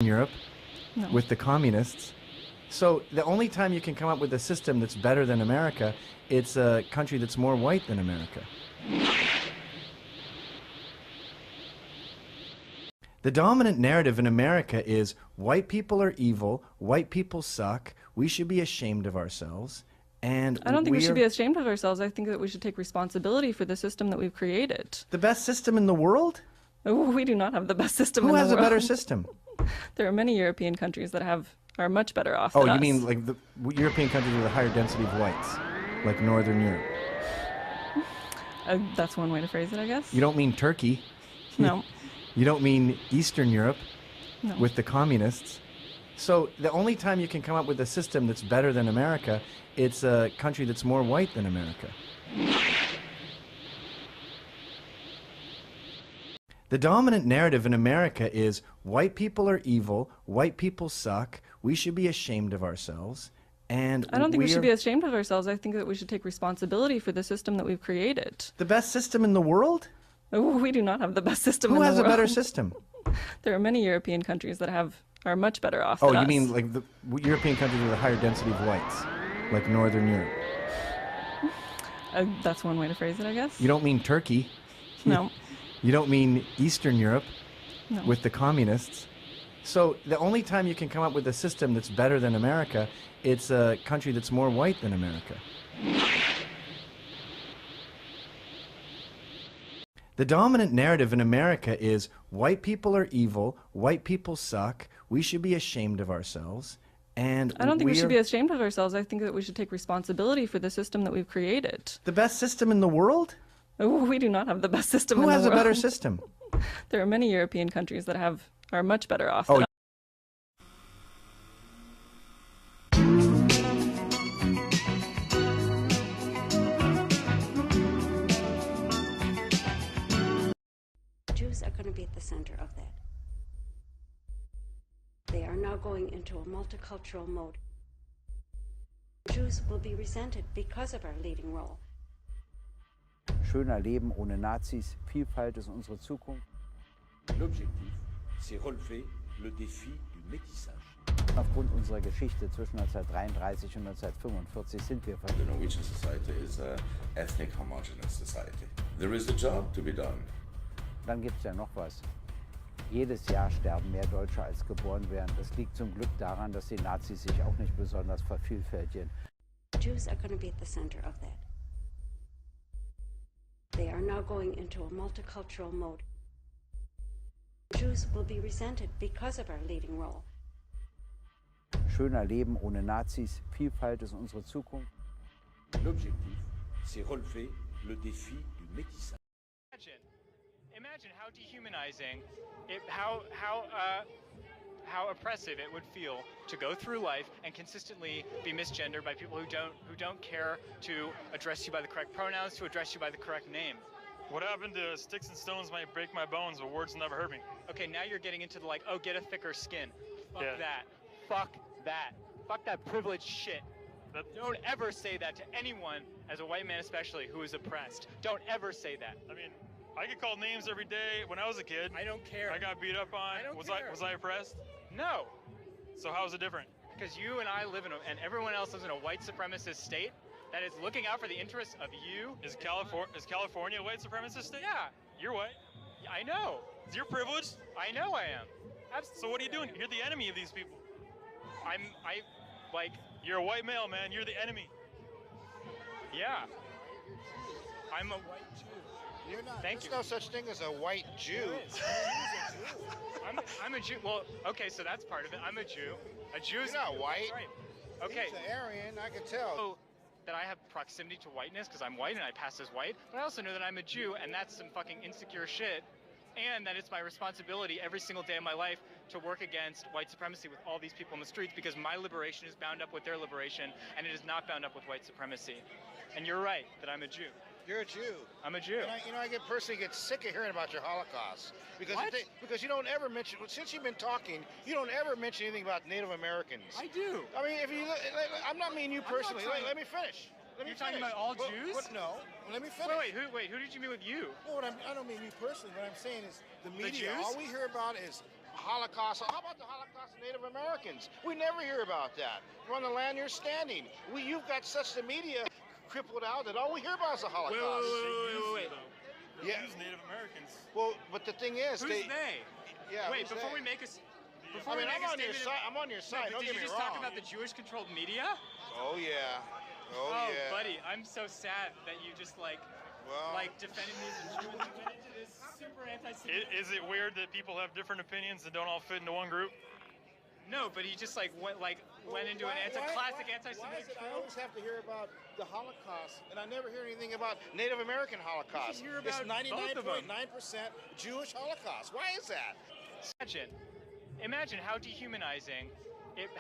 Europe No. with the communists. So the only time you can come up with a system that's better than America, it's a country that's more white than America. The dominant narrative in America is white people are evil, white people suck, we should be ashamed of ourselves, and I don't think we should be ashamed of ourselves. I think that we should take responsibility for the system that we've created. the best system in the world? Oh, we do not have the best system in Who the has world. a better system? There are many European countries that are much better off Oh, than you us. mean like the European countries with a higher density of whites, like Northern Europe? That's one way to phrase it, I guess. You don't mean Turkey. No. You don't mean Eastern Europe No. with the communists. So the only time you can come up with a system that's better than America, it's a country that's more white than America. The dominant narrative in America is white people are evil, white people suck, we should be ashamed of ourselves, and I don't think we should be ashamed of ourselves. I think that we should take responsibility for the system that we've created. the best system in the world? Oh, we do not have the best system Who in has the a world. better system? There are many European countries that are much better off Oh, than you us. mean like the European countries with a higher density of whites, like Northern Europe? That's one way to phrase it, I guess. You don't mean Turkey. No. You don't mean Eastern Europe No. with the communists. So the only time you can come up with a system that's better than America, it's a country that's more white than America. The dominant narrative in America is white people are evil, white people suck, we should be ashamed of ourselves, and I don't think we should be ashamed of ourselves. I think that we should take responsibility for the system that we've created. the best system in the world? Oh, we do not have the best system Who in has the a world. better system? There are many European countries that are much better off Oh, than us. Jews are going to be at the center of that. They are now going into a multicultural mode. Jews will be resented because of our leading role. Schöner Leben ohne Nazis, Vielfalt ist unsere Zukunft. L'objectif, c'est relever le défi du métissage. Aufgrund unserer Geschichte zwischen 1933 und 1945 sind wir The Norwegian society is an ethnic homogeneous society. There is a job to be done. Dann gibt es ja noch was. Jedes Jahr sterben mehr Deutsche als geboren werden. Das liegt zum Glück daran, dass die Nazis sich auch nicht besonders vervielfältigen. Jews are going to be at the center of that. They are now going into a multicultural mode. Jews will be resented because of our leading role. Schöner Leben ohne Nazis, Vielfalt ist unsere Zukunft. L'objectif, c'est relever le défi du métissage. Imagine how dehumanizing, how oppressive it would feel to go through life and consistently be misgendered by people who don't care to address you by the correct pronouns, to address you by the correct name. What happened to sticks and stones might break my bones, but words never hurt me. Okay, now you're getting into the like, oh, get a thicker skin. Fuck Yeah. that. Fuck that. Fuck that privileged shit. Don't ever say that to anyone, as a white man especially, who is oppressed. Don't ever say that. I mean, I get called names every day. When I was a kid, I don't care. I got beat up on. I don't was care. I oppressed? No. So how is it different? Because you and I live in and everyone else lives in a white supremacist state that is looking out for the interests of you. Is California a white supremacist state? Yeah, You're white. I know. You're privileged. I know I am. So what are you doing? You're the enemy of these people. You're a white male, man. You're the enemy. Yeah. I'm a white Jew. You're not. Thank There's you. no such thing as a white Jew. I'm a Jew. Well, okay, so that's part of it. I'm a Jew. A Jew is You're not white. Right. Okay. He's an Aryan, I can tell. So that I have proximity to whiteness because I'm white and I pass as white, but I also know that I'm a Jew and that's some fucking insecure shit, and that it's my responsibility every single day of my life to work against white supremacy with all these people in the streets because my liberation is bound up with their liberation and it is not bound up with white supremacy. And you're right that I'm a Jew. You're a Jew. I'm a Jew. And I personally get sick of hearing about your Holocaust because What? because you don't ever mention, since you've been talking, you don't ever mention anything about Native Americans. I do. I mean, if you, I'm not meaning you personally. trying- Let me finish. You're talking about all Jews? No. Let me finish. Wait, who did you mean with you? Well, I don't mean you personally. What I'm saying is the media. Jews? All we hear about is Holocaust. How about the Holocaust of Native Americans? We never hear about that. We're on the land you're standing. You've got such the media crippled out that all we hear about is the Holocaust. Wait. Yeah. Use Native Americans. Well, but the thing is, Who's they? Yeah. Wait, before we make a statement, I'm on your side. No, Don't did get you me just wrong. talk about the Jewish-controlled media? Oh yeah. Oh yeah. buddy, I'm so sad that you just defending these and Jews and went into this super anti-Semitic. Is it weird that people have different opinions that don't all fit into one group? No, but he just went into classic anti-Semitic Why is it I trope. always have to hear about the Holocaust, and I never hear anything about Native American Holocaust? hear It's about both of them. 99.9% Jewish Holocaust. Why is that? Imagine how dehumanizing it.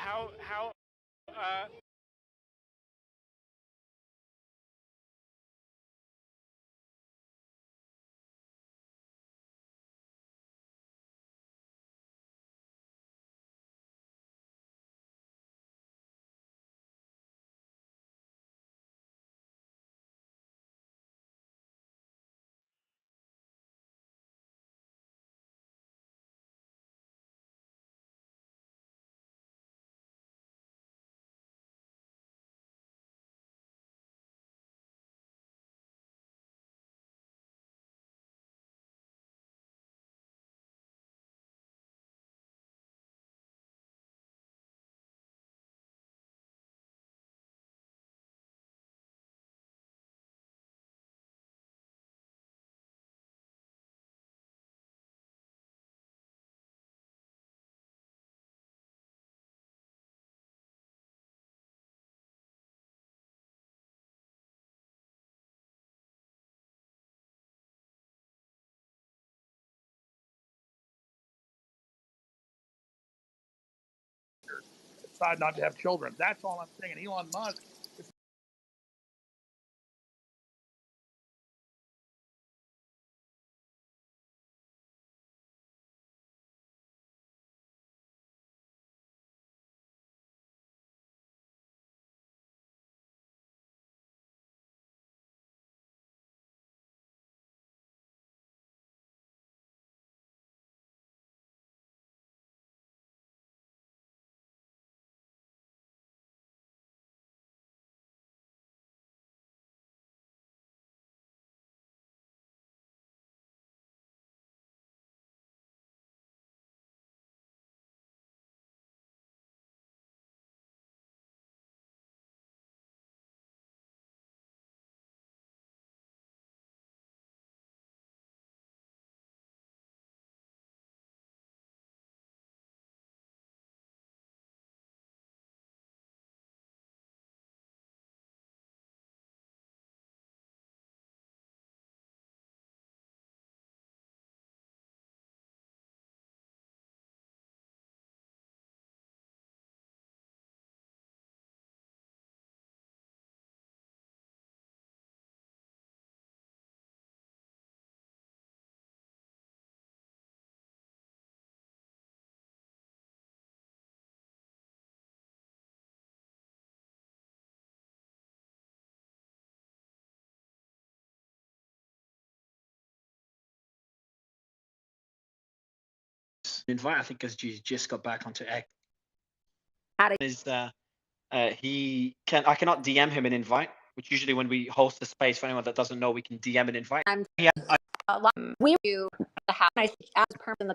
Decide not to have children. That's all I'm saying. And Elon Musk. Invite, I think, because he's just got back onto X. I cannot DM him an invite, which usually when we host a space, for anyone that doesn't know, we can DM an invite. We do have nice person in the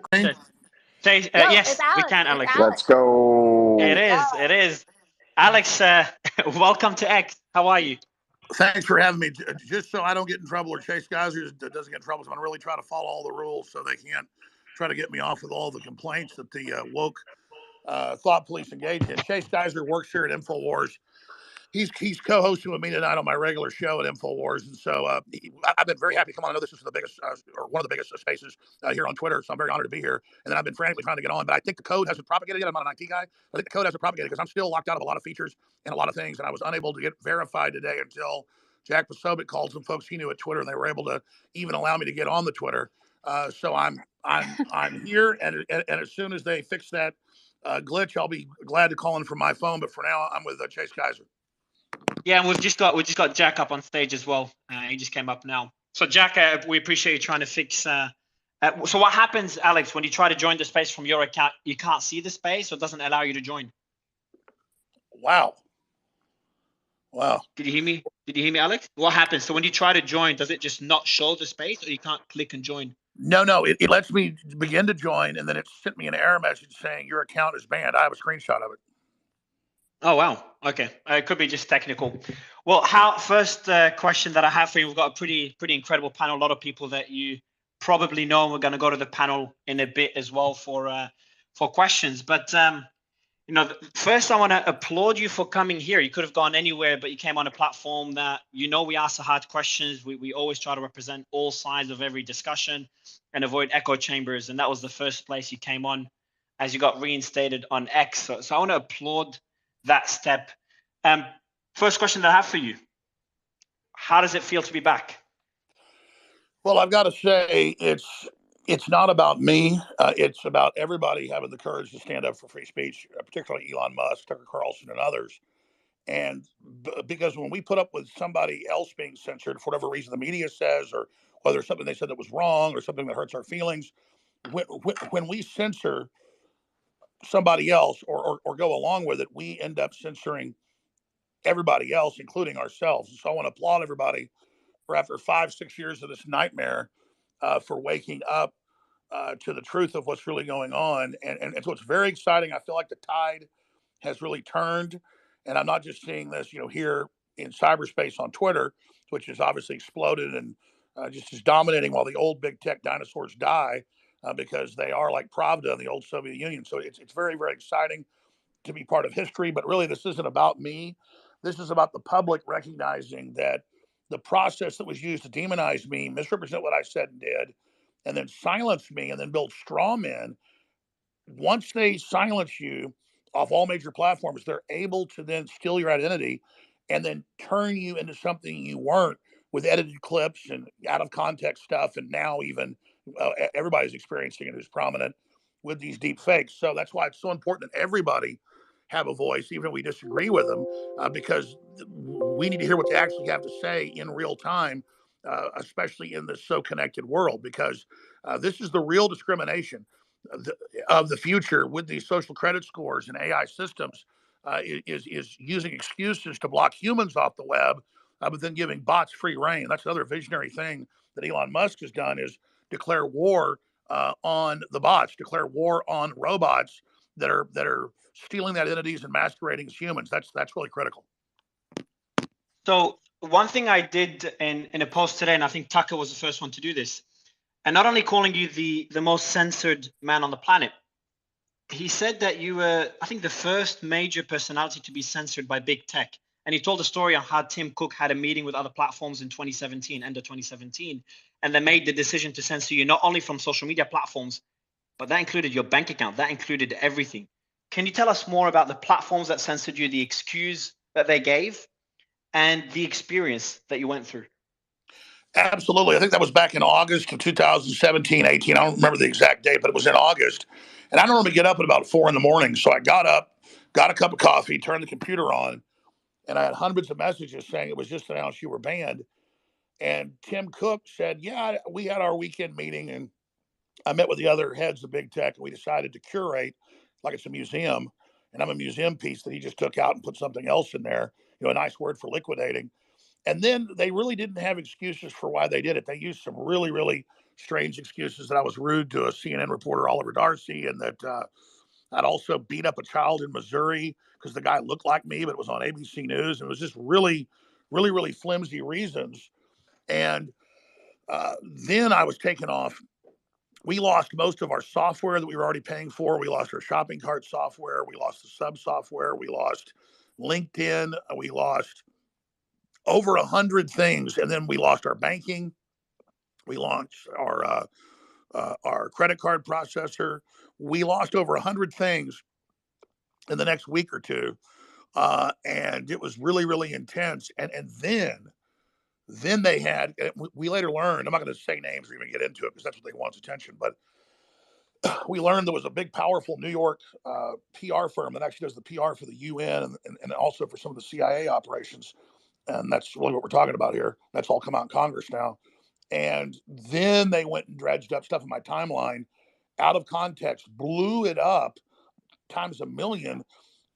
yes, we can, Alex. Let's go. It is. Alex, welcome to X. How are you? Thanks for having me. Just so I don't get in trouble or Chase Geyser doesn't get in trouble, so I'm going to really try to follow all the rules so they can't try to get me off with all the complaints that the woke thought police engage in. Chase Geyser works here at InfoWars. He's co-hosting with me tonight on my regular show at InfoWars, and so I've been very happy to come on. I know this is the biggest or one of the biggest spaces here on Twitter, so I'm very honored to be here. And then I've been frantically trying to get on, but I think the code hasn't propagated yet. I'm not an IT guy. I think the code hasn't propagated because I'm still locked out of a lot of features and a lot of things, and I was unable to get verified today until Jack Posobiec called some folks he knew at Twitter, and they were able to even allow me to get on the Twitter. So I'm here, and as soon as they fix that glitch, I'll be glad to call in from my phone. But for now, I'm with Chase Geyser. Yeah, and we've just got Jack up on stage as well. He just came up now. So Jack, we appreciate you trying to fix So what happens, Alex, when you try to join the space from your account? You can't see the space, or it doesn't allow you to join? Wow. Did you hear me? Did you hear me, Alex? What happens? So when you try to join, does it just not show the space, or you can't click and join? No, it lets me begin to join, and then it sent me an error message saying your account is banned. I have a screenshot of it. Oh, wow. Okay. It could be just technical. Well, first question that I have for you, we've got a pretty incredible panel, a lot of people that you probably know, and we're going to go to the panel in a bit as well for questions. But, first I want to applaud you for coming here. You could have gone anywhere, but you came on a platform that, we ask the hard questions. We always try to represent all sides of every discussion and avoid echo chambers. And that was the first place you came on as you got reinstated on X. So I want to applaud that step. First question that I have for you: how does it feel to be back? Well, I've got to say it's not about me. It's about everybody having the courage to stand up for free speech, particularly Elon Musk, Tucker Carlson, and others. And because when we put up with somebody else being censored for whatever reason the media says, or whether it's something they said that was wrong or something that hurts our feelings, when we censor somebody else or go along with it, we end up censoring everybody else, including ourselves. So I want to applaud everybody for, after 5-6 years of this nightmare, for waking up to the truth of what's really going on. And so it's very exciting. I feel like the tide has really turned. And I'm not just seeing this, here in cyberspace on Twitter, which has obviously exploded and just is dominating while the old big tech dinosaurs die, because they are like Pravda in the old Soviet Union. So it's very, very exciting to be part of history. But really, this isn't about me. This is about the public recognizing that the process that was used to demonize me, misrepresent what I said and did, and then silence me and then build straw men. Once they silence you off all major platforms, they're able to then steal your identity and then turn you into something you weren't, with edited clips and out of context stuff. And now even everybody's experiencing it who's prominent with these deep fakes. So that's why it's so important that everybody have a voice, even if we disagree with them, because we need to hear what they actually have to say in real time, especially in this so connected world, because this is the real discrimination of the future with these social credit scores and AI systems, is using excuses to block humans off the web, but then giving bots free reign. That's another visionary thing that Elon Musk has done, is declare war on the bots, declare war on robots that are stealing the identities and masquerading as humans. That's really critical. So one thing I did in a post today, and I think Tucker was the first one to do this, and not only calling you the most censored man on the planet, he said that you were, I think, the first major personality to be censored by big tech. And he told a story on how Tim Cook had a meeting with other platforms in 2017, end of 2017, and they made the decision to censor you not only from social media platforms, but that included your bank account. That included everything. Can you tell us more about the platforms that censored you, the excuse that they gave, and the experience that you went through? Absolutely. I think that was back in August of 2017, 18. I don't remember the exact date, but it was in August. And I normally get up at about 4 a.m. So I got up, got a cup of coffee, turned the computer on, and I had hundreds of messages saying it was just announced you were banned. And Tim Cook said, yeah, we had our weekend meeting, and I met with the other heads of big tech, and we decided to curate like it's a museum. And I'm a museum piece that he just took out and put something else in there, a nice word for liquidating. And then they really didn't have excuses for why they did it. They used some really, really strange excuses, that I was rude to a CNN reporter, Oliver Darcy, and that I'd also beat up a child in Missouri because the guy looked like me, but it was on ABC News. And it was just really, really, really flimsy reasons. And then I was taken off. We lost most of our software that we were already paying for. We lost our shopping cart software. We lost the sub software. We lost LinkedIn. We lost over 100 things. And then we lost our banking. We launched our credit card processor. We lost over 100 things in the next week or two. And it was really, really intense. And then they had, we later learned, I'm not going to say names or even get into it because that's what they want attention, but we learned there was a big, powerful New York PR firm that actually does the PR for the UN and also for some of the CIA operations. And that's really what we're talking about here. That's all come out in Congress now. And then they went and dredged up stuff in my timeline out of context, blew it up times a million,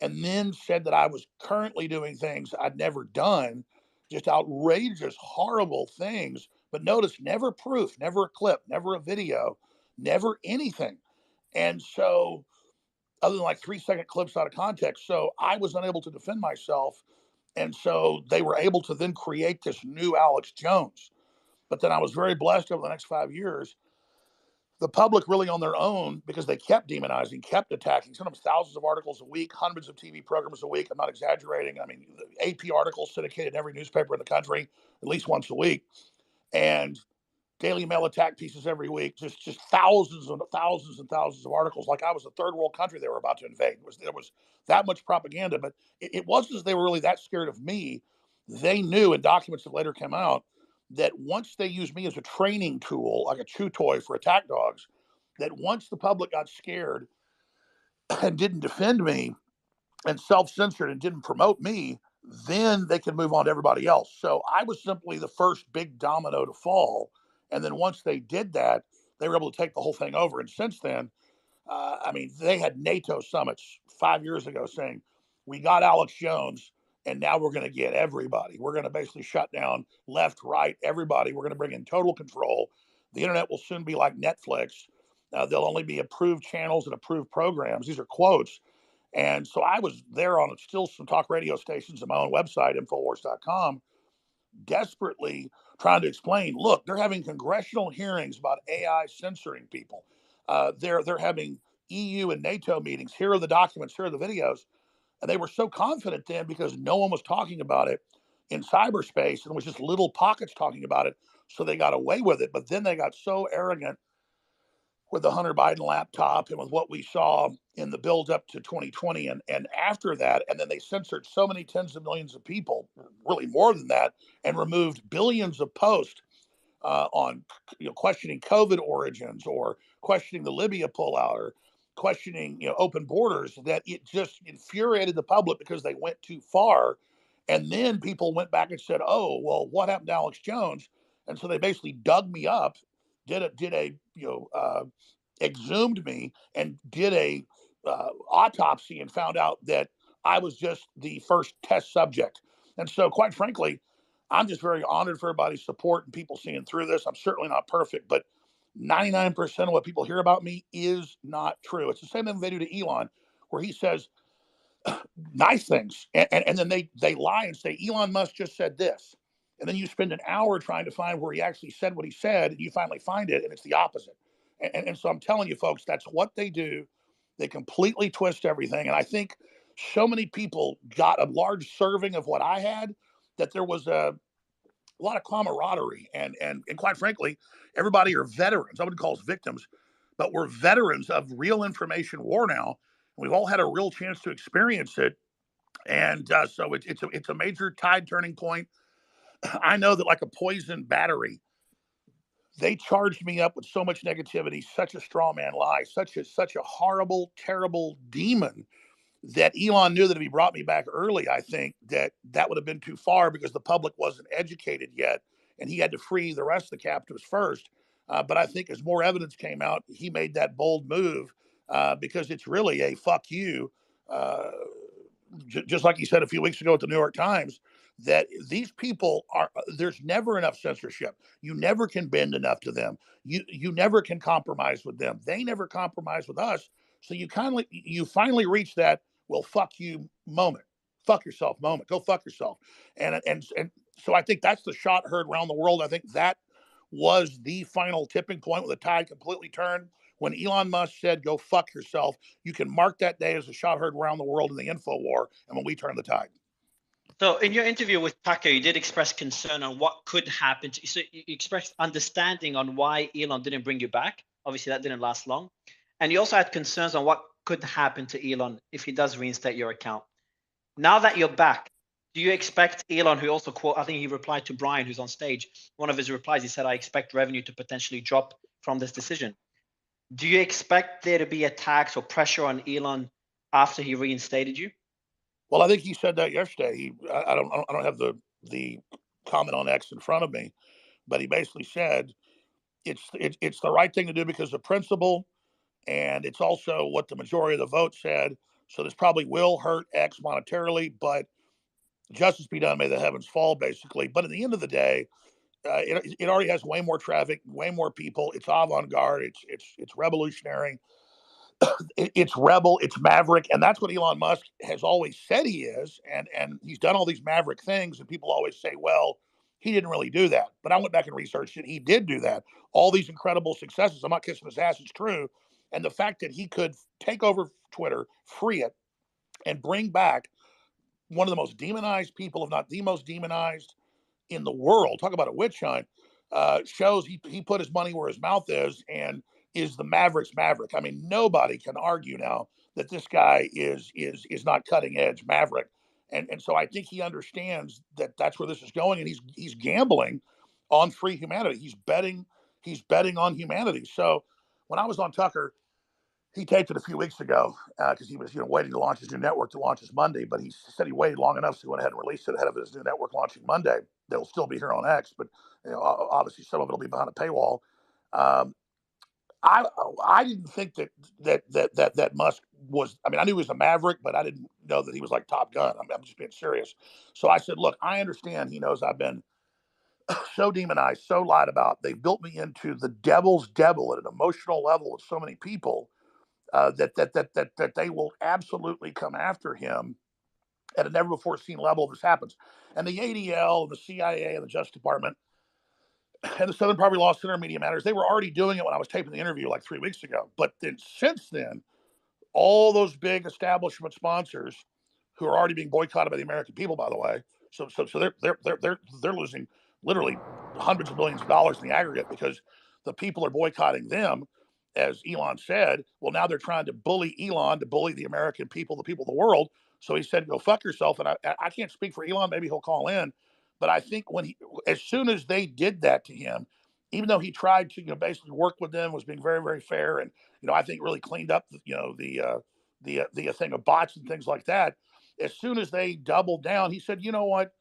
and then said that I was currently doing things I'd never done, just outrageous, horrible things. But notice, never proof, never a clip, never a video, never anything. And so, other than like 3-second clips out of context, so I was unable to defend myself. And so they were able to then create this new Alex Jones. But then I was very blessed over the next 5 years. The public really on their own, because they kept demonizing, kept attacking, sometimes thousands of articles a week, hundreds of TV programs a week. I'm not exaggerating. I mean, AP articles syndicated in every newspaper in the country at least once a week. And Daily Mail attack pieces every week, just thousands and thousands and thousands of articles, like I was a third world country they were about to invade. There was that much propaganda, but it wasn't as they were really that scared of me. They knew, in documents that later came out, that once they used me as a training tool, like a chew toy for attack dogs, that once the public got scared and didn't defend me and self-censored and didn't promote me, then they could move on to everybody else. So I was simply the first big domino to fall. And then once they did that, they were able to take the whole thing over. And since then, I mean, they had NATO summits 5 years ago saying, we got Alex Jones, and now we're going to get everybody. We're going to basically shut down left, right, everybody. We're going to bring in total control. The internet will soon be like Netflix. There'll only be approved channels and approved programs. These are quotes. And so I was there on still some talk radio stations and my own website, Infowars.com, desperately trying to explain, look, they're having congressional hearings about AI censoring people. They're having EU and NATO meetings. Here are the documents. Here are the videos. And they were so confident then because no one was talking about it in cyberspace and it was just little pockets talking about it. So they got away with it. But then they got so arrogant with the Hunter Biden laptop and with what we saw in the build up to 2020 and after that. And then they censored so many tens of millions of people, really more than that, and removed billions of posts on questioning COVID origins or questioning the Libya pullout or questioning open borders, that it just infuriated the public because they went too far. And then people went back and said, oh, well, what happened to Alex Jones? And so they basically dug me up, did a exhumed me and did a autopsy and found out that I was just the first test subject. And so, quite frankly, I'm just very honored for everybody's support and people seeing through this. I'm certainly not perfect, but 99% of what people hear about me is not true. It's the same thing they do to Elon, where he says nice things, and then they lie and say, Elon Musk just said this. And then you spend an hour trying to find where he actually said what he said, and you finally find it, and it's the opposite. And so I'm telling you, folks, that's what they do. They completely twist everything. And I think so many people got a large serving of what I had that there was a lot of camaraderie. And quite frankly, everybody are veterans. I wouldn't call us victims, but we're veterans of real information war now. We've all had a real chance to experience it. And so it's a major tide turning point. I know that like a poison battery, they charged me up with so much negativity, such a straw man lie, such a horrible, terrible demon that Elon knew that if he brought me back early, I think that would have been too far because the public wasn't educated yet, and he had to free the rest of the captives first. But I think as more evidence came out, he made that bold move because it's really a fuck you. Just like he said a few weeks ago at the New York Times, that these people there's never enough censorship. You never can bend enough to them. You never can compromise with them. They never compromise with us. So you finally reach that, well, fuck you moment. Fuck yourself moment. Go fuck yourself. And so I think that's the shot heard around the world. I think that was the final tipping point where the tide completely turned. When Elon Musk said, go fuck yourself, you can mark that day as a shot heard around the world in the info war, and when we turn the tide. So in your interview with Packer, you did express concern on what could happen. So you expressed understanding on why Elon didn't bring you back. Obviously, that didn't last long. And you also had concerns on what could happen to Elon if he does reinstate your account. Now that you're back, do you expect Elon, who also I think he replied to Brian, who's on stage, one of his replies, he said, I expect revenue to potentially drop from this decision. Do you expect there to be attacks or pressure on Elon after he reinstated you? Well, I think he said that yesterday. I don't have the comment on X in front of me, but he basically said it's the right thing to do because of principle, and it's also what the majority of the vote said. So this probably will hurt X monetarily, but justice be done, may the heavens fall, basically. But at the end of the day, it already has way more traffic, way more people. It's avant-garde. It's revolutionary. It's rebel. It's maverick, and that's what Elon Musk has always said he is. And he's done all these maverick things, and people always say, well, he didn't really do that. But I went back and researched it. He did do that. All these incredible successes. I'm not kissing his ass. It's true. And the fact that he could take over Twitter, free it, and bring back one of the most demonized people, if not the most demonized in the world, talk about a witch hunt, shows he put his money where his mouth is and is the Maverick's maverick. I mean, nobody can argue now that this guy is not cutting edge maverick. And so I think he understands that that's where this is going, and he's gambling on free humanity. He's betting on humanity. So when I was on Tucker, he taped it a few weeks ago because he was, waiting to launch his new network to launch his Monday. But he said he waited long enough, so he went ahead and released it ahead of his new network launching Monday. They'll still be here on X, but obviously some of it'll be behind a paywall. I didn't think that Musk was. I mean, I knew he was a maverick, but I didn't know that he was like Top Gun. I mean, I'm just being serious. So I said, look, I understand. He knows I've been so demonized, so lied about. They built me into the devil's devil at an emotional level with so many people. That they will absolutely come after him at a never before seen level if this happens. And the ADL, and the CIA, and the Justice Department, and the Southern Poverty Law Center, Media Matters, they were already doing it when I was taping the interview like 3 weeks ago. But then since then, all those big establishment sponsors who are already being boycotted by the American people, by the way, so they're losing literally hundreds of billions of dollars in the aggregate because the people are boycotting them. As Elon said, well, now they're trying to bully Elon, to bully the American people, the people of the world. So he said, go fuck yourself. And I can't speak for Elon. Maybe he'll call in. But I think as soon as they did that to him, even though he tried to, basically work with them, was being very, very fair. And, I think really cleaned up, the thing of bots and things like that. As soon as they doubled down, he said, you know what?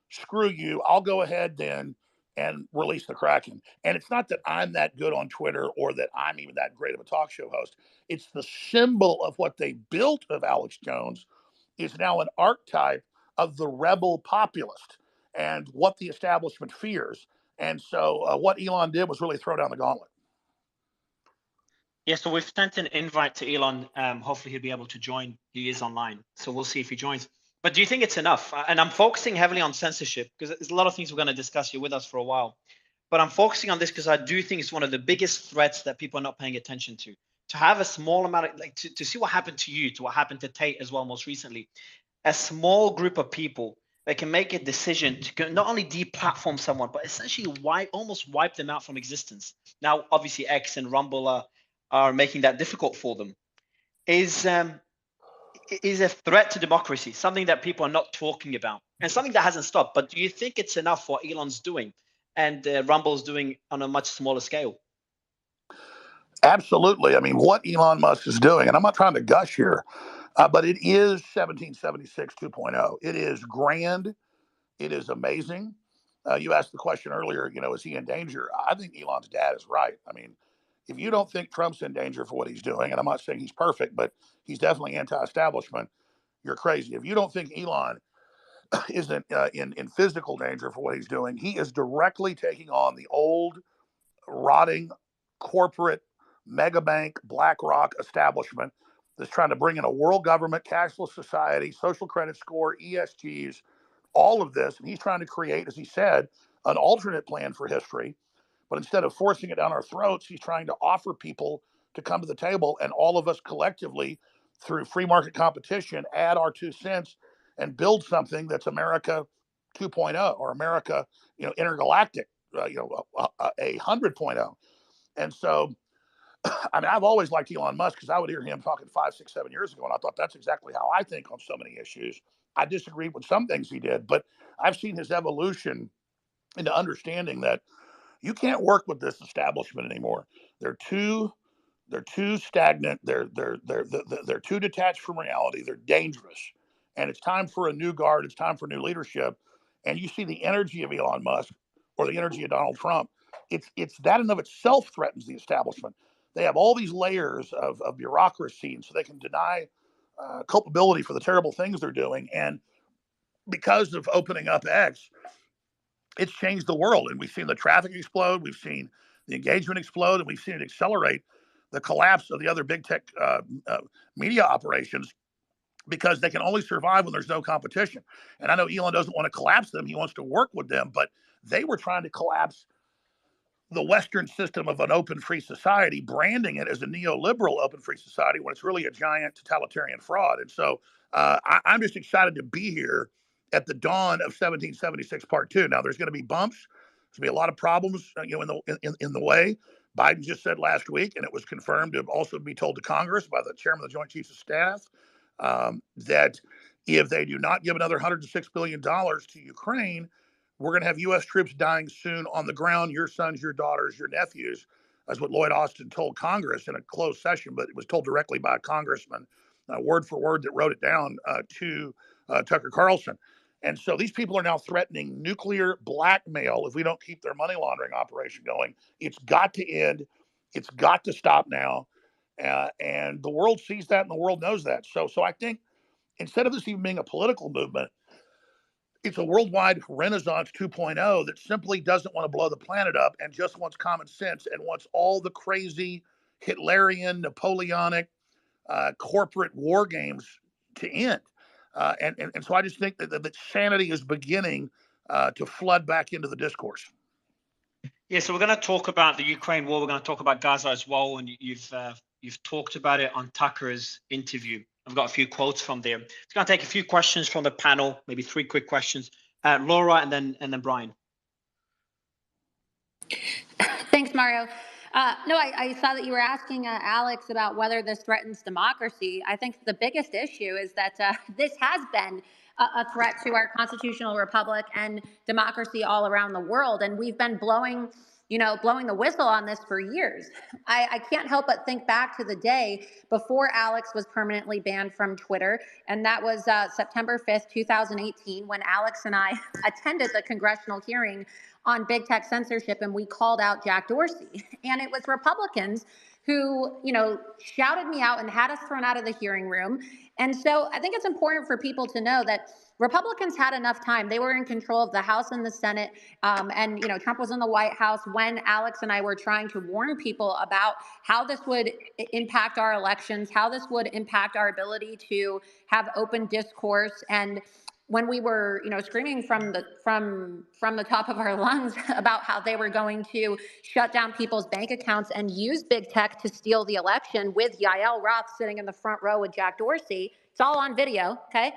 Screw you. I'll go ahead then and release the Kraken. And it's not that I'm that good on Twitter or that I'm even that great of a talk show host. It's the symbol of what they built of Alex Jones is now an archetype of the rebel populist and what the establishment fears. And so what Elon did was really throw down the gauntlet. Yeah, so we've sent an invite to Elon. Hopefully he'll be able to join. He is online, so we'll see if he joins. But do you think it's enough? And I'm focusing heavily on censorship because there's a lot of things we're going to discuss here with us for a while. But I'm focusing on this because I do think it's one of the biggest threats that people are not paying attention to. To have a small amount of, to see what happened to you, to what happened to Tate as well most recently, a small group of people that can make a decision to not only deplatform someone, but essentially almost wipe them out from existence. Now, obviously, X and Rumble are making that difficult for them. Is a threat to democracy, something that people are not talking about, and something that hasn't stopped. But do you think it's enough what Elon's doing and Rumble's doing on a much smaller scale? Absolutely. I mean, what Elon Musk is doing, and I'm not trying to gush here, but it is 1776 2.0. It is grand. It is amazing. You asked the question earlier, is he in danger? I think Elon's dad is right. I mean, if you don't think Trump's in danger for what he's doing, and I'm not saying he's perfect, but he's definitely anti-establishment, you're crazy. If you don't think Elon isn't in physical danger for what he's doing, he is directly taking on the old, rotting corporate mega bank BlackRock establishment that's trying to bring in a world government, cashless society, social credit score, ESGs, all of this. And he's trying to create, as he said, an alternate plan for history. But instead of forcing it down our throats, he's trying to offer people to come to the table, and all of us collectively, through free market competition, add our 2 cents and build something that's America 2.0 or America, intergalactic, a 100.0. And so, I mean, I've always liked Elon Musk because I would hear him talking 5, 6, 7 years ago, and I thought that's exactly how I think on so many issues. I disagreed with some things he did, but I've seen his evolution into understanding that you can't work with this establishment anymore. They're too stagnant. They're too detached from reality. They're dangerous, and it's time for a new guard. It's time for new leadership. And you see the energy of Elon Musk or the energy of Donald Trump. It's that in and of itself threatens the establishment. They have all these layers of bureaucracy, and so they can deny culpability for the terrible things they're doing. And because of opening up X, it's changed the world. And we've seen the traffic explode. We've seen the engagement explode, and we've seen it accelerate the collapse of the other big tech media operations, because they can only survive when there's no competition. And I know Elon doesn't want to collapse them. He wants to work with them, but they were trying to collapse the Western system of an open free society, branding it as a neoliberal open free society when it's really a giant totalitarian fraud. And so I'm just excited to be here at the dawn of 1776 Part 2. Now, there's going to be bumps. There's going to be a lot of problems in the way. Biden just said last week, and it was confirmed to also be told to Congress by the chairman of the Joint Chiefs of Staff, that if they do not give another $106 billion to Ukraine, we're going to have U.S. troops dying soon on the ground, your sons, your daughters, your nephews. That's what Lloyd Austin told Congress in a closed session, but it was told directly by a congressman, word for word, that wrote it down to Tucker Carlson. And so these people are now threatening nuclear blackmail if we don't keep their money laundering operation going. It's got to end. It's got to stop now. And the world sees that, and the world knows that. So I think instead of this even being a political movement, it's a worldwide Renaissance 2.0 that simply doesn't want to blow the planet up and just wants common sense and wants all the crazy Hitlerian, Napoleonic, corporate war games to end. And so I just think that sanity is beginning to flood back into the discourse. Yeah, so we're going to talk about the Ukraine war. We're going to talk about Gaza as well, and you've talked about it on Tucker's interview. I've got a few quotes from there. It's going to take a few questions from the panel, maybe 3 quick questions. Laura, and then Brian. Thanks, Mario. No, I saw that you were asking Alex about whether this threatens democracy. I think the biggest issue is that this has been a threat to our constitutional republic and democracy all around the world. And we've been blowing the whistle on this for years. I can't help but think back to the day before Alex was permanently banned from Twitter. And that was September 5th, 2018, when Alex and I attended the congressional hearing on big tech censorship, and we called out Jack Dorsey. And it was Republicans who, shouted me out and had us thrown out of the hearing room. And so I think it's important for people to know that Republicans had enough time. They were in control of the House and the Senate. And Trump was in the White House when Alex and I were trying to warn people about how this would impact our elections, how this would impact our ability to have open discourse. And when we were, screaming from the top of our lungs about how they were going to shut down people's bank accounts and use big tech to steal the election, with Yael Roth sitting in the front row with Jack Dorsey, it's all on video. Okay,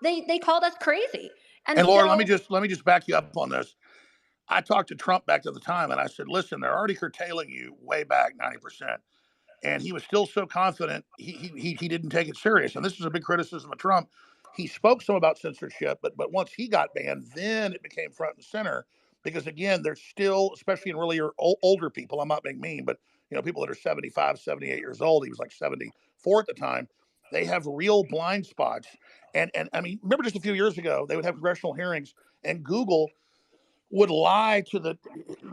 they called us crazy. And Laura, let me just back you up on this. I talked to Trump back at the time, and I said, listen, they're already curtailing you way back 90%. And he was still so confident he didn't take it serious. And this is a big criticism of Trump. He spoke some about censorship, but once he got banned, then it became front and center, because again, there's still, especially in really older people, I'm not being mean, but people that are 75, 78 years old, he was like 74 at the time, they have real blind spots. And I mean, remember just a few years ago, they would have congressional hearings and Google would lie to the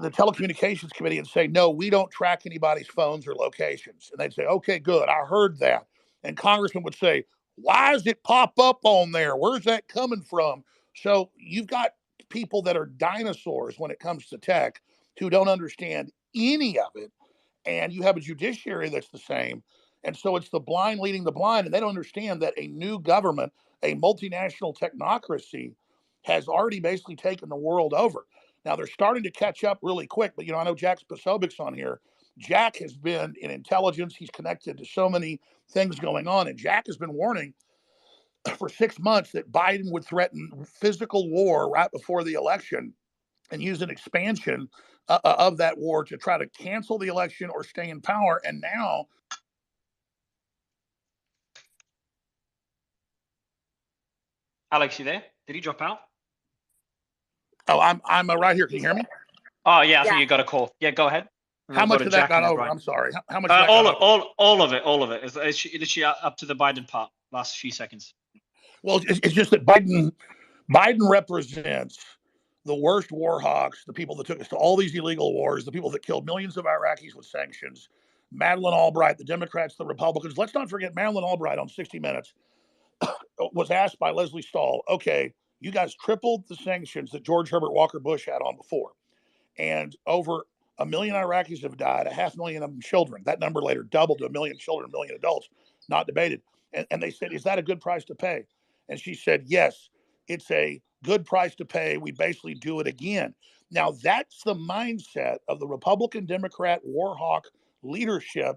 telecommunications committee and say, no, we don't track anybody's phones or locations. And they'd say, okay, good, I heard that. And congressman would say, why does it pop up on there? Where's that coming from? So you've got people that are dinosaurs when it comes to tech who don't understand any of it. And you have a judiciary that's the same. And so it's the blind leading the blind. And they don't understand that a new government, a multinational technocracy, has already basically taken the world over. Now they're starting to catch up really quick. But, I know Jack Posobiec's on here. Jack has been in intelligence. He's connected to so many things going on. And Jack has been warning for 6 months that Biden would threaten physical war right before the election and use an expansion of that war to try to cancel the election or stay in power. And now, Alex, you there? Did he drop out? Oh, I'm right here. Can you hear me? Oh yeah, I think you got a call. Yeah, go ahead. How much of that got over? I'm sorry. How much? All of it. It's literally up to the Biden part. Last few seconds. Well, it's just that Biden represents the worst war hawks, the people that took us to all these illegal wars, the people that killed millions of Iraqis with sanctions, Madeleine Albright, the Democrats, the Republicans. Let's not forget Madeleine Albright on 60 Minutes was asked by Leslie Stahl, okay, you guys tripled the sanctions that George Herbert Walker Bush had on before. And over 1 million Iraqis have died, 500,000 of them children. That number later doubled to 1 million children, 1 million adults, not debated. And they said, is that a good price to pay? And she said, yes, it's a good price to pay. We basically do it again. Now, that's the mindset of the Republican Democrat war hawk leadership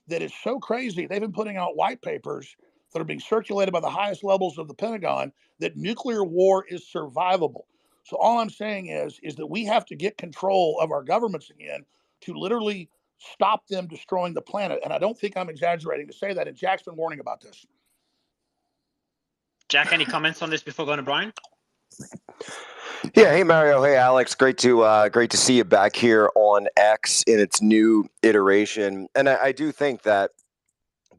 that is so crazy. They've been putting out white papers that are being circulated by the highest levels of the Pentagon that nuclear war is survivable. So all I'm saying is that we have to get control of our governments again to literally stop them destroying the planet. And I don't think I'm exaggerating to say that. And Jack's been warning about this. Jack, any comments on this before going to Brian? Yeah, hey Mario, hey Alex, great to see you back here on X in its new iteration. And I do think that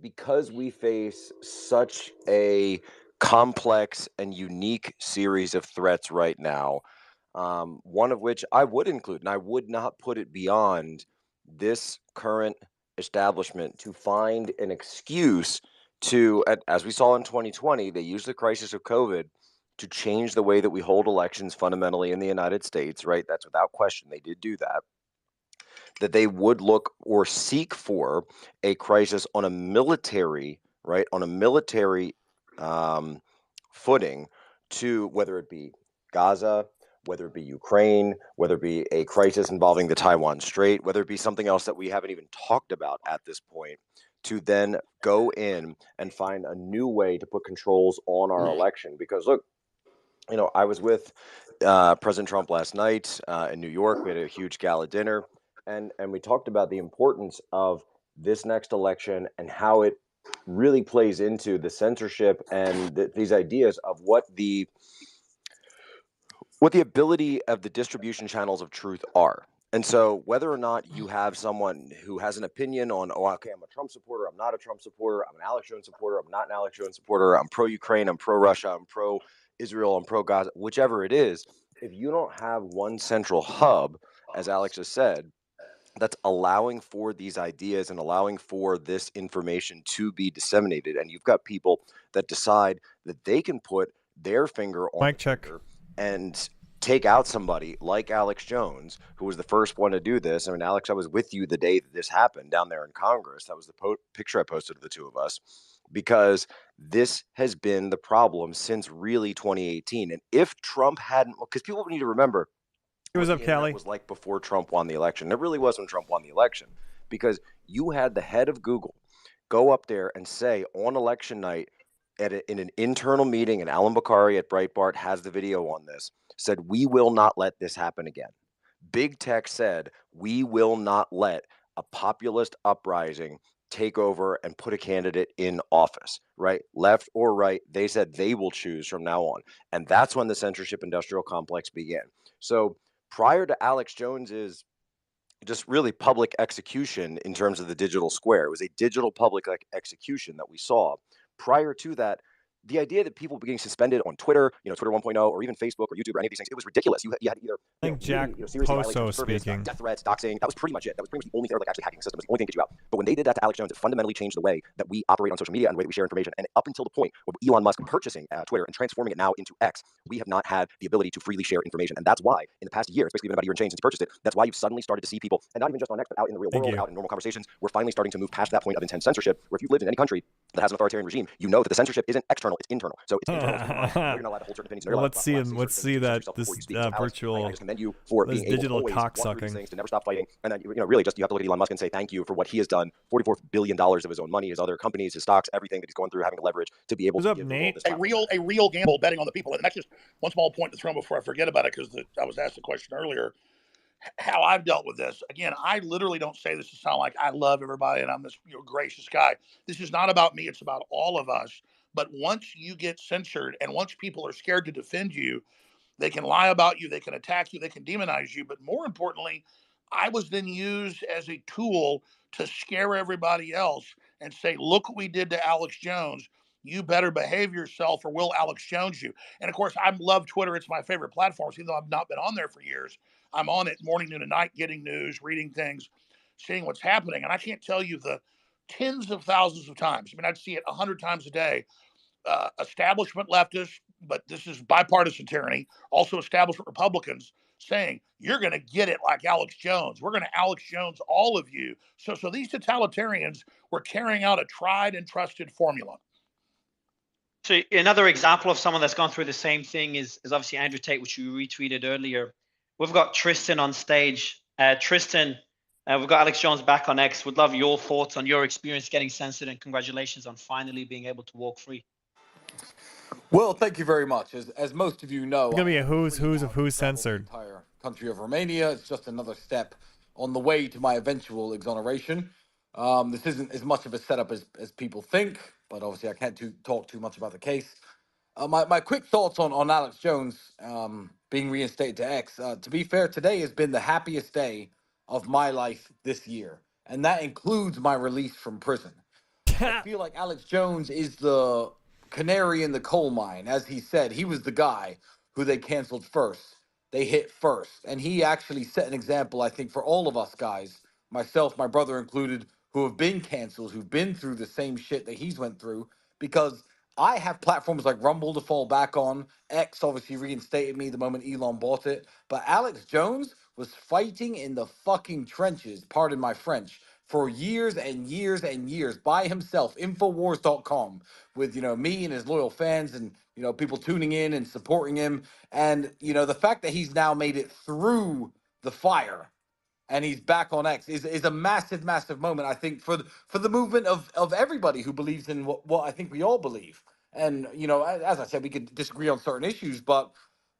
because we face such a complex and unique series of threats right now, one of which I would include, and I would not put it beyond this current establishment to find an excuse to, as we saw in 2020, they used the crisis of COVID to change the way that we hold elections fundamentally in the United States, right? That's without question. They did do that. That they would look or seek for a crisis on a military, right? On a military footing to whether it be Gaza, whether it be Ukraine, whether it be a crisis involving the Taiwan Strait, whether it be something else that we haven't even talked about at this point, to then go in and find a new way to put controls on our election. Because look, I was with President Trump last night in New York. We had a huge gala dinner, and we talked about the importance of this next election and how it really plays into the censorship and these ideas of what the ability of the distribution channels of truth are. And so whether or not you have someone who has an opinion on, okay, I'm a Trump supporter, I'm not a Trump supporter, I'm an Alex Jones supporter, I'm not an Alex Jones supporter, I'm pro-Ukraine, I'm pro-Russia, I'm pro-Israel, I'm pro-Gaza, whichever it is, if you don't have one central hub, as Alex has said, that's allowing for these ideas and allowing for this information to be disseminated, and you've got people that decide that they can put their finger on Mic check and take out somebody like Alex Jones, who was the first one to do this. I mean, Alex, I was with you the day that this happened down there in Congress. That was the picture I posted of the two of us, because this has been the problem since really 2018. And if Trump hadn't, because people need to remember, what's up, Callie? It was like before Trump won the election. It really was when Trump won the election, because you had the head of Google go up there and say on election night in an internal meeting, and Alan Bakari at Breitbart has the video on this, said, we will not let this happen again. Big tech said, we will not let a populist uprising take over and put a candidate in office, right? Left or right, they said they will choose from now on. And that's when the censorship industrial complex began. So prior to Alex Jones's just really public execution in terms of the digital square, it was a digital public execution that we saw. Prior to that, the idea that people were getting suspended on Twitter, Twitter 1.0, or even Facebook or YouTube or any of these things, it was ridiculous. You had either I think Jack serious Poso violations, speaking. death threats, doxing. That was pretty much it. That was pretty much the only thing, like actually hacking the system. It was the only thing that gets you out. But when they did that to Alex Jones, it fundamentally changed the way that we operate on social media and the way that we share information. And up until the point of Elon Musk purchasing Twitter and transforming it now into X, we have not had the ability to freely share information. And that's why in the past year, it's basically been about a year and change since he purchased it, that's why you've suddenly started to see people, and not even just on X, but out in the real world, out in normal conversations, we're finally starting to move past that point of intense censorship, where if you've lived in any country that has an authoritarian regime, you know that the censorship isn't external, it's internal. So it's internal. You're not allowed to hold certain opinions. Let's see that this virtual, this digital cocksucking. To never stop fighting, and then really just you have to look at Elon Musk and say thank you for what he has done. $44 billion of his own money, his other companies, his stocks, everything that he's going through, having to leverage to be able to give Nate? A real gamble betting on the people. And that's just one small point to throw before I forget about it, because I was asked a question earlier. How I've dealt with this. Again, I literally don't say this to sound like I love everybody and I'm this gracious guy. This is not about me. It's about all of us. But once you get censored and once people are scared to defend you, they can lie about you, they can attack you, they can demonize you. But more importantly, I was then used as a tool to scare everybody else and say, look what we did to Alex Jones. you better behave yourself or we'll Alex Jones you. And of course, I love Twitter. It's my favorite platform. So even though I've not been on there for years, I'm on it morning, noon, and night, getting news, reading things, seeing what's happening. And I can't tell you the tens of thousands of times. I mean, I'd see it 100 times a day. Establishment leftists, but this is bipartisan tyranny, also establishment Republicans saying, you're going to get it like Alex Jones. We're going to Alex Jones all of you. So these totalitarians were carrying out a tried and trusted formula. So another example of someone that's gone through the same thing is obviously Andrew Tate, which you retweeted earlier. We've got Tristan on stage. Tristan, we've got Alex Jones back on X. Would love your thoughts on your experience getting censored, and congratulations on finally being able to walk free. Well, thank you very much. As most of you know, It's gonna be a who's of who's censored. The entire country of Romania. It's just another step on the way to my eventual exoneration. This isn't as much of a setup as people think, but obviously I can't talk too much about the case. My quick thoughts on Alex Jones being reinstated to X. To be fair, today has been the happiest day of my life this year, and that includes my release from prison. I feel like Alex Jones is the canary in the coal mine. As he said, he was the guy who they canceled first. They hit first. And he actually set an example, I think, for all of us guys, myself, my brother included, who have been canceled, who've been through the same shit that he's went through, because I have platforms like Rumble to fall back on. X obviously reinstated me the moment Elon bought it. But Alex Jones was fighting in the fucking trenches, pardon my French, for years and years and years by himself, Infowars.com, with, me and his loyal fans and, people tuning in and supporting him. And, the fact that he's now made it through the fire and he's back on X is a massive, massive moment, I think, for the movement of everybody who believes in what I think we all believe. And, as I said, we could disagree on certain issues, but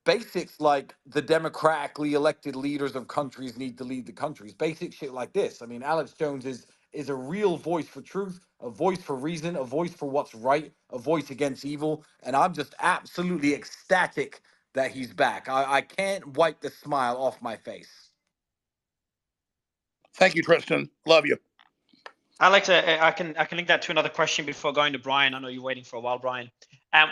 basics like the democratically elected leaders of countries need to lead the countries. Basic shit like this. I mean, Alex Jones is a real voice for truth, a voice for reason, a voice for what's right, a voice against evil. And I'm just absolutely ecstatic that he's back. I can't wipe the smile off my face. Thank you, Tristan. Love you. Alex, I can link that to another question before going to Brian. I know you're waiting for a while, Brian.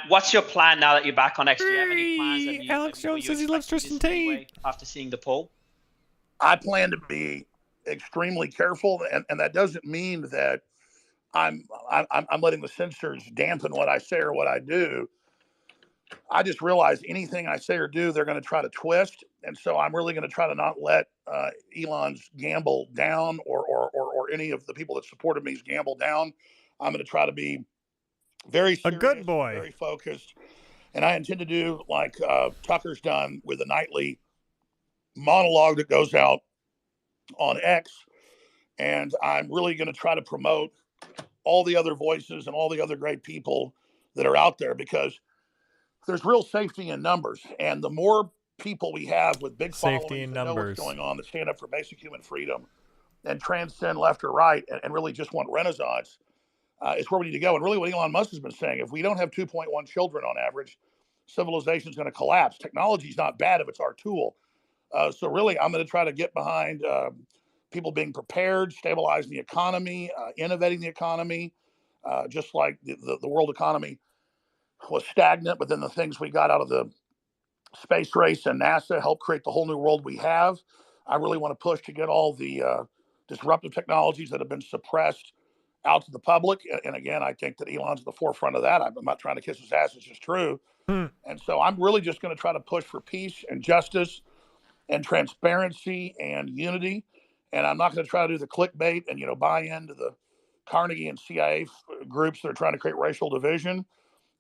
What's your plan now that you're back on X? Do you have any plans? Alex Jones says he loves Tristan Tate. After seeing the poll? I plan to be extremely careful, and that doesn't mean that I'm letting the censors dampen what I say or what I do. I just realize anything I say or do, they're going to try to twist. And so I'm really going to try to not let Elon's gamble down or any of the people that supported me's gamble down. I'm going to try to be very serious, a good boy, very focused. And I intend to do like Tucker's done with a nightly monologue that goes out on X. And I'm really going to try to promote all the other voices and all the other great people that are out there, because there's real safety in numbers. And the more people we have with big followings that know what's going on, that stand up for basic human freedom and transcend left or right and really just want renaissance, is where we need to go. And really what Elon Musk has been saying, if we don't have 2.1 children on average, civilization is going to collapse. Technology is not bad if it's our tool. So really, I'm going to try to get behind people being prepared, stabilizing the economy, innovating the economy, just like the world economy was stagnant, but then the things we got out of the space race and NASA helped create the whole new world we have. I really want to push to get all the disruptive technologies that have been suppressed out to the public. And again, I think that Elon's at the forefront of that. I'm not trying to kiss his ass. It's just true. And so I'm really just going to try to push for peace and justice and transparency and unity. And I'm not going to try to do the clickbait and, buy into the Carnegie and CIA groups that are trying to create racial division.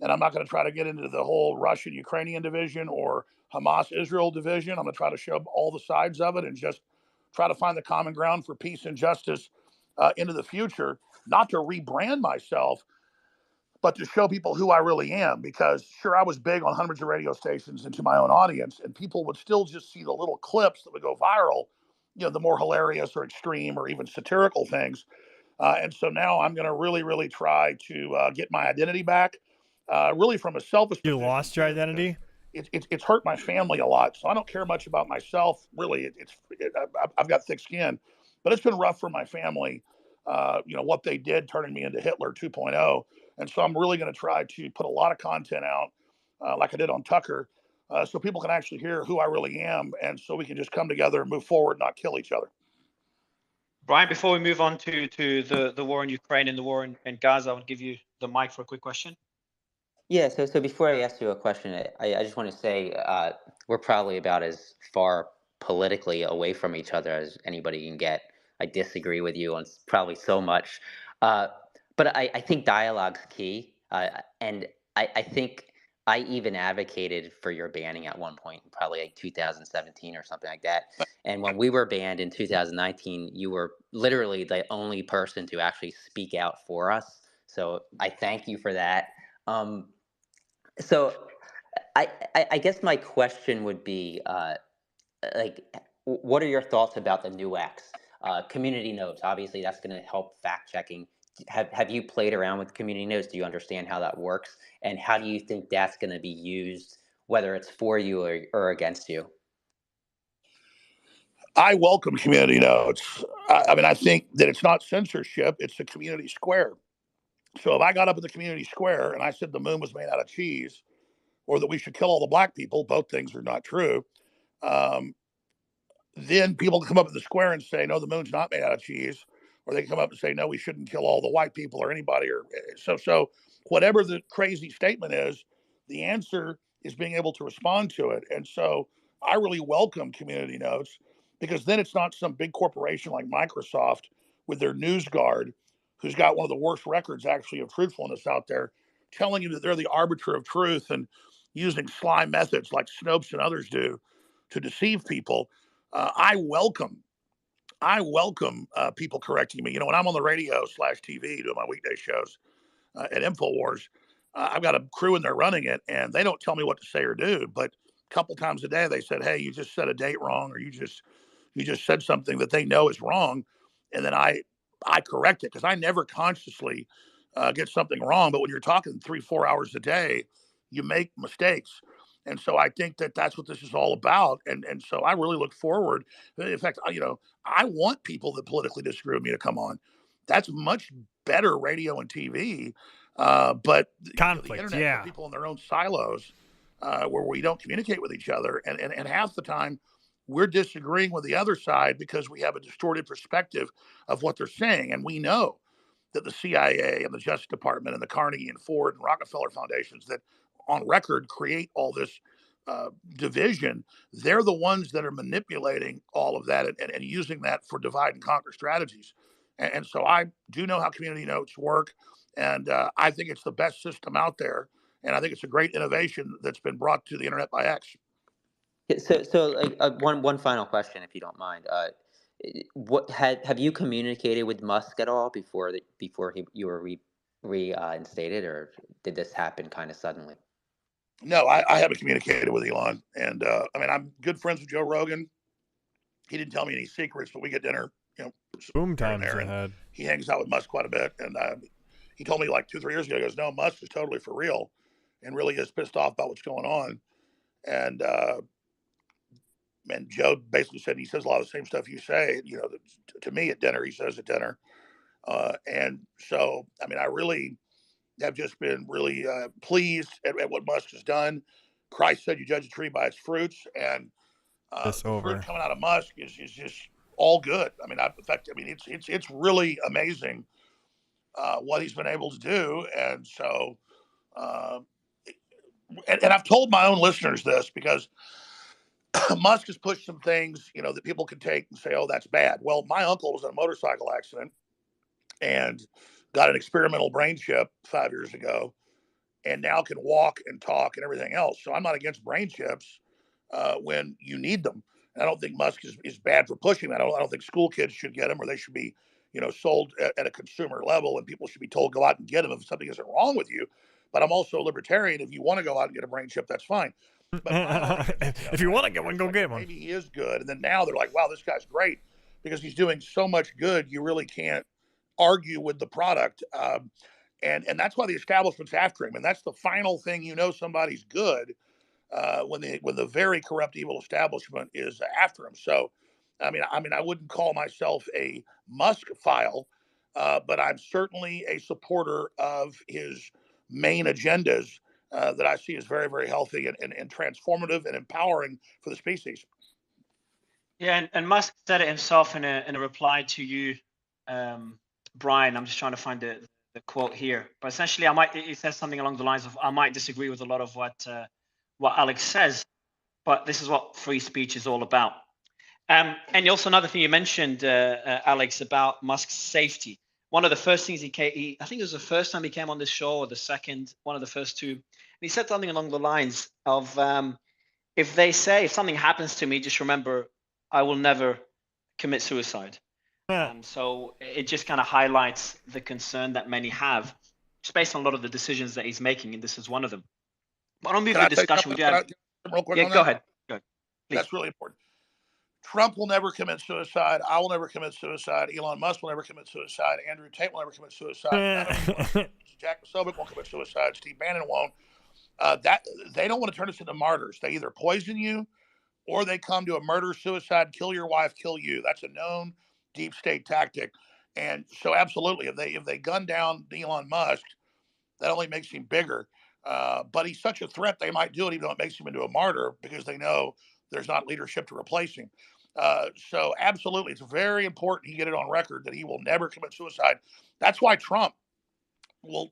And I'm not going to try to get into the whole Russian-Ukrainian division or Hamas-Israel division. I'm going to try to show all the sides of it and just try to find the common ground for peace and justice into the future, not to rebrand myself, but to show people who I really am. Because sure, I was big on hundreds of radio stations and to my own audience, and people would still just see the little clips that would go viral, the more hilarious or extreme or even satirical things. And so now I'm going to really, really try to get my identity back. Really from a selfish position. You lost your identity? It's hurt my family a lot. So I don't care much about myself. Really, I've got thick skin, but it's been rough for my family. What they did, turning me into Hitler 2.0. And so I'm really going to try to put a lot of content out, like I did on Tucker, so people can actually hear who I really am, and so we can just come together and move forward, not kill each other. Brian, before we move on to the war in Ukraine and the war in Gaza, I'll give you the mic for a quick question. Yeah, so before I ask you a question, I just want to say we're probably about as far politically away from each other as anybody can get. I disagree with you on probably so much. But I think dialogue's key. And I think I even advocated for your banning at one point, probably like 2017 or something like that. And when we were banned in 2019, you were literally the only person to actually speak out for us. So I thank you for that. So I guess my question would be, like, what are your thoughts about the new X? Community notes, obviously that's going to help fact checking. Have you played around with community notes? Do you understand how that works? And how do you think that's going to be used, whether it's for you or against you? I welcome community notes. I mean, I think that it's not censorship, it's a community square. So if I got up in the community square and I said the moon was made out of cheese, or that we should kill all the black people, both things are not true, then people can come up in the square and say, no, the moon's not made out of cheese. Or they can come up and say, no, we shouldn't kill all the white people or anybody. Or so whatever the crazy statement is, the answer is being able to respond to it. And so I really welcome community notes, because then it's not some big corporation like Microsoft with their news guard, who's got one of the worst records actually of truthfulness out there, telling you that they're the arbiter of truth and using sly methods like Snopes and others do to deceive people. I welcome people correcting me. You know, when I'm on the radio/TV doing my weekday shows at InfoWars, I've got a crew in there running it, and they don't tell me what to say or do. But a couple times a day, they said, "Hey, you just said a date wrong, or you just said something that they know is wrong," and then I correct it, because I never consciously get something wrong. But when you're talking 3-4 hours a day, you make mistakes. And so I think that that's what this is all about. And so I really look forward. In fact, I want people that politically disagree with me to come on. That's much better radio and TV. But conflict, the internet, yeah. people in their own silos where we don't communicate with each other. And half the time we're disagreeing with the other side because we have a distorted perspective of what they're saying. And we know that the CIA and the Justice Department and the Carnegie and Ford and Rockefeller foundations that on record create all this division, they're the ones that are manipulating all of that and using that for divide and conquer strategies. And so I do know how community notes work, and I think it's the best system out there, and I think it's a great innovation that's been brought to the internet by X. So like, one final question, if you don't mind. What have you communicated with Musk at all before you were reinstated, or did this happen kind of suddenly? No, I haven't communicated with Elon, and I mean, I'm good friends with Joe Rogan. He didn't tell me any secrets, but we get dinner, boom times ahead. He hangs out with Musk quite a bit, and he told me like 2-3 years ago, he goes, "No, Musk is totally for real, and really is pissed off about what's going on." And Joe basically said, he says a lot of the same stuff you say, to me at dinner, he says at dinner. And so, I mean, I really have just been really pleased at what Musk has done. Christ said you judge a tree by its fruits, and the fruit coming out of Musk is just all good. I mean, it's really amazing what he's been able to do. And so, and I've told my own listeners this, because Musk has pushed some things, that people can take and say, "Oh, that's bad." Well, my uncle was in a motorcycle accident and got an experimental brain chip 5 years ago, and now can walk and talk and everything else. So I'm not against brain chips when you need them. And I don't think Musk is bad for pushing that. I don't think school kids should get them, or they should be, sold at a consumer level, and people should be told, go out and get them if something isn't wrong with you. But I'm also a libertarian. If you want to go out and get a brain chip, that's fine. But if you want to get one, go get one. Maybe he is good. And then now they're like, wow, this guy's great, because he's doing so much good. You really can't argue with the product. And that's why the establishment's after him. And that's the final thing somebody's good, when the very corrupt, evil establishment is after him. So, I mean, I wouldn't call myself a Musk file, but I'm certainly a supporter of his main agendas that I see as very, very healthy and transformative and empowering for the species. Yeah, and Musk said it himself in a reply to you, Brian. I'm just trying to find the quote here, but essentially, he says something along the lines of, "I might disagree with a lot of what Alex says, but this is what free speech is all about." And also another thing you mentioned, Alex, about Musk's safety. One of the first things I think it was the first time he came on this show, or the second, one of the first two. And he said something along the lines of, if something happens to me, just remember, I will never commit suicide. So it just kind of highlights the concern that many have, just based on a lot of the decisions that he's making, and this is one of them. But I'll move the discussion. We do have. Real quick Yeah, on go that? ahead. That's really important. Trump will never commit suicide. I will never commit suicide. Elon Musk will never commit suicide. Andrew Tate will never commit suicide. Jack Posobiec won't commit suicide. Steve Bannon won't. That they don't want to turn us into martyrs. They either poison you, or they come to a murder, suicide, kill your wife, kill you. That's a known deep state tactic. And so, absolutely, if they gun down Elon Musk, that only makes him bigger. But he's such a threat, they might do it, even though it makes him into a martyr, because they know there's not leadership to replace him. So absolutely, it's very important he get it on record that he will never commit suicide. That's why Trump will,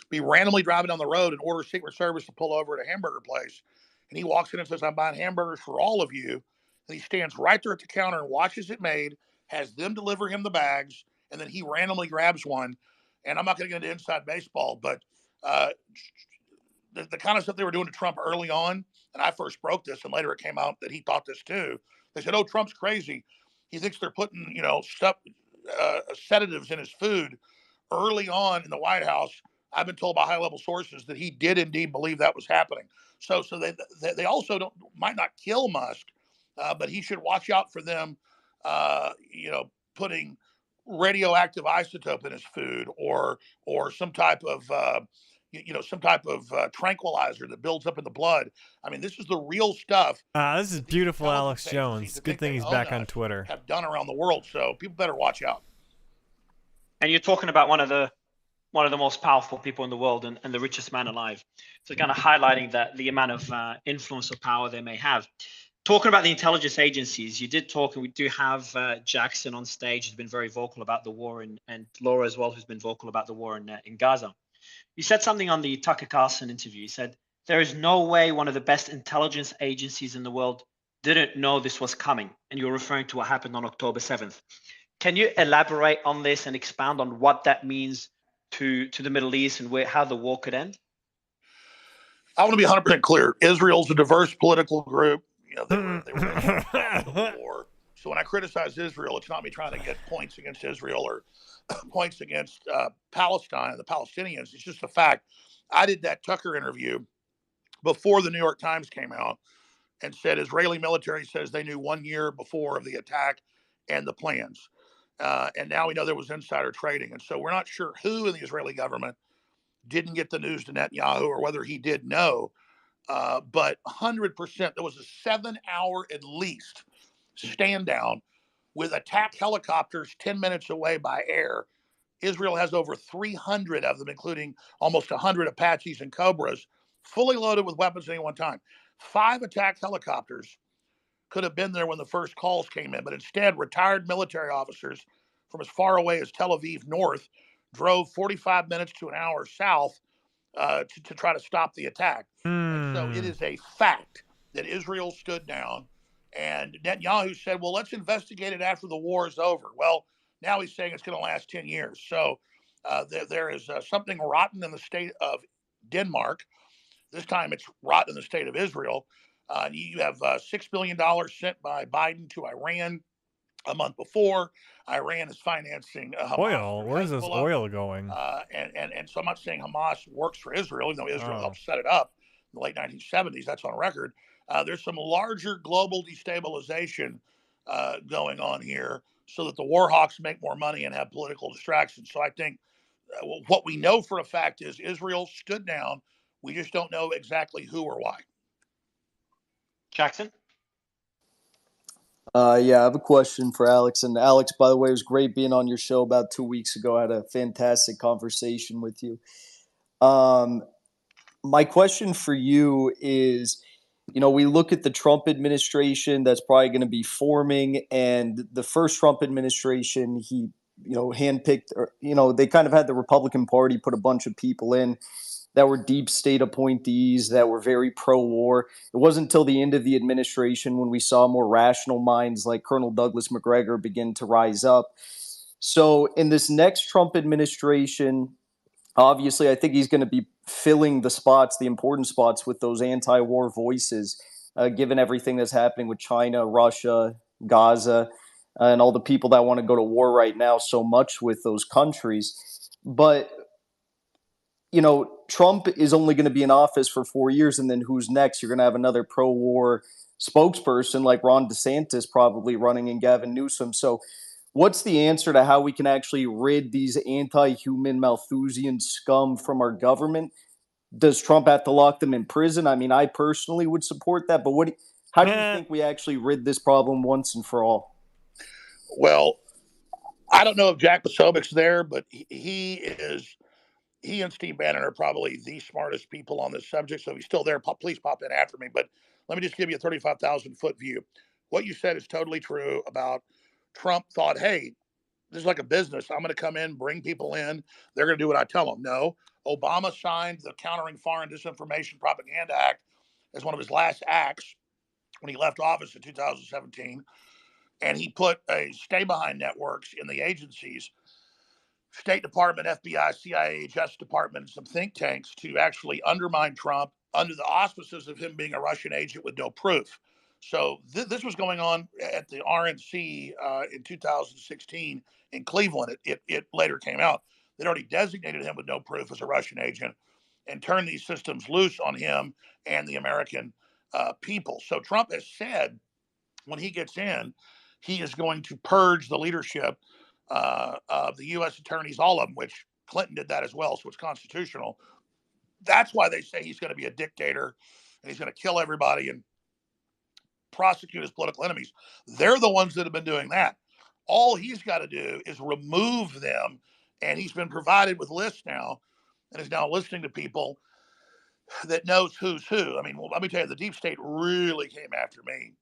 be randomly driving down the road and order Secret Service to pull over at a hamburger place. And he walks in and says, "I'm buying hamburgers for all of you." And he stands right there at the counter and watches it made, has them deliver him the bags, and then he randomly grabs one. And I'm not going to get into inside baseball, but the kind of stuff they were doing to Trump early on, and I first broke this, and later it came out that he thought this too. They said, "Oh, Trump's crazy. He thinks they're putting, sedatives in his food." Early on in the White House, I've been told by high-level sources that he did indeed believe that was happening. So they also might not kill Musk, but he should watch out for them, putting radioactive isotope in his food, or some type of tranquilizer that builds up in the blood. I mean, this is the real stuff. This is beautiful, Alex Jones. Good thing he's back on Twitter. Have done around the world, so people better watch out. And you're talking about one of the most powerful people in the world and the richest man alive. So kind of highlighting that the amount of influence or power they may have. Talking about the intelligence agencies, you did talk, and we do have Jackson on stage, who's been very vocal about the war, and Laura as well, who's been vocal about the war in Gaza. You said something on the Tucker Carlson interview. You said, "There is no way one of the best intelligence agencies in the world didn't know this was coming." And you're referring to what happened on October 7th. Can you elaborate on this and expand on what that means to the Middle East and how the war could end? I want to be 100% clear. Israel's a diverse political group. They were the war. So when I criticize Israel, it's not me trying to get points against Israel or points against Palestine and the Palestinians. It's just a fact. I did that Tucker interview before the New York Times came out and said Israeli military says they knew 1 year before of the attack and the plans. And now we know there was insider trading. And so we're not sure who in the Israeli government didn't get the news to Netanyahu or whether he did know. But 100%, there was a 7-hour at least stand down with attack helicopters 10 minutes away by air. Israel has over 300 of them, including almost 100 Apaches and Cobras, fully loaded with weapons at any one time. 5 attack helicopters could have been there when the first calls came in, but instead retired military officers from as far away as Tel Aviv north drove 45 minutes to an hour south to try to stop the attack. And so it is a fact that Israel stood down, and Netanyahu said, "Well, let's investigate it after the war is over." Well, now he's saying it's going to last 10 years. So there is something rotten in the state of Denmark. This time it's rotten in the state of Israel. You have $6 billion sent by Biden to Iran a month before. Iran is financing Hamas. Oil? Where's this oil going? And so I'm not saying Hamas works for Israel, even though Israel helped set it up in the late 1970s. That's on record. There's some larger global destabilization going on here so that the war hawks make more money and have political distractions. So I think what we know for a fact is Israel stood down. We just don't know exactly who or why. Jackson? Yeah, I have a question for Alex. And Alex, by the way, it was great being on your show about 2 weeks ago. I had a fantastic conversation with you. My question for you is, we look at the Trump administration that's probably going to be forming, and the first Trump administration, he, handpicked, or, they kind of had the Republican Party put a bunch of people in that were deep state appointees that were very pro-war. It wasn't until the end of the administration when we saw more rational minds like Colonel Douglas McGregor begin to rise up. So in this next Trump administration, obviously, I think he's going to be filling the spots, the important spots, with those anti-war voices, given everything that's happening with China, Russia, Gaza, and all the people that want to go to war right now so much with those countries. But Trump is only going to be in office for 4 years, and then who's next? You're going to have another pro-war spokesperson like Ron DeSantis probably running, and Gavin Newsom. So what's the answer to how we can actually rid these anti-human Malthusian scum from our government? Does Trump have to lock them in prison? I mean, I personally would support that, but how do you think we actually rid this problem once and for all? Well, I don't know if Jack Posobiec's there, but he and Steve Bannon are probably the smartest people on this subject. So if he's still there, please pop in after me. But let me just give you a 35,000-foot view. What you said is totally true about Trump thought, hey, this is like a business. I'm going to come in, bring people in. They're going to do what I tell them. No, Obama signed the Countering Foreign Disinformation Propaganda Act as one of his last acts when he left office in 2017. And he put a stay-behind networks in the agencies, State Department, FBI, CIA, Justice Department, and some think tanks to actually undermine Trump under the auspices of him being a Russian agent with no proof. So this was going on at the RNC in 2016 in Cleveland. It later came out. They'd already designated him with no proof as a Russian agent and turned these systems loose on him and the American people. So Trump has said when he gets in, he is going to purge the leadership of the U.S. attorneys, all of them, which Clinton did that as well, so it's constitutional. That's why they say he's going to be a dictator and he's going to kill everybody and prosecute his political enemies. They're the ones that have been doing that. All he's got to do is remove them, and he's been provided with lists now and is now listening to people that knows who's who. I mean, well, let me tell you, the deep state really came after me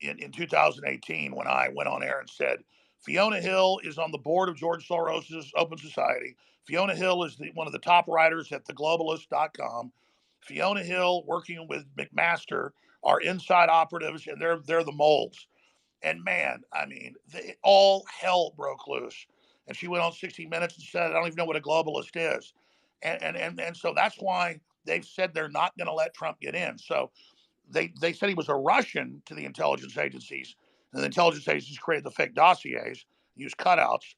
in 2018 when I went on air and said, Fiona Hill is on the board of George Soros's Open Society. Fiona Hill is one of the top writers at theglobalist.com. Fiona Hill, working with McMaster, are inside operatives, and they're the moles. And man, I mean, all hell broke loose. And she went on 60 Minutes and said, I don't even know what a globalist is. And so that's why they've said they're not going to let Trump get in. So they said he was a Russian to the intelligence agencies, and the intelligence agencies created the fake dossiers, used cutouts.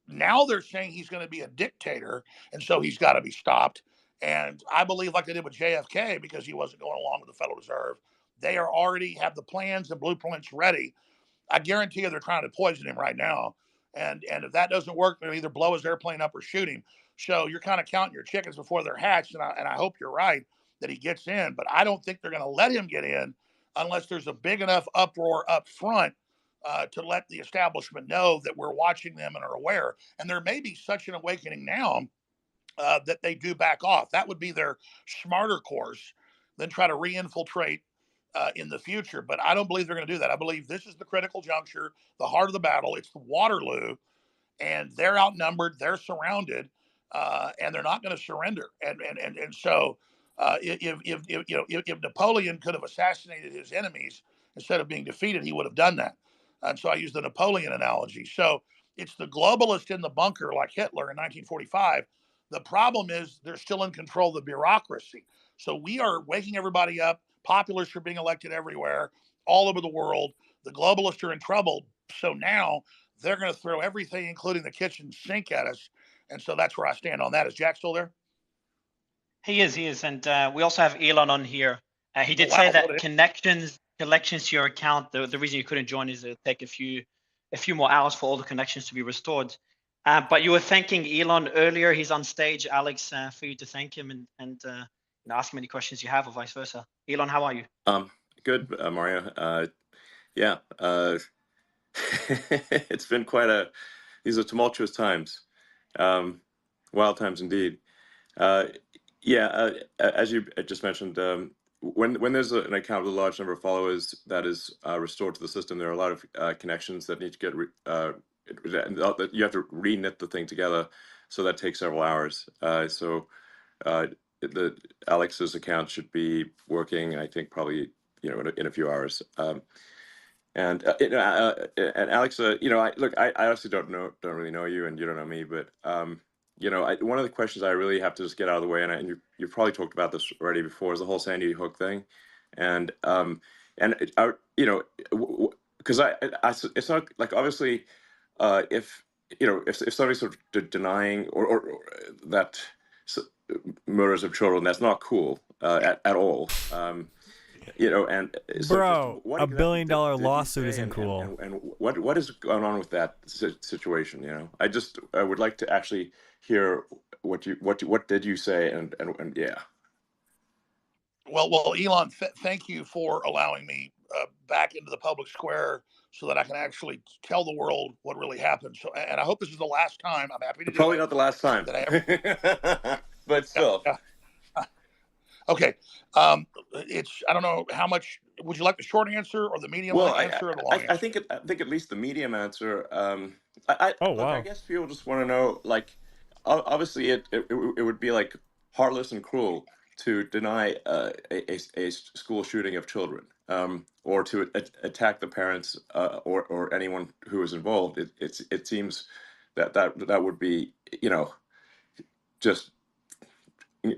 Now they're saying he's going to be a dictator, and so he's got to be stopped. And I believe, like they did with JFK, because he wasn't going along with the Federal Reserve, they are already have the plans and blueprints ready. I guarantee you they're trying to poison him right now. And if that doesn't work, they'll either blow his airplane up or shoot him. So you're kind of counting your chickens before they're hatched. And I hope you're right that he gets in. But I don't think they're going to let him get in unless there's a big enough uproar up front to let the establishment know that we're watching them and are aware. And there may be such an awakening now that they do back off. That would be their smarter course than try to re-infiltrate in the future. But I don't believe they're going to do that. I believe this is the critical juncture, the heart of the battle. It's the Waterloo, and they're outnumbered, they're surrounded, and they're not going to surrender. And so if Napoleon could have assassinated his enemies instead of being defeated, he would have done that. And so I use the Napoleon analogy. So it's the globalist in the bunker like Hitler in 1945. The problem is they're still in control of the bureaucracy. So we are waking everybody up. Populists are being elected everywhere, all over the world. The globalists are in trouble. So now they're going to throw everything, including the kitchen sink, at us. And so that's where I stand on that. Is Jack still there? He is. And we also have Elon on here. He did say that connections to your account, the reason you couldn't join is it'll take a few more hours for all the connections to be restored. But you were thanking Elon earlier. He's on stage, Alex, for you to thank him and ask him any questions you have or vice versa. Elon, how are you? Good, Mario. Yeah, it's been these are tumultuous times, wild times indeed. Yeah, as you just mentioned, when there's an account with a large number of followers that is restored to the system, there are a lot of connections that need to get you have to reknit the thing together, so that takes several hours. So the Alex's account should be working, I think, probably in a few hours. And Alex, I honestly don't really know you, and you don't know me, but one of the questions I really have to just get out of the way, and you've probably talked about this already before, is the whole Sandy Hook thing, and because it's not like, obviously, if somebody's sort of denying or that murders of children, that's not cool at all. And so Bro, just what $1 exactly billion did you lawsuit say, isn't cool. and what is going on with that situation? I would like to actually hear what did you say, and yeah. Well, Elon, thank you for allowing me back into the public square so that I can actually tell the world what really happened. So, and I hope this is the last time. I'm happy to do Probably it. not the last time, That I ever... but still. Yeah. Okay. I don't know how much. Would you like the short answer or the medium answer or the long answer? I think at least the medium answer. Oh, wow. I guess people just want to know, like, obviously it would be like heartless and cruel to deny a school shooting of children, or to attack the parents or anyone who was involved. It seems that would be just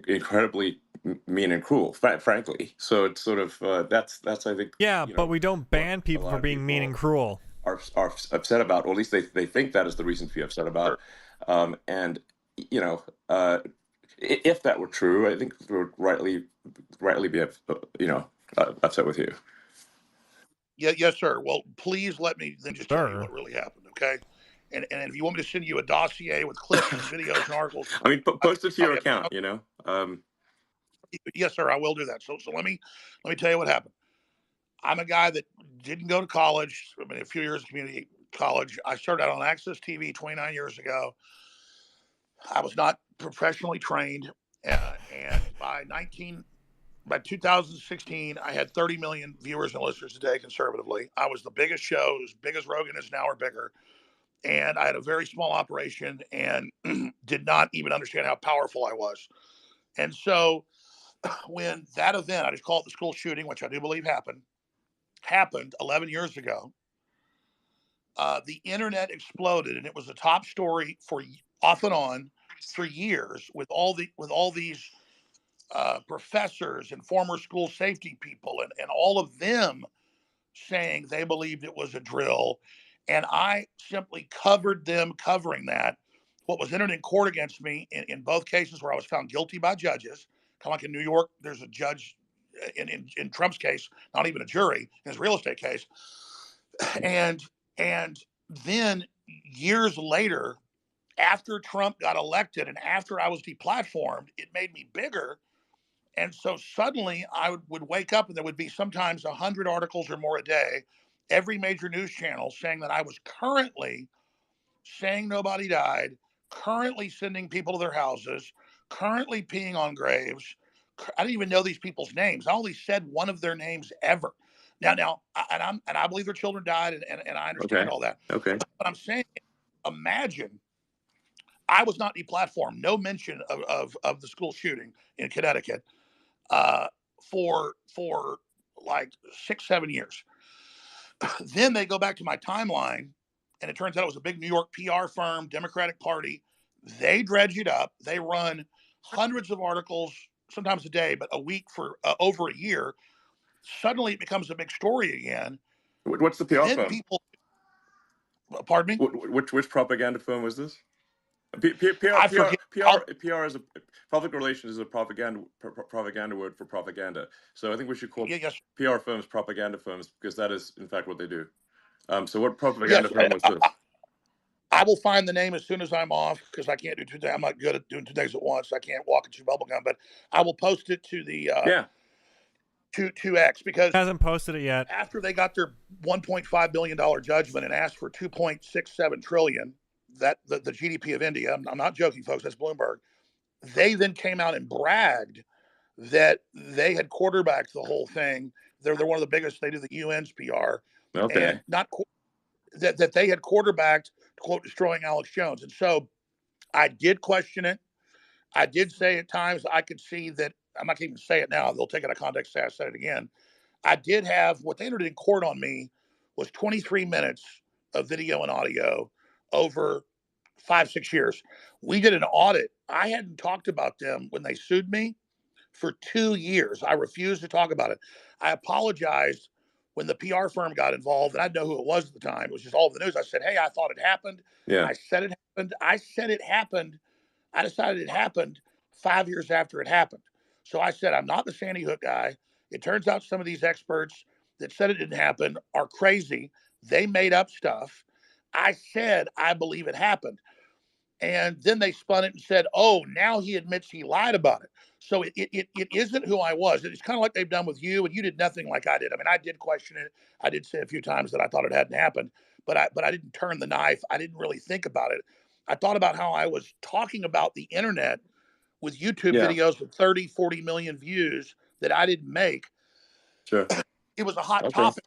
incredibly mean and cruel, frankly. So it's sort of that's I think, yeah, but we don't ban people for being mean and cruel. Are upset about, or at least they think that is the reason to be upset about. And if that were true, I think we would rightly be upset with you. Yeah, yes, sir. Well, please let me then just tell you what really happened, okay? And if you want me to send you a dossier with clips and videos and articles, I mean, post it to your account, Yes, sir, I will do that. So let me tell you what happened. I'm a guy that didn't go to college. I mean, a few years of community college. I started out on Access TV 29 years ago. I was not professionally trained, and by 2016, I had 30 million viewers and listeners a day conservatively. I was the biggest show, as big as Rogan is now or bigger. And I had a very small operation and did not even understand how powerful I was. And so when that event, I just call it the school shooting, which I do believe happened 11 years ago, the internet exploded, and it was a top story for off and on for years with all these professors and former school safety people and all of them saying they believed it was a drill. And I simply covered them covering that. What was entered in court against me in both cases where I was found guilty by judges, kind of like in New York, there's a judge in Trump's case, not even a jury, in his real estate case. And then years later, after Trump got elected and after I was deplatformed, it made me bigger. And so suddenly I would wake up and there would be sometimes 100 articles or more a day, every major news channel saying that I was currently saying nobody died, currently sending people to their houses, currently peeing on graves. I didn't even know these people's names. I only said one of their names ever. Now, I believe their children died, and I understand all that. Okay. But I'm saying, imagine I was not deplatformed. No mention of the school shooting in Connecticut for like 6-7 years. Then they go back to my timeline, and it turns out it was a big New York PR firm, Democratic Party. They dredge it up. They run hundreds of articles, sometimes a day, but a week for over a year. Suddenly it becomes a big story again. What's the PR firm? Pardon me? Which propaganda firm was this? PR is public relations is a propaganda word for propaganda. So I think we should call PR firms propaganda firms, because that is in fact what they do. So what propaganda firm was this? I will find the name as soon as I'm off, because I can't do 2 days. I'm not good at doing 2 days at once. I can't walk and chew bubble gum, but I will post it to the to X because hasn't posted it yet. After they got their $1.5 billion judgment and asked for $2.67 trillion, that the GDP of India, I'm not joking, folks, that's Bloomberg. They then came out and bragged that they had quarterbacked the whole thing. They're one of the biggest. They do the UN's PR, and not that they had quarterbacked, quote, destroying Alex Jones. And so I did question it. I did say at times I could see that. I'm not going to even say it now. They'll take it out of context. Say I said it again. I did have what they entered in court on me was 23 minutes of video and audio over 5-6 years. We did an audit. I hadn't talked about them when they sued me for 2 years. I refused to talk about it. I apologized when the PR firm got involved, and I didn't know who it was at the time. It was just all over the news. I said, hey, I thought it happened. Yeah. I said it happened. I said it happened. I decided it happened 5 years after it happened. So I said, I'm not the Sandy Hook guy. It turns out some of these experts that said it didn't happen are crazy. They made up stuff. I said, I believe it happened. And then they spun it and said, oh, now he admits he lied about it. So it isn't who I was. It's kind of like they've done with you, and you did nothing like I did. I mean, I did question it. I did say a few times that I thought it hadn't happened, but I didn't turn the knife. I didn't really think about it. I thought about how I was talking about the internet with YouTube videos with 30, 40 million views that I didn't make. Sure. It was a hot topic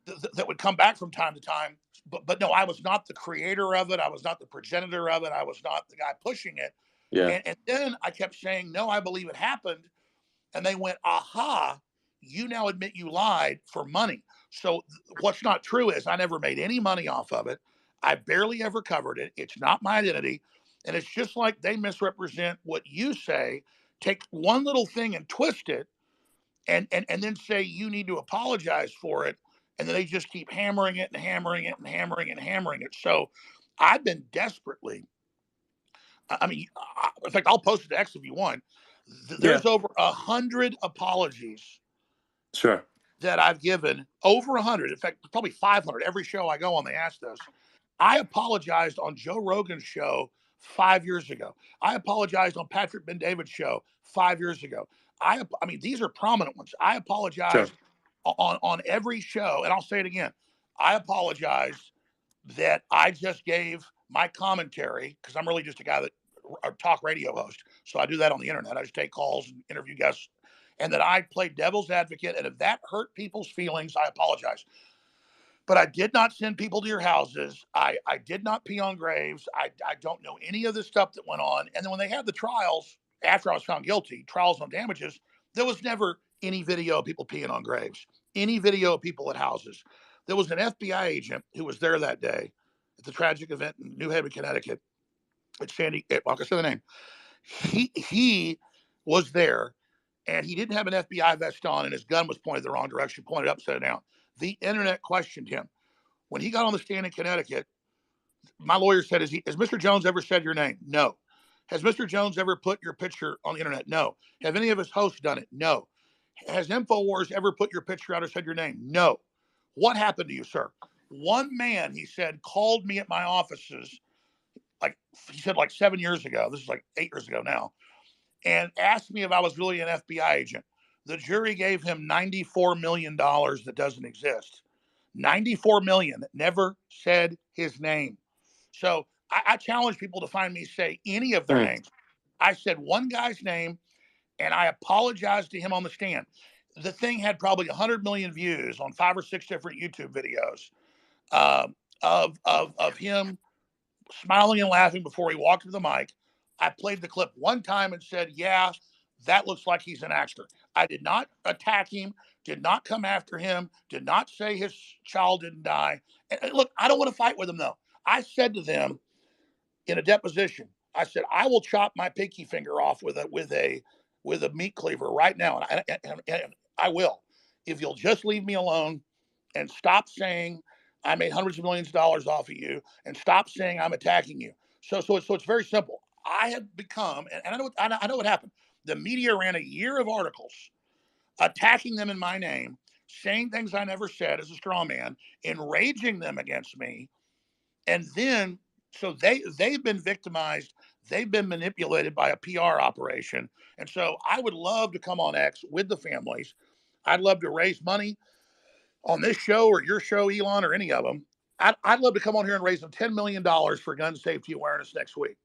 that would come back from time to time. But no, I was not the creator of it. I was not the progenitor of it. I was not the guy pushing it. Yeah. And then I kept saying, no, I believe it happened. And they went, aha, you now admit you lied for money. So what's not true is I never made any money off of it. I barely ever covered it. It's not my identity. And it's just like they misrepresent what you say, take one little thing and twist it, and then say you need to apologize for it. And then they just keep hammering it and hammering it and hammering it and hammering it. So I've been desperately, I mean, in fact, I'll post it to X if you want. There's over 100 apologies. Sure. That I've given, over 100. In fact, probably 500. Every show I go on, they ask this. I apologized on Joe Rogan's show 5 years ago. I apologized on Patrick Ben-David's show 5 years ago. I mean, these are prominent ones. I apologized on every show, and I'll say it again. I apologize that I just gave my commentary, because I'm really just a guy that a talk radio host. So I do that on the internet. I just take calls and interview guests, and that I played devil's advocate. And if that hurt people's feelings, I apologize. But I did not send people to your houses. I did not pee on graves. I don't know any of the stuff that went on. And then when they had the trials, after I was found guilty, trials on damages, there was never any video of people peeing on graves, any video of people at houses. There was an FBI agent who was there that day at the tragic event in New Haven, Connecticut. It's Sandy, like I said the name. He was there, and he didn't have an FBI vest on, and his gun was pointed the wrong direction, pointed upside down. The internet questioned him. When he got on the stand in Connecticut, my lawyer said, has Mr. Jones ever said your name? No. Has Mr. Jones ever put your picture on the internet? No. Have any of his hosts done it? No. Has InfoWars ever put your picture out or said your name? No. What happened to you, sir? One man, he said, called me at my offices, he said 7 years ago. This is 8 years ago now. And asked me if I was really an FBI agent. The jury gave him $94 million that doesn't exist. $94 million that never said his name. So I challenge people to find me say any of their names. I said one guy's name, and I apologized to him on the stand. The thing had probably 100 million views on 5 or 6 different YouTube videos of him smiling and laughing before he walked to the mic. I played the clip one time and said, yeah, that looks like he's an actor. I did not attack him, did not come after him, did not say his child didn't die. And look, I don't want to fight with him, though. I said to them in a deposition, I said, I will chop my pinky finger off with a meat cleaver right now. And I will, if you'll just leave me alone and stop saying I made hundreds of millions of dollars off of you, and stop saying I'm attacking you. So it's very simple. I have become, and I know what happened. The media ran a year of articles attacking them in my name, saying things I never said as a straw man, enraging them against me. And then, so they've been victimized. They've been manipulated by a PR operation. And so I would love to come on X with the families. I'd love to raise money on this show or your show, Elon, or any of them. I'd love to come on here and raise them $10 million for gun safety awareness next week.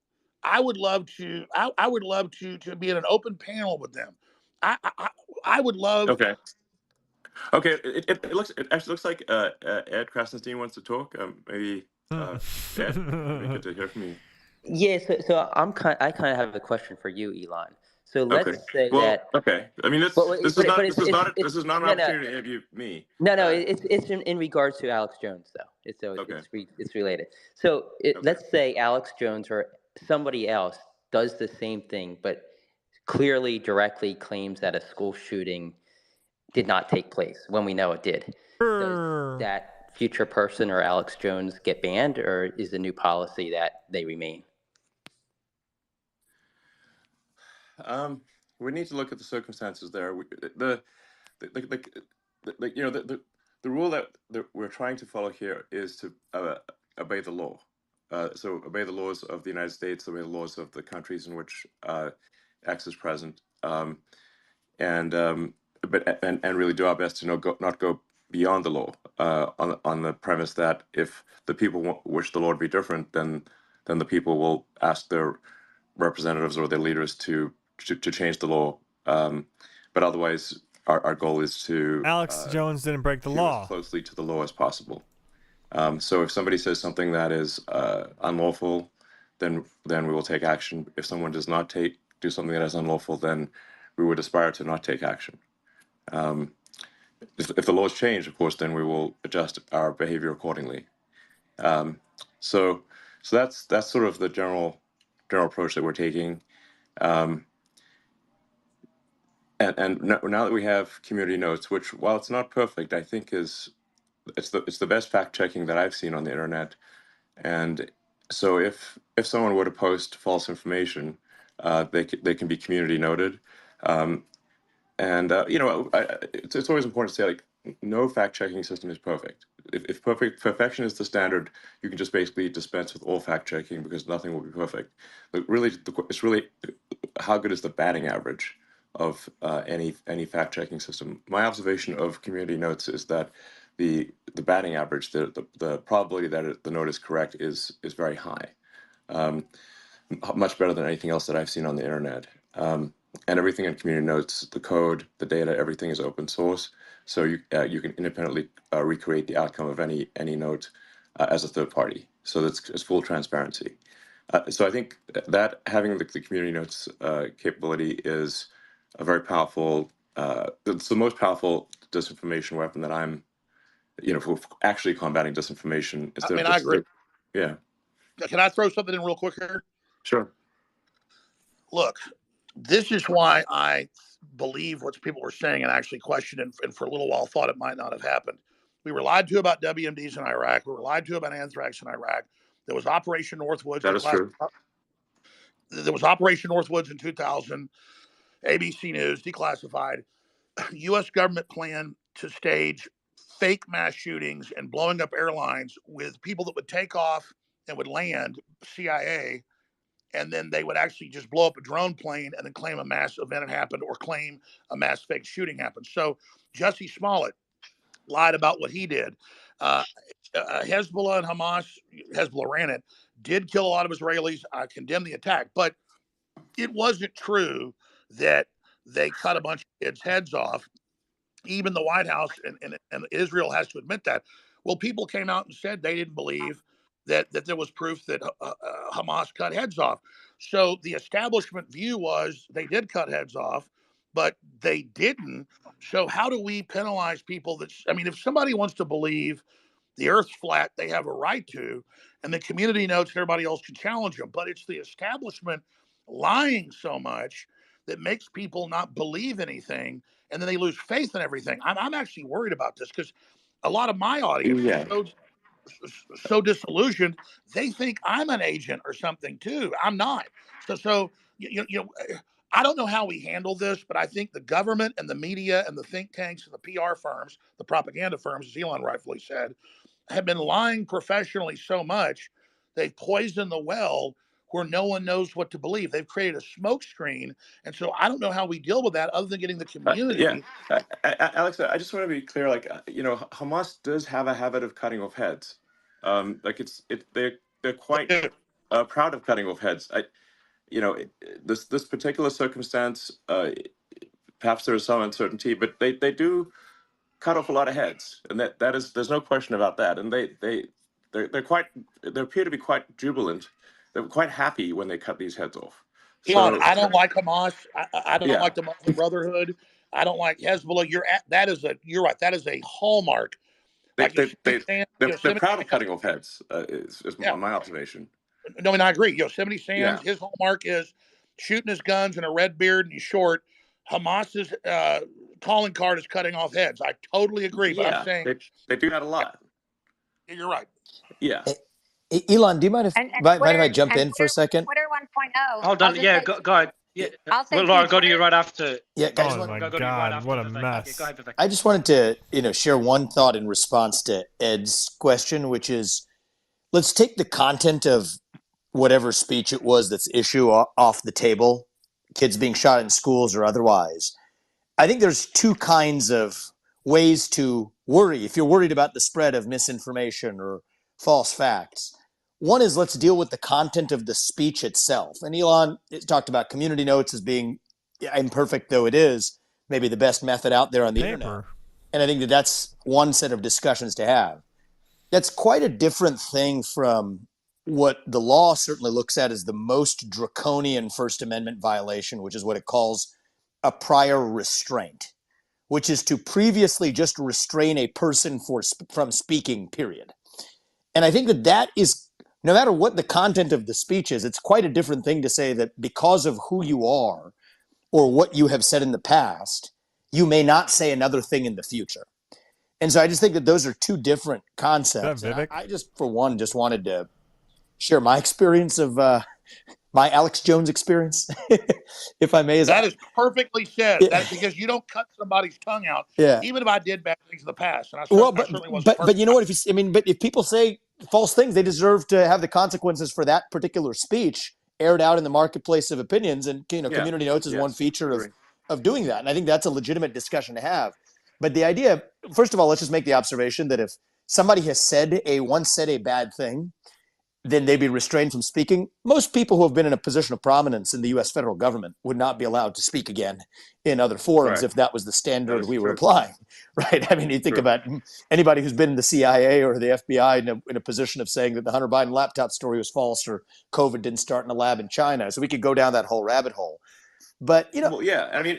I would love to. I would love to be in an open panel with them. I would love. Okay. Okay. It actually looks like Ed Krasenstein wants to talk. Maybe Ed, it'd be good to hear from you. Yeah, so I kind of have a question for you, Elon. So let's Okay. say Well, that. okay. I mean, this is not an opportunity to interview me. No, it's in regards to Alex Jones though. It's related. So let's say Alex Jones or somebody else does the same thing, but clearly directly claims that a school shooting did not take place when we know it did. Does that future person or Alex Jones get banned, or is the new policy that they remain? We need to look at the circumstances there. The rule that we're trying to follow here is to obey the law. So obey the laws of the United States, obey the laws of the countries in which X is present, and really do our best to not go beyond the law on the premise that if the people wish the law to be different, then the people will ask their representatives or their leaders to change the law. But otherwise, our goal is to Alex Jones didn't break the law. As closely to the law as possible. So if somebody says something that is unlawful, then we will take action. If someone does not do something that is unlawful, then we would aspire to not take action. If the laws change, of course, then we will adjust our behavior accordingly. So that's sort of the general approach that we're taking. And now that we have community notes, which, while it's not perfect, I think it's the best fact checking that I've seen on the internet. And so if someone were to post false information, they can be community noted. It's always important to say, like, no fact checking system is perfect. If perfection is the standard, you can just basically dispense with all fact checking because nothing will be perfect. But really, it's really how good is the batting average of any fact checking system. My observation of community notes is that the batting average, the probability that the note is correct is very high, much better than anything else that I've seen on the internet. And everything in community notes, the code, the data, everything is open source. So you can independently recreate the outcome of any note as a third party. So it's full transparency. So I think that having the community notes capability is a very powerful. It's the most powerful disinformation weapon that I'm, for actually combating disinformation. I agree. Yeah. Can I throw something in real quick here? Sure. Look, this is why I believe what people were saying and actually questioned and for a little while thought it might not have happened. We were lied to about WMDs in Iraq. We were lied to about anthrax in Iraq. There was Operation Northwoods. That is true. There was Operation Northwoods in 2000. ABC News, declassified. U.S. government plan to stage fake mass shootings and blowing up airlines with people that would take off and would land, CIA, and then they would actually just blow up a drone plane and then claim a mass event had happened or claim a mass fake shooting happened. So Jussie Smollett lied about what he did. Hezbollah and Hamas, Hezbollah ran it, did kill a lot of Israelis. I condemn the attack, but it wasn't true that they cut a bunch of kids' heads off. Even the White House and Israel has to admit that. Well, people came out and said they didn't believe that there was proof that Hamas cut heads off. So the establishment view was they did cut heads off, but they didn't. So how do we penalize people if somebody wants to believe the earth's flat, they have a right to, and the community notes everybody else can challenge them. But it's the establishment lying so much that makes people not believe anything, and then they lose faith in everything. I'm actually worried about this because a lot of my audience is so disillusioned. They think I'm an agent or something too. I'm not. So I don't know how we handle this, but I think the government and the media and the think tanks and the PR firms, the propaganda firms, as Elon rightfully said, have been lying professionally so much they've poisoned the well where no one knows what to believe. They've created a smoke screen. And so I don't know how we deal with that other than getting the Yeah, community. Alex, I just want to be clear. Like, Hamas does have a habit of cutting off heads. Like they're quite proud of cutting off heads. This particular circumstance, perhaps there is some uncertainty, but they do cut off a lot of heads, and that is there's no question about that. And they appear to be quite jubilant. They're quite happy when they cut these heads off. Elon, So I don't like Hamas. I don't yeah, like the Muslim Brotherhood. I don't like Hezbollah. You're right. That is a hallmark. Like they're proud of cutting off heads. Is my observation. No, and I agree. Yosemite Sam's, Yeah. his hallmark is shooting his guns and a red beard and he's short. Hamas's calling card is cutting off heads. I totally agree, but I'm saying they do that a lot. You're right. Yeah. Elon, do you mind if And mind Twitter, if I jump and in for a second? Twitter 1.0. Hold on. Yeah, go ahead. Yeah, I'll say Laura, too, go to you Twitter- right after. Yeah, guys, Oh my God, what a mess. Go ahead, Vivek. I just wanted to, share one thought in response to Ed's question, which is, let's take the content of whatever speech it was that's issue off the table, kids being shot in schools or otherwise. I think there's two kinds of ways to worry if you're worried about the spread of misinformation or false facts. One is let's deal with the content of the speech itself. And Elon talked about community notes as being, imperfect though it is, maybe the best method out there on the internet. And I think that that's one set of discussions to have. That's quite a different thing from what the law certainly looks at as the most draconian First Amendment violation, which is what it calls a prior restraint, which is to previously just restrain a person from speaking, period. And I think that that is, no matter what the content of the speech is, it's quite a different thing to say that because of who you are or what you have said in the past, you may not say another thing in the future. And so I just think that those are two different concepts. I just, for one, just wanted to share my experience of my Alex Jones experience, if I may. That is perfectly said. Yeah. That's because you don't cut somebody's tongue out. Yeah. Even if I did bad things in the past, and I certainly wasn't but perfect. you know what? But if people say false things, they deserve to have the consequences for that particular speech aired out in the marketplace of opinions. And community notes is one feature of doing that. And I think that's a legitimate discussion to have. But the idea, first of all, let's just make the observation that if somebody has once said a bad thing, then they'd be restrained from speaking. Most people who have been in a position of prominence in the U.S. federal government would not be allowed to speak again in other forums if that was the standard we were applying, right? I mean, you think about anybody who's been in the CIA or the FBI in a position of saying that the Hunter Biden laptop story was false or COVID didn't start in a lab in China. So we could go down that whole rabbit hole. But well, yeah, I mean,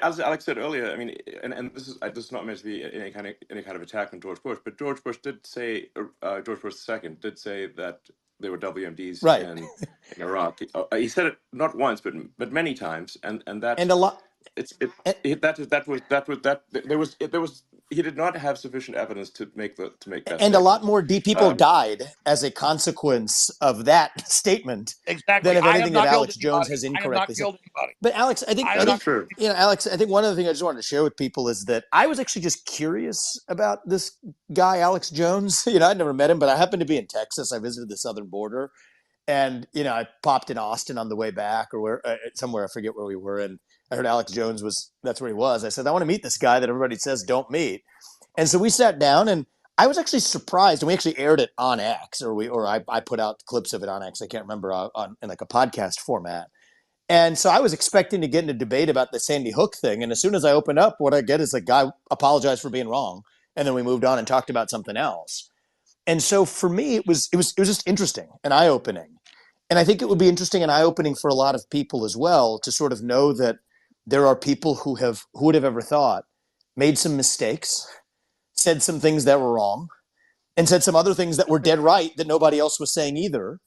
as Alex said earlier, I mean, and this is not meant to be any kind of attack on George Bush, but George Bush did say, George Bush II did say that there were WMDs in Iraq. He said it not once, but many times, and that and a lot. He did not have sufficient evidence to make that. And statement. A lot more people died as a consequence of that statement exactly. than of anything that Alex Jones has incorrectly said. But Alex, I think Alex, I think one other thing I just wanted to share with people is that I was actually just curious about this guy, Alex Jones. I'd never met him, but I happened to be in Texas. I visited the southern border, and I popped in Austin on the way back, or somewhere, I forget where we were, and I heard Alex Jones that's where he was. I said, I want to meet this guy that everybody says don't meet. And so we sat down, and I was actually surprised. And we actually aired it on X, or I put out clips of it on X. I can't remember in like a podcast format. And so I was expecting to get in a debate about the Sandy Hook thing. And as soon as I open up, what I get is a guy apologized for being wrong, and then we moved on and talked about something else. And so for me, it was just interesting and eye-opening. And I think it would be interesting and eye-opening for a lot of people as well to sort of know that there are people who would have ever thought, made some mistakes, said some things that were wrong, and said some other things that were dead right that nobody else was saying either.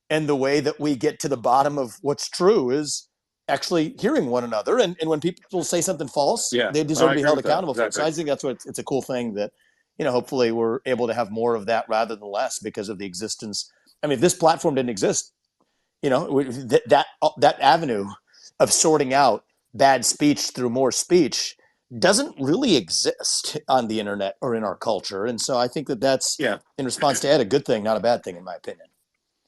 And the way that we get to the bottom of what's true is actually hearing one another. And when people say something false, they deserve to be held accountable for it. So I think that's what it's a cool thing that, hopefully we're able to have more of that rather than less because of the existence. I mean, if this platform didn't exist, that avenue of sorting out bad speech through more speech doesn't really exist on the internet or in our culture. And so I think that's, in response to Ed, a good thing, not a bad thing, in my opinion.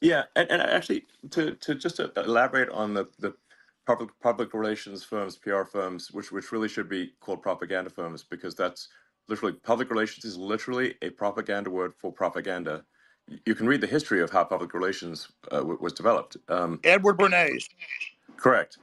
Yeah, and actually, to just to elaborate on the public relations firms, PR firms, which really should be called propaganda firms, because that's literally, public relations is literally a propaganda word for propaganda. You can read the history of how public relations was developed. Edward Bernays. Correct.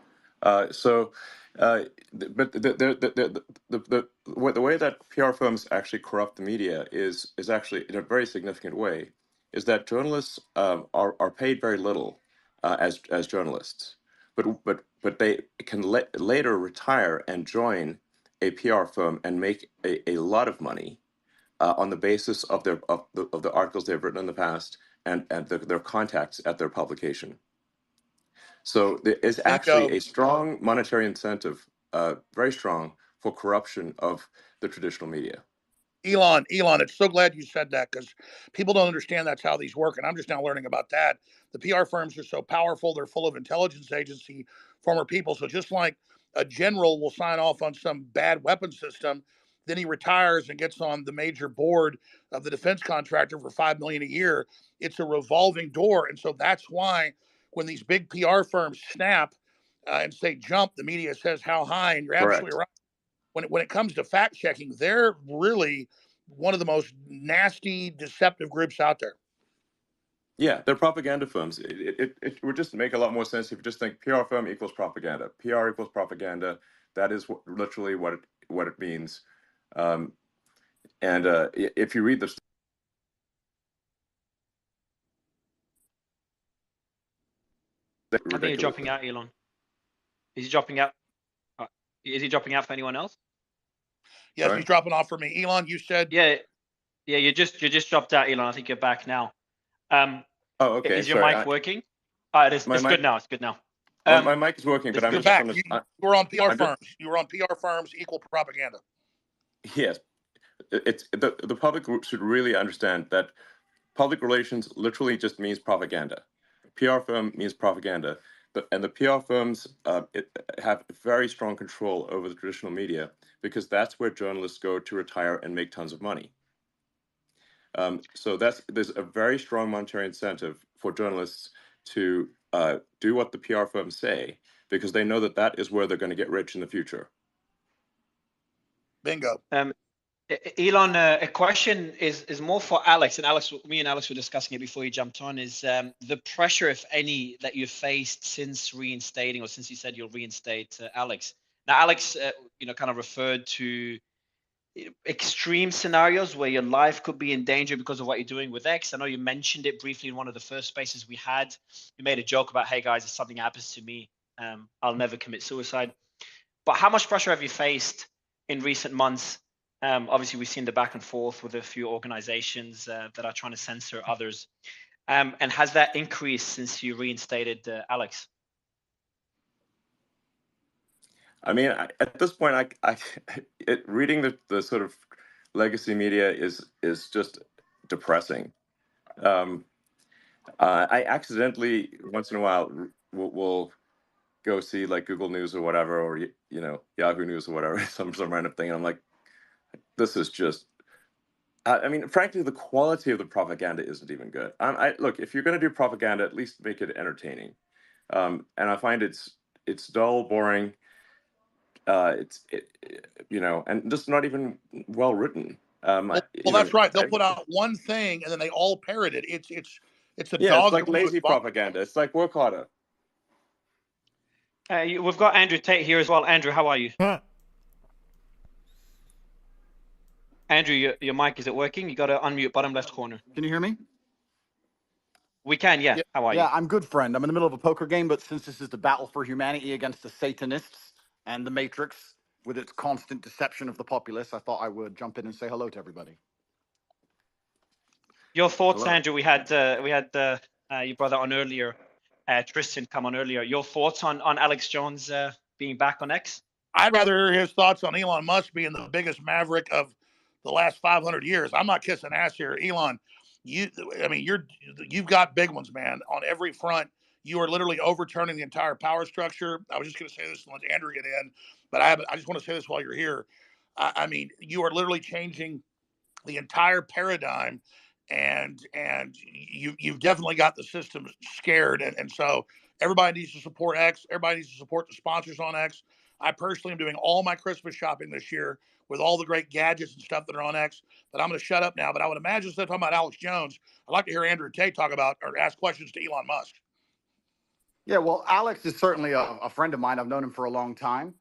So, but the way that PR firms actually corrupt the media is actually in a very significant way, is that journalists are paid very little as journalists, but they can later retire and join a PR firm and make a lot of money on the basis of the articles they've written in the past and their contacts at their publication. So there is actually a strong monetary incentive, very strong, for corruption of the traditional media. Elon, it's so glad you said that, because people don't understand that's how these work, and I'm just now learning about that. The PR firms are so powerful; they're full of intelligence agency former people. So just like a general will sign off on some bad weapon system, then he retires and gets on the major board of the defense contractor for $5 million a year. It's a revolving door, and so that's why when these big PR firms snap and say jump, the media says how high, and you're absolutely right. When it comes to fact checking, they're really one of the most nasty, deceptive groups out there. Yeah, they're propaganda firms. It would just make a lot more sense if you just think PR firm equals propaganda. PR equals propaganda. That is literally what it means. And if you read the I think you're dropping out, Elon. Is he dropping out? Is he dropping out for anyone else? Yes, he's dropping off for me. Elon, you said. Yeah, you just dropped out, Elon. I think you're back now. Oh, okay. Is your mic working? It is. It's good now. It's good now. My mic is working, but I'm just back. You were on PR firms. You were on PR firms equal propaganda. Yes, it's the public should really understand that public relations literally just means propaganda. PR firm means propaganda, and the PR firms have very strong control over the traditional media, because that's where journalists go to retire and make tons of money. So there's a very strong monetary incentive for journalists to do what the PR firms say, because they know that is where they're going to get rich in the future. Bingo. Elon, a question is more for Alex, and me and Alex were discussing it before you jumped on, is the pressure, if any, that you've faced since reinstating, or since you said you'll reinstate Alex. Now, Alex, kind of referred to extreme scenarios where your life could be in danger because of what you're doing with X. I know you mentioned it briefly in one of the first spaces we had. You made a joke about, hey guys, if something happens to me, I'll never commit suicide. But how much pressure have you faced in recent months? Obviously, we've seen the back and forth with a few organizations that are trying to censor others. And has that increased since you reinstated Alex? I mean, at this point, reading the sort of legacy media is just depressing. I accidentally once in a while will go see like Google News or whatever, or Yahoo News or whatever, some random thing, and I'm like, this is just. I mean, frankly, the quality of the propaganda isn't even good. Look, if you're going to do propaganda, at least make it entertaining. And I find it's dull, boring. And just not even well written. Well, that's right. They'll put out one thing and then they all parrot it. It's a dog. It's like lazy propaganda. It's like work harder. We've got Andrew Tate here as well. Andrew, how are you? Andrew, your mic, is it working? You got to unmute bottom left corner. Can you hear me? We can, yeah. How are you? Yeah, I'm good, friend. I'm in the middle of a poker game, but since this is the battle for humanity against the Satanists and the Matrix, with its constant deception of the populace, I thought I would jump in and say hello to everybody. Your thoughts, hello. Andrew? We had your brother on earlier, Tristan come on earlier. Your thoughts on Alex Jones being back on X? I'd rather hear his thoughts on Elon Musk being the biggest maverick of the last 500 years. I'm not kissing ass here, Elon. You've got big ones, man, on every front. You are literally overturning the entire power structure. I was just going to say this and let Andrew get in, but I just want to say this while you're here. I mean, you are literally changing the entire paradigm and you've definitely got the system scared, and so everybody needs to support X. Everybody needs to support the sponsors on X. I personally am doing all my Christmas shopping this year with all the great gadgets and stuff that are on X. But I'm going to shut up now. But I would imagine instead of talking about Alex Jones, I'd like to hear Andrew Tate talk about or ask questions to Elon Musk. Yeah, well, Alex is certainly a friend of mine. I've known him for a long time,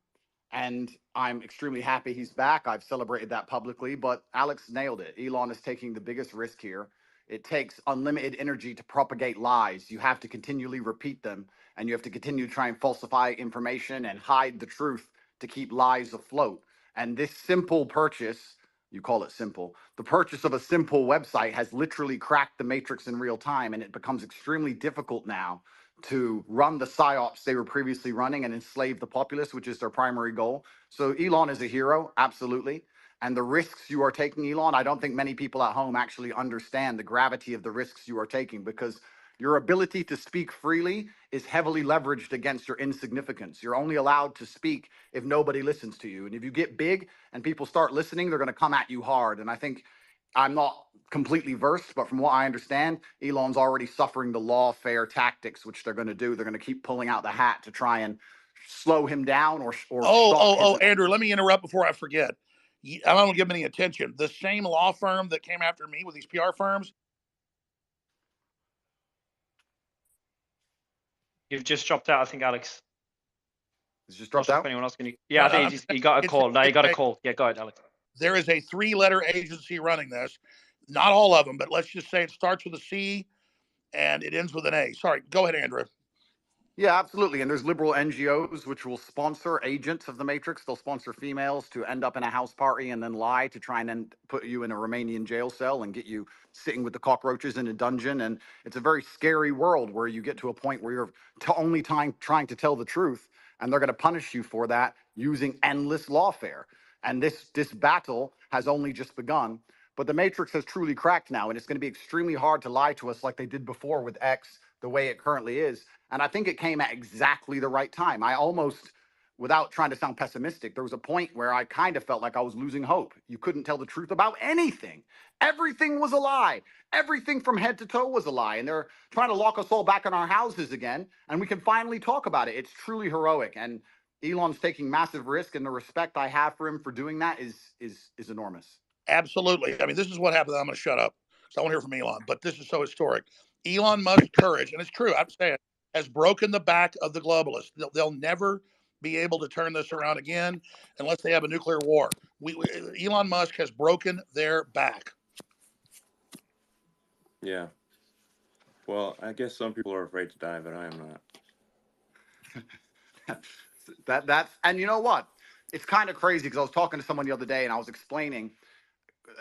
and I'm extremely happy he's back. I've celebrated that publicly, but Alex nailed it. Elon is taking the biggest risk here. It takes unlimited energy to propagate lies. You have to continually repeat them, and you have to continue to try and falsify information and hide the truth to keep lies afloat. And this simple purchase, you call it simple, the purchase of a simple website has literally cracked the matrix in real time, and it becomes extremely difficult now to run the psyops they were previously running and enslave the populace, which is their primary goal. So Elon is a hero, absolutely. And the risks you are taking, Elon, I don't think many people at home actually understand the gravity of the risks you are taking, because your ability to speak freely is heavily leveraged against your insignificance. You're only allowed to speak if nobody listens to you. And if you get big and people start listening, they're going to come at you hard. And I think I'm not completely versed, but from what I understand, Elon's already suffering the lawfare tactics, which they're going to do. They're going to keep pulling out the hat to try and slow him down or stop his... Andrew, let me interrupt before I forget. I don't give him any attention. The same law firm that came after me with these PR firms. You've just dropped out, I think, Alex. He's just dropped out? Anyone else can... Yeah, I think he got a call. Now you got a call. Yeah, go ahead, Alex. There is a 3-letter agency running this. Not all of them, but let's just say it starts with a C and it ends with an A. Sorry, go ahead, Andrew. Yeah, absolutely. And there's liberal NGOs which will sponsor agents of the Matrix. They'll sponsor females to end up in a house party and then lie to try and then put you in a Romanian jail cell and get you sitting with the cockroaches in a dungeon. And it's a very scary world where you get to a point where you're only trying to tell the truth, and they're going to punish you for that using endless lawfare. And this battle has only just begun. But the Matrix has truly cracked now, and it's going to be extremely hard to lie to us like they did before with X, the way it currently is. And I think it came at exactly the right time. I almost, without trying to sound pessimistic, there was a point where I kind of felt like I was losing hope. You couldn't tell the truth about anything. Everything was a lie. Everything from head to toe was a lie. And they're trying to lock us all back in our houses again, and we can finally talk about it. It's truly heroic. And Elon's taking massive risk, and the respect I have for him for doing that is enormous. Absolutely. I mean, this is what happened. I'm going to shut up because I want to hear from Elon, but this is so historic. Elon Musk's courage, and it's true, I'm saying, has broken the back of the globalists. They'll never be able to turn this around again unless they have a nuclear war. Elon Musk has broken their back. Yeah. Well, I guess some people are afraid to die, but I am not. That's and you know what? It's kind of crazy because I was talking to someone the other day and I was explaining.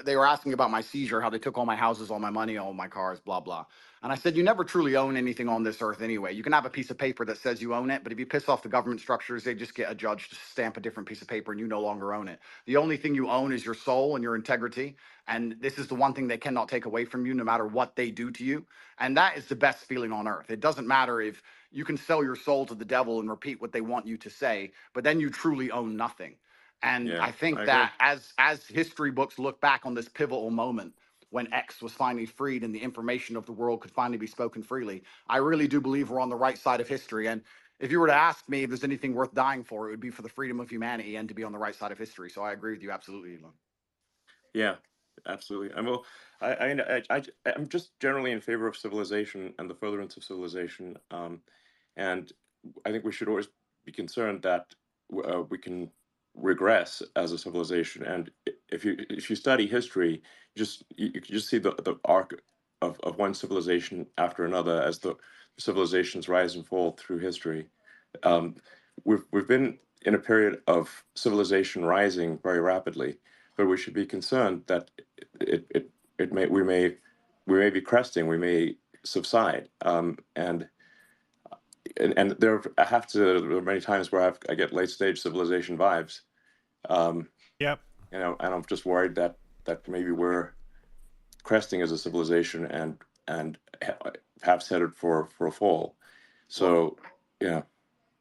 They were asking about my seizure, how they took all my houses, all my money, all my cars, blah, blah. And I said, you never truly own anything on this earth anyway. You can have a piece of paper that says you own it, but if you piss off the government structures, they just get a judge to stamp a different piece of paper and you no longer own it. The only thing you own is your soul and your integrity. And this is the one thing they cannot take away from you no matter what they do to you. And that is the best feeling on earth. It doesn't matter if you can sell your soul to the devil and repeat what they want you to say, but then you truly own nothing. And yeah, I think that as history books look back on this pivotal moment when X was finally freed and the information of the world could finally be spoken freely, I really do believe we're on the right side of history. And if you were to ask me if there's anything worth dying for, it would be for the freedom of humanity and to be on the right side of history. So I agree with you absolutely, Elon. Yeah, absolutely. I'm just generally in favor of civilization and the furtherance of civilization. And I think we should always be concerned that we can regress as a civilization. And if you study history, you can just see the arc of one civilization after another as the civilizations rise and fall through history. We've been in a period of civilization rising very rapidly, but we should be concerned that we may be cresting, we may subside, and there are many times where I get late stage civilization vibes. Yep. You know, and I'm just worried that maybe we're cresting as a civilization and perhaps headed for a fall. So, yeah.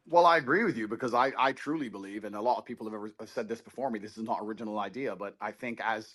Well, I agree with you because I truly believe, and a lot of people have said this before me, this is not an original idea, but I think as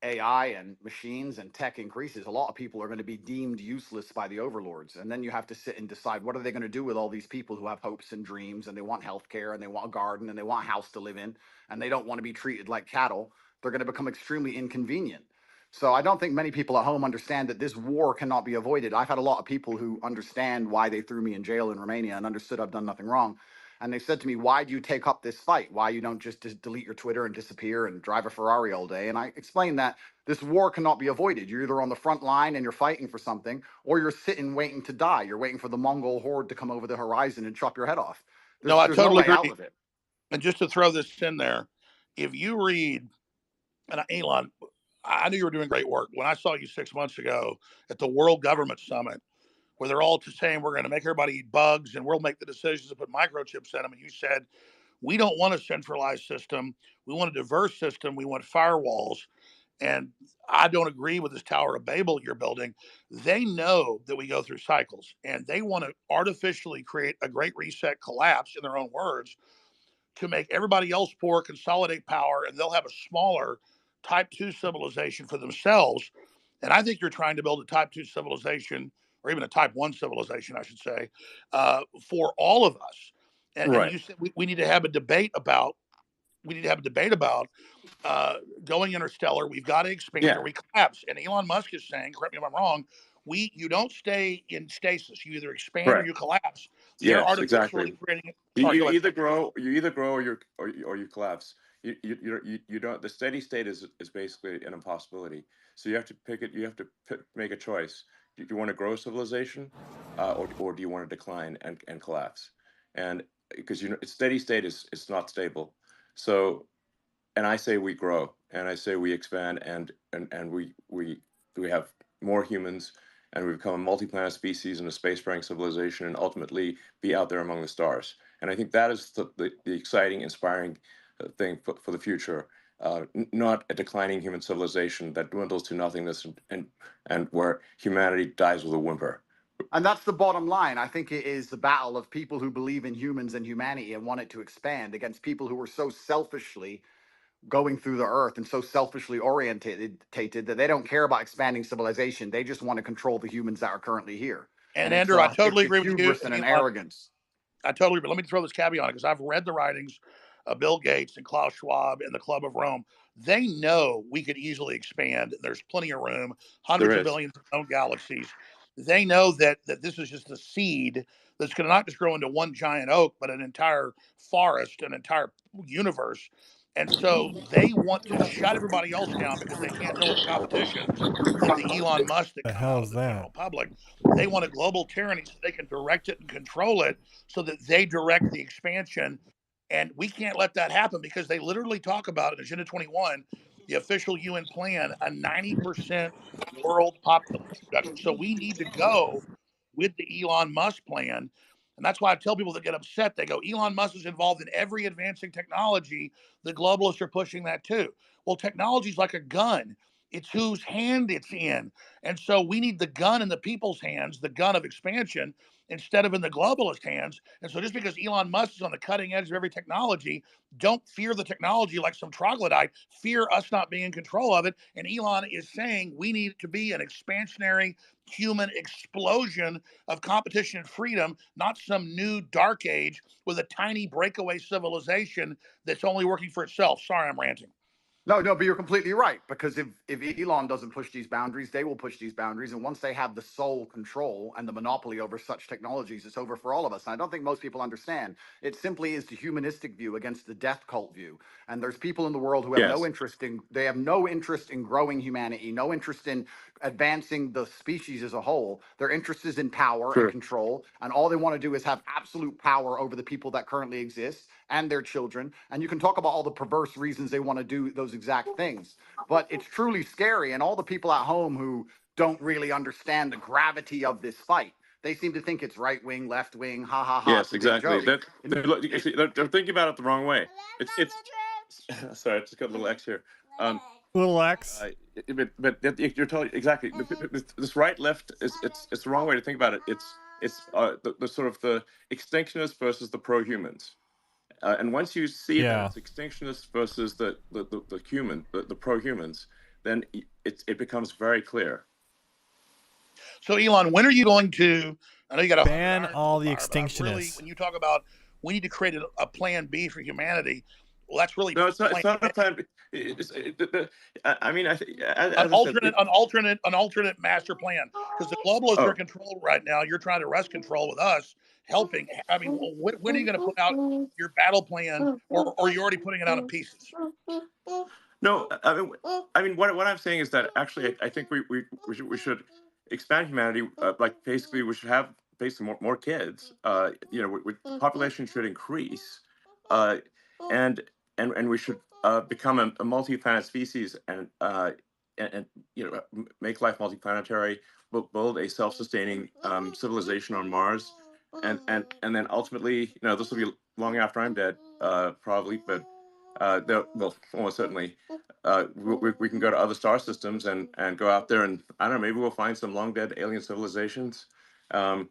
AI and machines and tech increases, a lot of people are going to be deemed useless by the overlords. And then you have to sit and decide, what are they going to do with all these people who have hopes and dreams, and they want healthcare, and they want a garden, and they want a house to live in, and they don't want to be treated like cattle. They're going to become extremely inconvenient. So I don't think many people at home understand that this war cannot be avoided. I've had a lot of people who understand why they threw me in jail in Romania and understood I've done nothing wrong. And they said to me, why do you take up this fight? Why you don't just delete your Twitter and disappear and drive a Ferrari all day? And I explained that this war cannot be avoided. You're either on the front line and you're fighting for something, or you're sitting waiting to die. You're waiting for the Mongol horde to come over the horizon and chop your head off. No, I There's no totally way out agree. of it. And just to throw this in there, if you read, and Elon, I knew you were doing great work. When I saw you 6 months ago at the World Government Summit, where they're all saying we're going to make everybody eat bugs and we'll make the decisions to put microchips in them, and you said, we don't want a centralized system. We want a diverse system. We want firewalls. And I don't agree with this Tower of Babel you're building. They know that we go through cycles, and they want to artificially create a great reset collapse, in their own words, to make everybody else poor, consolidate power, and they'll have a smaller type 2 civilization for themselves. And I think you're trying to build a type 2 civilization, or even a type 1 civilization, I should say, for all of us. And you said we need to have a debate about, going interstellar. We've got to expand or we collapse. And Elon Musk is saying, correct me if I'm wrong, you don't stay in stasis. You either expand or you collapse. They're Yes, artificially exactly. creating it. You, Sorry, you go ahead. either grow, or you collapse. You don't. The steady state is basically an impossibility. So you have to pick it. You have to make a choice. Do you want to grow civilization, or do you want to decline and collapse? And because steady state is not stable. So, and I say we grow, and I say we expand, and we have more humans, and we become a multi-planet species and a space-faring civilization, and ultimately be out there among the stars. And I think that is the exciting, inspiring thing for the future. Not a declining human civilization that dwindles to nothingness and where humanity dies with a whimper. And that's the bottom line. I think it is the battle of people who believe in humans and humanity and want it to expand against people who are so selfishly going through the earth and so selfishly orientated that they don't care about expanding civilization. They just want to control the humans that are currently here. And Andrew, I totally it's a agree with you. hubris and an arrogance. I totally agree. Let me throw this caveat on it, because I've read the writings of Bill Gates and Klaus Schwab and the Club of Rome. They know we could easily expand. There's plenty of room, hundreds of billions of known galaxies. They know that this is just a seed that's going to not just grow into one giant oak, but an entire forest, an entire universe. And so they want to shut everybody else down because they can't deal with the competition, like the Elon Musk that come out of the general public. They want a global tyranny so they can direct it and control it, so that they direct the expansion. And we can't let that happen, because they literally talk about it in Agenda 21, the official UN plan, a 90% world population reduction. So we need to go with the Elon Musk plan. And that's why I tell people that get upset, they go, Elon Musk is involved in every advancing technology. The globalists are pushing that too. Well, technology is like a gun. It's whose hand it's in. And so we need the gun in the people's hands, the gun of expansion, instead of in the globalist hands. And so just because Elon Musk is on the cutting edge of every technology, don't fear the technology like some troglodyte. Fear us not being in control of it. And Elon is saying we need to be an expansionary human explosion of competition and freedom, not some new dark age with a tiny breakaway civilization that's only working for itself. Sorry, I'm ranting. No, but you're completely right, because if Elon doesn't push these boundaries, they will push these boundaries. And once they have the sole control and the monopoly over such technologies, it's over for all of us. And I don't think most people understand. It simply is the humanistic view against the death cult view. And there's people in the world who have no interest in growing humanity, no interest in advancing the species as a whole. Their interest is in power and control. And all they want to do is have absolute power over the people that currently exist and their children. And you can talk about all the perverse reasons they want to do those exact things, but it's truly scary. And all the people at home who don't really understand the gravity of this fight, they seem to think it's right wing, left wing, ha ha ha. Yes, exactly. They're thinking about it the wrong way. It's sorry, I just got a little X here. Little X. But you're totally exactly. This right left is it's the wrong way to think about it. It's the sort of the extinctionists versus the pro-humans. And once you see that it's extinctionists versus the human, the pro-humans, then it becomes very clear. So, Elon, when are you going to? I know you got to ban all the extinctionists. Really, when you talk about we need to create a plan B for humanity, well, that's really no. It's not a plan B. I mean, an alternate master plan, because the globalists are in control right now. You're trying to wrest control with us, helping. I mean, when are you going to put out your battle plan, or you're already putting it out in pieces? No, I mean, what I'm saying is that actually, I think we should expand humanity. Like basically, we should have basically more kids. Population should increase, and we should become a multi-planet species, and make life multiplanetary. Build a self-sustaining civilization on Mars, and then ultimately, this will be long after I'm dead, probably, but. Well, almost certainly, we can go to other star systems and go out there, and I don't know, maybe we'll find some long dead alien civilizations. And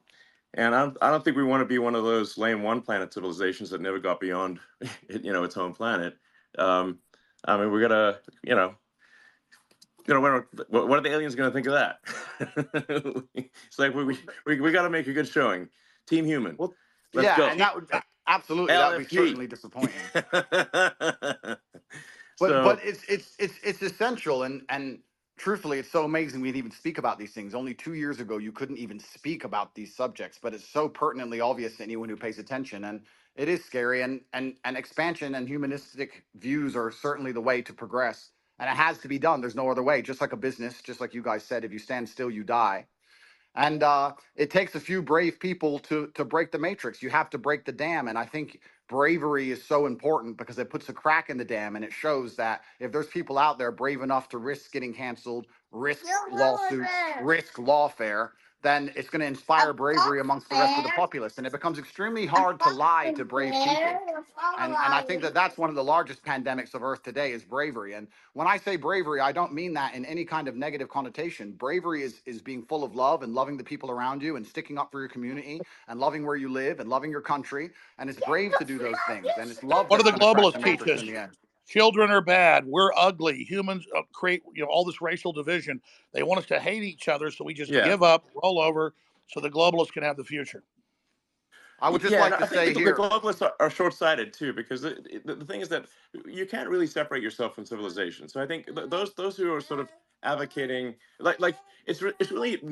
I don't think we want to be one of those lame one planet civilizations that never got beyond its home planet. I mean, we gotta what are the aliens going to think of that? It's like we got to make a good showing. Team Human. Well, Let's go. and that would absolutely that would be certainly disappointing. But it's essential, and truthfully, it's so amazing we'd even speak about these things. Only 2 years ago, you couldn't even speak about these subjects, but it's so pertinently obvious to anyone who pays attention, and it is scary. And expansion and humanistic views are certainly the way to progress, and it has to be done. There's no other way. Just like a business, just like you guys said, if you stand still, you die. And it takes a few brave people to break the matrix. You have to break the dam. And I think bravery is so important because it puts a crack in the dam, and it shows that if there's people out there brave enough to risk getting canceled, risk lawsuits, risk lawfare, then it's going to inspire bravery amongst the rest of the populace. And it becomes extremely hard to lie to brave people. And I think that that's one of the largest pandemics of Earth today is bravery. And when I say bravery, I don't mean that in any kind of negative connotation. Bravery is being full of love and loving the people around you and sticking up for your community and loving where you live and loving your country. And it's brave to do those things. And it's love. What do the globalists teach us? Children are bad. We're ugly. Humans create all this racial division. They want us to hate each other, so we just give up, roll over, so the globalists can have the future. I would just like to say the globalists are short-sighted too, because the thing is that you can't really separate yourself from civilization. So I think those who are sort of advocating like it's really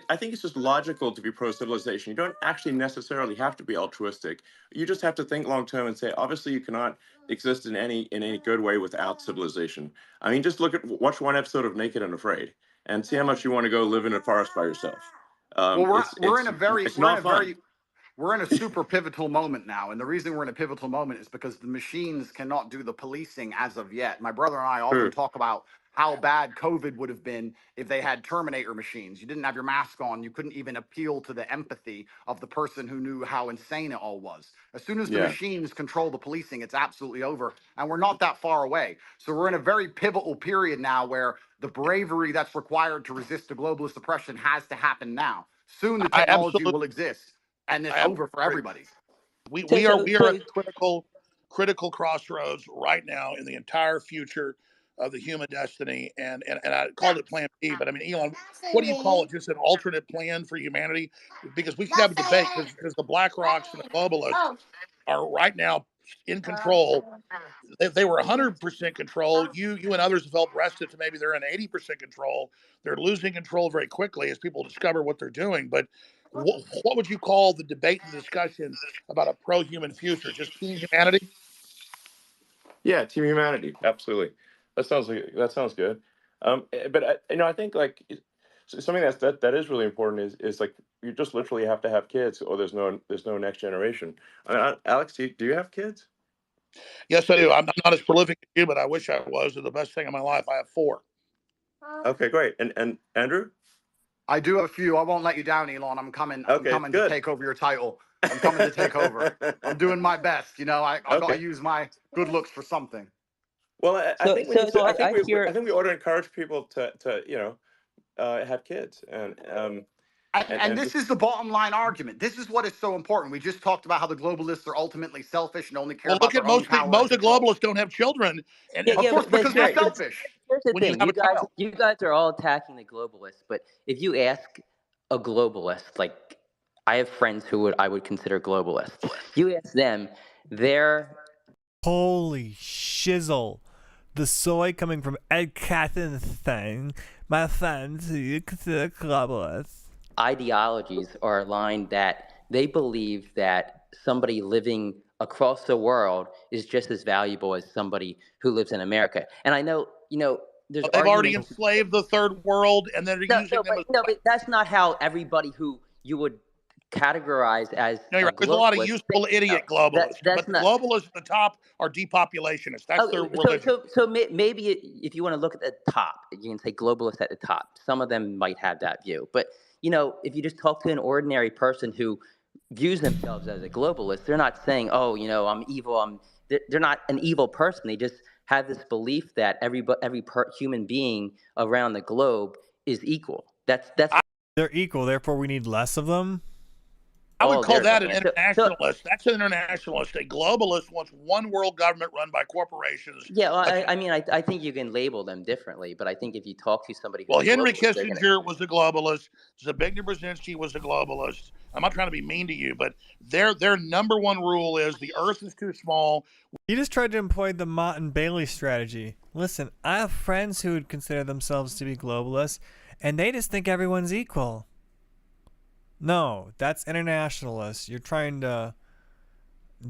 I think it's just logical to be pro-civilization. You don't actually necessarily have to be altruistic. You just have to think long-term and say, obviously, you cannot exist in any good way without civilization. I mean, just watch one episode of Naked and Afraid and see how much you want to go live in a forest by yourself. Well, we're in a super pivotal moment now. And the reason we're in a pivotal moment is because the machines cannot do the policing as of yet. My brother and I often talk about how bad COVID would have been if they had Terminator machines. You didn't have your mask on. You couldn't even appeal to the empathy of the person who knew how insane it all was. As soon as the machines control the policing, it's absolutely over. And we're not that far away. So we're in a very pivotal period now where the bravery that's required to resist the globalist oppression has to happen now. Soon the technology will exist. And it's over for everybody. We are at a critical crossroads right now in the entire future of the human destiny, and I called it Plan B, but I mean, Elon, what do you call it? Just an alternate plan for humanity? Because we could have a debate, because the BlackRocks and the globalists are right now in control. If they were 100% control, you and others have helped wrest it to maybe they're in 80% control. They're losing control very quickly as people discover what they're doing. But what would you call the debate and discussion about a pro-human future? Just Team Humanity? Yeah, Team Humanity, absolutely. That sounds good. But I think like something that is really important is like you just literally have to have kids, or there's no next generation. Alex, do you have kids? Yes, I do. I'm not as prolific as you, but I wish I was. They're the best thing in my life. I have 4. Okay, great. And Andrew? I do have a few. I won't let you down, Elon. I'm coming to take over your title. I'm coming to take over. I'm doing my best. I got to use my good looks for something. Well, I think we ought to encourage people to have kids, and this is the bottom line argument. This is what is so important. We just talked about how the globalists are ultimately selfish and only care about their own power. Most of the globalists don't have children, of course, because they're selfish. here's the when you thing: have a child. you guys are all attacking the globalists, but if you ask a globalist, like I have friends who I would consider globalists, you ask them, they're Holy shizzle. The soy coming from Ed Catton's thing. My friends who you consider globalists. ideologies are aligned that they believe that somebody living across the world is just as valuable as somebody who lives in America. And I know, there's But they've already arguments. enslaved the third world, and they're using them as. But that's not how everybody who you would categorize as No, you're a right. There's a lot of globalist useful thinks. idiot No, globalists, that's but the not. globalists at the top are depopulationists. That's their religion. So maybe if you want to look at the top, you can say globalists at the top. Some of them might have that view, but if you just talk to an ordinary person who views themselves as a globalist, they're not saying, "Oh, I'm evil." They're not an evil person. They just have this belief that every human being around the globe is equal. That's. They're equal, therefore we need less of them. I would call that an internationalist. That's an internationalist. A globalist wants one world government run by corporations. Yeah, well, I think you can label them differently, but I think if you talk to somebody, well, Henry Kissinger was a globalist. Zbigniew Brzezinski was a globalist. I'm not trying to be mean to you, but their number one rule is the Earth is too small. You just tried to employ the Mott and Bailey strategy. Listen, I have friends who would consider themselves to be globalists, and they just think everyone's equal. No, that's internationalist. You're trying to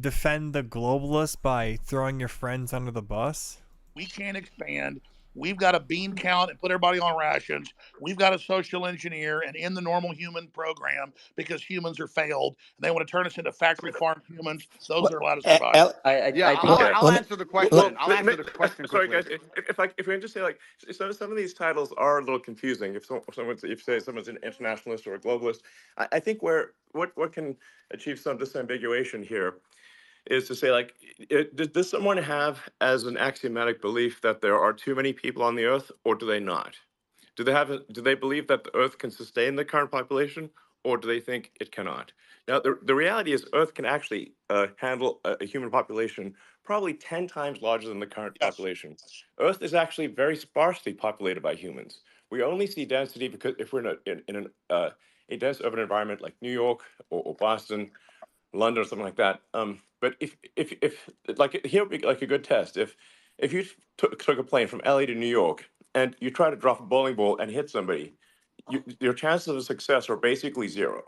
defend the globalists by throwing your friends under the bus? We can't expand. We've got to bean count and put everybody on rations. We've got to social engineer and end the normal human program because humans are failed. And they want to turn us into factory farm humans. Those are allowed to survive. I'll answer the question. I'll answer the question Sorry, quickly. guys. If we can just say, like, some of these titles are a little confusing. If someone's an internationalist or a globalist, I think what can achieve some disambiguation here is to say, like, does someone have as an axiomatic belief that there are too many people on the Earth, or do they not? Do they believe that the Earth can sustain the current population, or do they think it cannot? Now, the reality is Earth can actually handle a human population probably 10 times larger than the current population. Earth is actually very sparsely populated by humans. We only see density because if we're in a dense urban environment like New York or Boston, London, or something like that. But if like, here would be like a good test. If you took a plane from LA to New York and you try to drop a bowling ball and hit somebody, your chances of success are basically zero.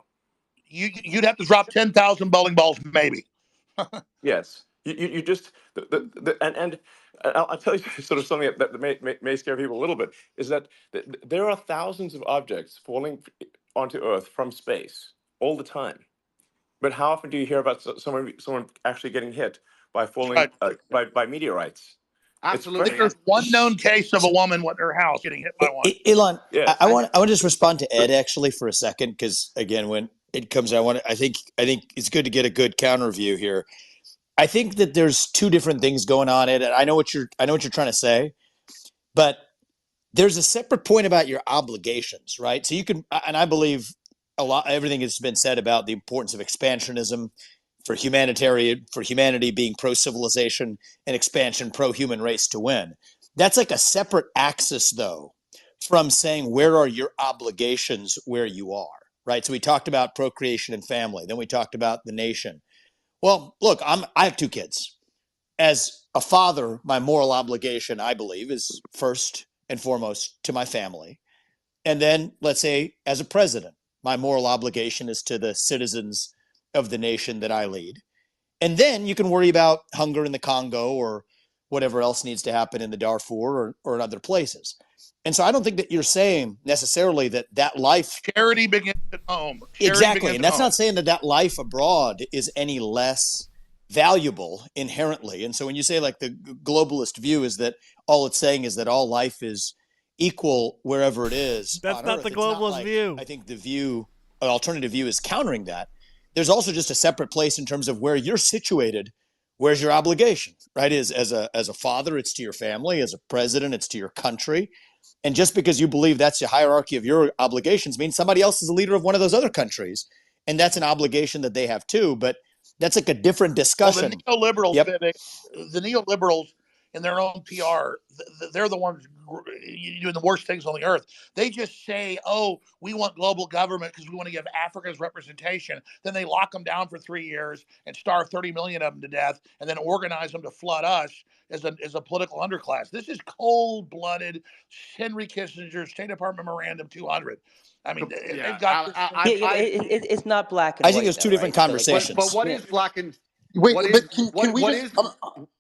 You'd have to drop 10,000 bowling balls, maybe. Yes, you just and I'll tell you sort of something that may scare people a little bit is that there are thousands of objects falling onto Earth from space all the time. But how often do you hear about someone actually getting hit by falling by meteorites? Absolutely. There's one known case of a woman with her house getting hit by one. Elon, yes. I want to just respond to Ed actually for a second, because again, when it comes, I think it's good to get a good counter view here. I think that there's two different things going on, Ed. And I know what you're trying to say, but there's a separate point about your obligations, right? So you can, and I believe everything has been said about the importance of expansionism for humanity being pro-civilization, and expansion pro-human race to win. That's like a separate axis, though, from saying where are your obligations where you are, right? So we talked about procreation and family. Then we talked about the nation. Well, look, I have two kids. As a father, my moral obligation, I believe, is first and foremost to my family. And then, let's say, as a president, my moral obligation is to the citizens of the nation that I lead. And then you can worry about hunger in the Congo or whatever else needs to happen in the Darfur or in other places. And so I don't think that you're saying necessarily that life... Charity begins at home. Exactly. And that's not saying that life abroad is any less valuable inherently. And so when you say, like, the globalist view is that all it's saying is that all life is equal wherever it is. That's not the globalist view. I think the alternative view is countering that. There's also just a separate place in terms of where you're situated. Where's your obligation, right? As a father, it's to your family. As a president, it's to your country. And just because you believe that's the hierarchy of your obligations means somebody else is the leader of one of those other countries. And that's an obligation that they have too. But that's like a different discussion. Well, the neoliberals in their own PR, they're the ones doing the worst things on the earth. They just say, "Oh, we want global government because we want to give Africans representation." Then they lock them down for 3 years and starve 30 million of them to death, and then organize them to flood us as a political underclass. This is cold-blooded Henry Kissinger State Department Memorandum 200. I mean, they've got this thing. It's not black and I white. think there's two different conversations. But what is black and Wait, what but is can we what just? is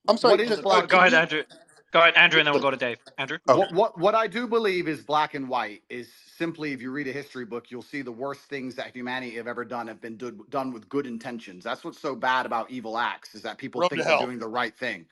I'm sorry. what is Just, black? Go ahead, Andrew. Go ahead, Andrew, and then we'll go to Dave. Andrew. Okay. What I do believe is black and white is simply, if you read a history book, you'll see the worst things that humanity have ever done have been done with good intentions. That's what's so bad about evil acts, is that people Road think to they're hell. doing the right thing.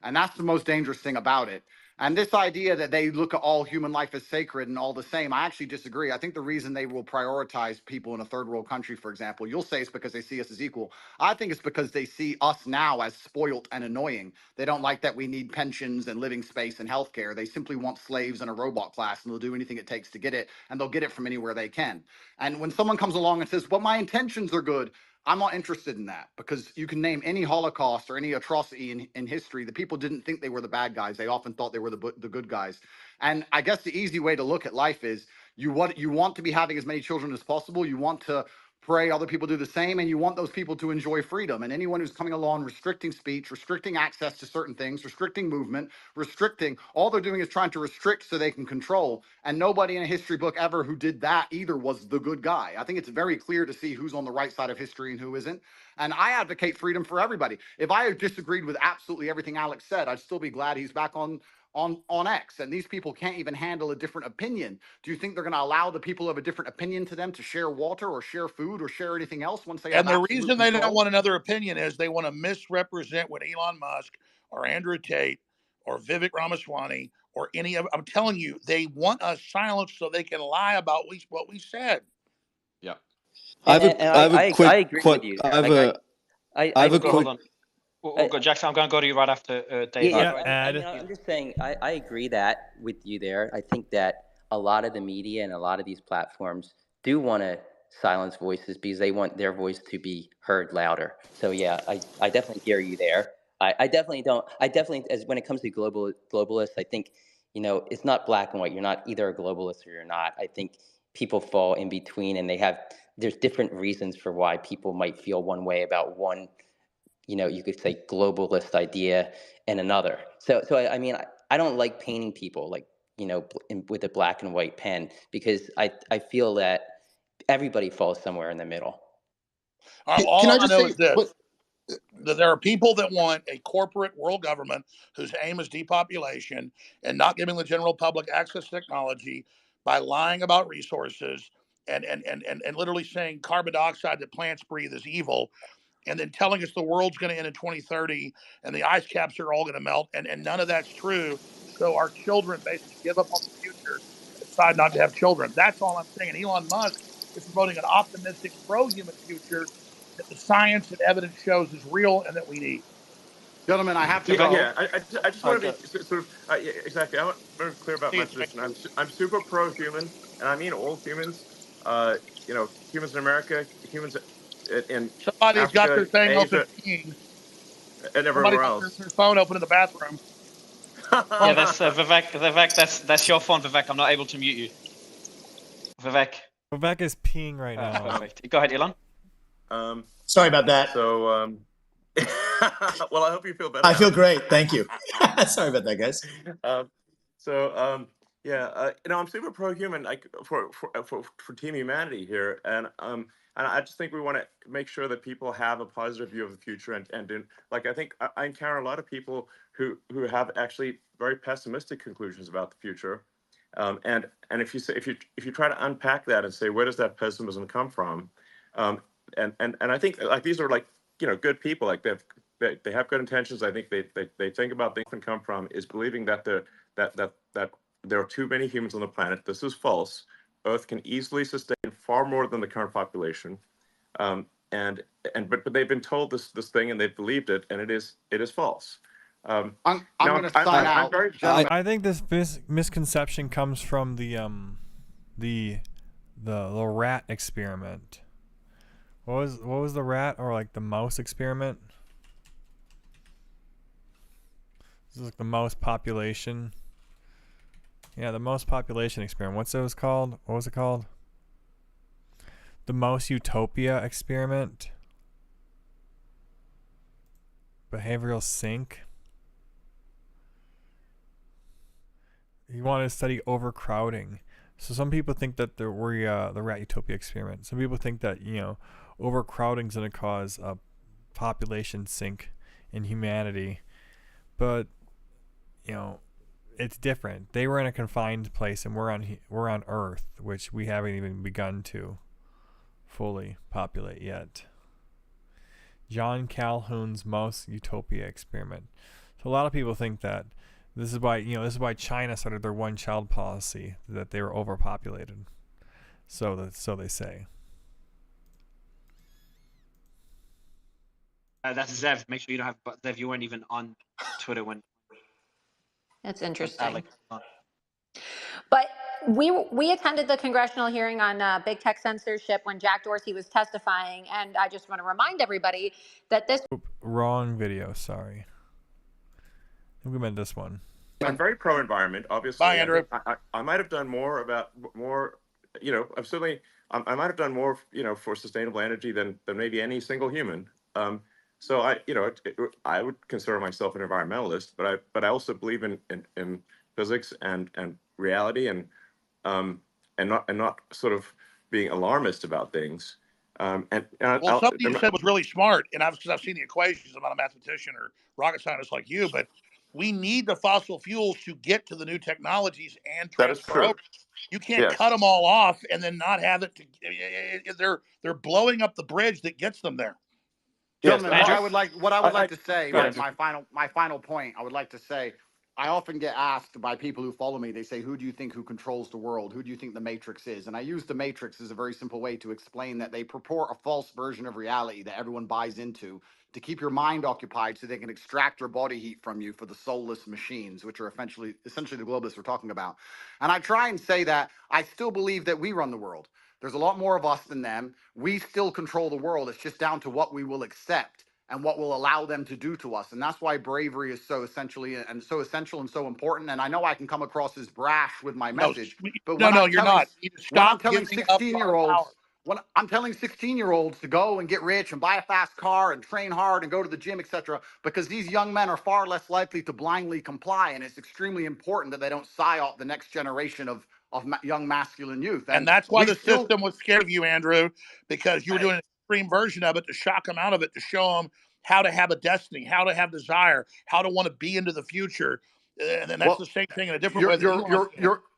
And that's the most dangerous thing about it. And this idea that they look at all human life as sacred and all the same, I actually disagree. I think the reason they will prioritize people in a third world country, for example, you'll say it's because they see us as equal. I think it's because they see us now as spoilt and annoying. They don't like that we need pensions and living space and healthcare. They simply want slaves and a robot class, and they'll do anything it takes to get it, and they'll get it from anywhere they can. And when someone comes along and says, "Well, my intentions are good," I'm not interested in that, because you can name any Holocaust or any atrocity in history. The people didn't think they were the bad guys. They often thought they were the good guys. And I guess the easy way to look at life is you want to be having as many children as possible. You want to pray other people do the same, and you want those people to enjoy freedom. And anyone who's coming along restricting speech, restricting access to certain things, restricting movement, restricting, all they're doing is trying to restrict so they can control. And nobody in a history book ever who did that either was the good guy. I think it's very clear to see who's on the right side of history and who isn't. And I advocate freedom for everybody. If I disagreed with absolutely everything Alex said, I'd still be glad he's back on X. And these people can't even handle a different opinion. Do you think they're going to allow the people who have a different opinion to them to share water or share food or share anything else once they have And the absolute reason they don't control? want another opinion is they want to misrepresent what Elon Musk or Andrew Tate or Vivek Ramaswamy or any of. I'm telling you, they want us silenced so they can lie about what we said. Yeah. I have a quick. I agree with you. I have a. I have a quick. Hold on. We'll go, Jackson. I'm going to go to you right after Dave. I'm just saying, I agree that with you there. I think that a lot of the media and a lot of these platforms do want to silence voices because they want their voice to be heard louder. So yeah, I definitely hear you there. I definitely don't. I definitely, as when it comes to globalists, I think, it's not black and white. You're not either a globalist or you're not. I think people fall in between, and there's different reasons for why people might feel one way about one, you could say globalist idea and another. So I mean, I don't like painting people like, with a black and white pen, because I feel that everybody falls somewhere in the middle. All I know is this. That there are people that want a corporate world government whose aim is depopulation and not giving the general public access to technology by lying about resources and literally saying carbon dioxide that plants breathe is evil, and then telling us the world's going to end in 2030 and the ice caps are all going to melt, and none of that's true. So our children basically give up on the future and decide not to have children. That's all I'm saying. And Elon Musk is promoting an optimistic, pro-human future that the science and evidence shows is real and that we need. Gentlemen, I have to Yeah, go. yeah. I just want to be sort of yeah, exactly. I want to be clear about my position. I'm super pro-human, and I mean all humans. Humans in America, humans in Somebody's got their Africa, thing Asia, open peeing. and Somebody's everywhere got else. their phone open in the bathroom. Yeah, that's Vivek. Vivek, that's your phone, Vivek. I'm not able to mute you. Vivek. Vivek is peeing right now. Perfect. Go ahead, Elon. Sorry about that. So, well, I hope you feel better. I feel great. Thank you. Sorry about that, guys. I'm super pro-human, like for Team Humanity here, and I just think we want to make sure that people have a positive view of the future, and like I think I encounter a lot of people who have actually very pessimistic conclusions about the future, and if you try to unpack that and say, where does that pessimism come from, and I think like these are like good people, like they have good intentions. I think they think about things and come from is believing that there are too many humans on the planet. This is false. Earth can easily sustain far more than the current population, but they've been told this thing and they've believed it, and it is false. I'm going to sign out. I think this misconception comes from the rat experiment. What was the rat or like the mouse experiment? This is like the mouse population. Yeah, the most population experiment. What's it was called? What was it called? The most utopia experiment. Behavioral sink. He wanted to study overcrowding. So some people think that the rat utopia experiment. Some people think that, you know, overcrowding is going to cause a population sink in humanity. But, you know, it's different. They were in a confined place, and we're on Earth, which we haven't even begun to fully populate yet. John Calhoun's most utopia experiment. So a lot of people think that this is why China started their one-child policy, that they were overpopulated. So they say. That's Zev. Make sure you don't have Zev. You weren't even on Twitter when. That's interesting. Alex. But we attended the congressional hearing on big tech censorship when Jack Dorsey was testifying, and I just want to remind everybody that this. Wrong video. Sorry. I think we meant this one. I'm very pro-environment, obviously. Bye, Andrew. I might have done more, you know, I might have done more, you know, for sustainable energy than maybe any single human. So I would consider myself an environmentalist, but I also believe in physics and reality and not sort of being alarmist about things. Something you said was really smart, and I've seen the equations. I'm not a mathematician or rocket scientist like you, but we need the fossil fuels to get to the new technologies and transfer over. You can't cut them all off and then not have it. They're blowing up the bridge that gets them there. Gentlemen, what I would like to say, my final point, I would like to say, I often get asked by people who follow me, they say, who controls the world? Who do you think the Matrix is? And I use the Matrix as a very simple way to explain that they purport a false version of reality that everyone buys into to keep your mind occupied so they can extract your body heat from you for the soulless machines, which are essentially the globalists we're talking about. And I try and say that I still believe that we run the world. There's a lot more of us than them. We still control the world. It's just down to what we will accept and what will allow them to do to us. And that's why bravery is so essential and so important. And I know I can come across as brash with my message, but you're not. When I'm telling 16-year-olds, when I'm telling 16-year-olds to go and get rich and buy a fast car and train hard and go to the gym, etc., because these young men are far less likely to blindly comply. And it's extremely important that they don't psyop the next generation of young masculine youth. And that's why the system was scared of you, Andrew, because you were doing an extreme version of it to shock them out of it, to show them how to have a destiny, how to have desire, how to want to be into the future. And that's the same thing in a different way.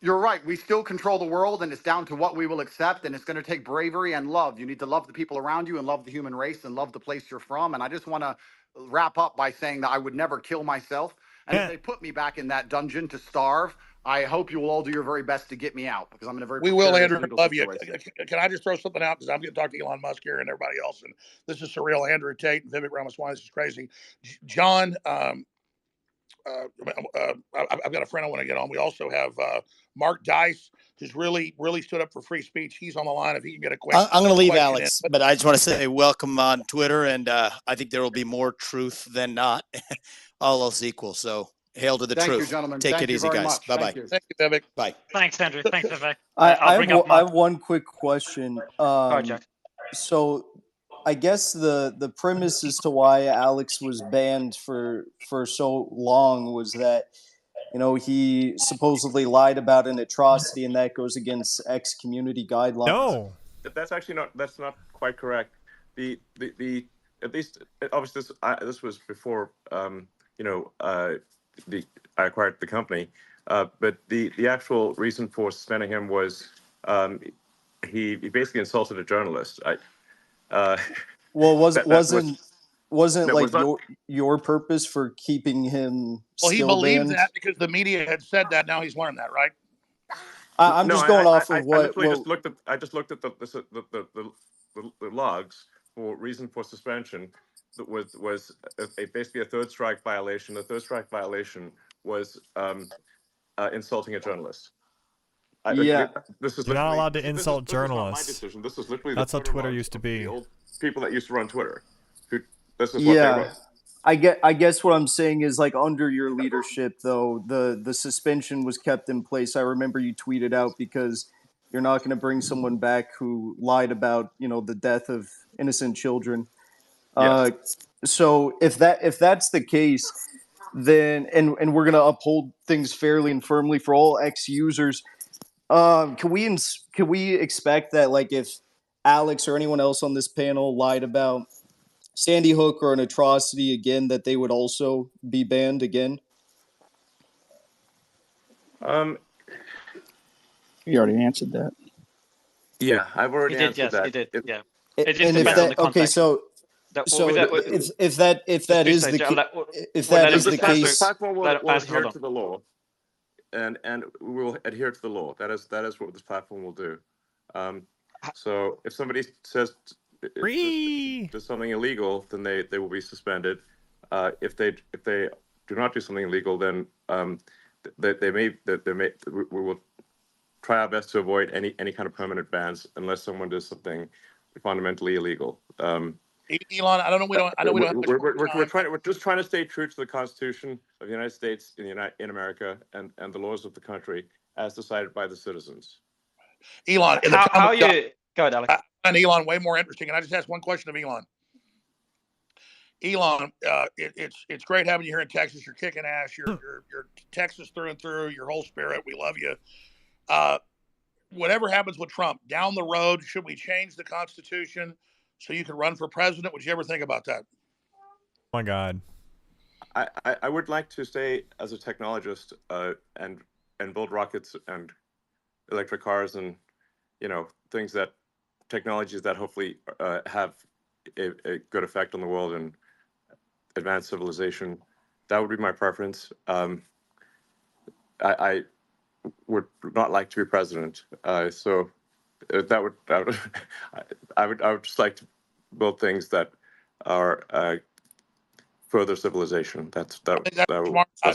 You're right. We still control the world, and it's down to what we will accept. And it's going to take bravery and love. You need to love the people around you and love the human race and love the place you're from. And I just want to wrap up by saying that I would never kill myself. And if they put me back in that dungeon to starve, I hope you will all do your very best to get me out, because I'm in a very. We will, Andrew. Love you. Can I just throw something out, because I'm going to talk to Elon Musk here and everybody else, and this is surreal. Andrew Tate and Vivek Ramaswamy. This is crazy. John, I've got a friend I want to get on. We also have Mark Dice, who's really stood up for free speech. He's on the line if he can get a quick. I'm going to leave Alex, but I just want to say welcome on Twitter, and I think there will be more truth than not, all else equal. So hail to the truth. Thank you, gentlemen. Take it easy, guys. Bye bye. Thank you, Vivek. Bye. Thanks, Andrew. Thanks, Vivek. I have one quick question. So I guess the premise as to why Alex was banned for so long was that, you know, he supposedly lied about an atrocity, and that goes against X community guidelines. No, that's not quite correct. The at least obviously this was before I acquired the company, but the actual reason for suspending him was he basically insulted a journalist. Wasn't your purpose for keeping him? Well, he believed that because the media had said that. Now he's learned that, right? I'm just going off of what. I just looked at the logs for reason for suspension. That was basically a third strike violation. The third strike violation was insulting a journalist. You're not allowed to insult journalists. This is not my decision. This is literally that's how Twitter used to be. The old people that used to run Twitter. This is what they wrote. I guess what I'm saying is, like, under your leadership, though, the suspension was kept in place. I remember you tweeted out because you're not going to bring someone back who lied about, the death of innocent children. So if that's the case, then and we're going to uphold things fairly and firmly for all ex-users. Can we expect that, like, if Alex or anyone else on this panel lied about Sandy Hook or an atrocity again, that they would also be banned again? You already answered that. Yeah, I've already He did, answered yes, he that. did. If- Yeah. It just And if depends on the that okay, context. so if that is the This case, platform will adhere to the law, and we will adhere to the law. That is what this platform will do. So if somebody says does something illegal, then they will be suspended. If they do not do something illegal, then we will try our best to avoid any kind of permanent bans unless someone does something fundamentally illegal. Elon, I don't know. We don't. I know we don't have much more time. We're just trying to stay true to the Constitution of the United States in America and the laws of the country as decided by the citizens. Elon, how you go ahead, Alex. And Elon, way more interesting. And I just asked one question of Elon. Elon, it's great having you here in Texas. You're kicking ass. You're Texas through and through. Your whole spirit. We love you. Whatever happens with Trump down the road, should we change the Constitution so you can run for president? Would you ever think about that? Oh my God. I would like to stay as a technologist and build rockets and electric cars and technologies that hopefully have a good effect on the world and advanced civilization. That would be my preference. I would not like to be president. So I would just like to build things that are further civilization. That's my goal. I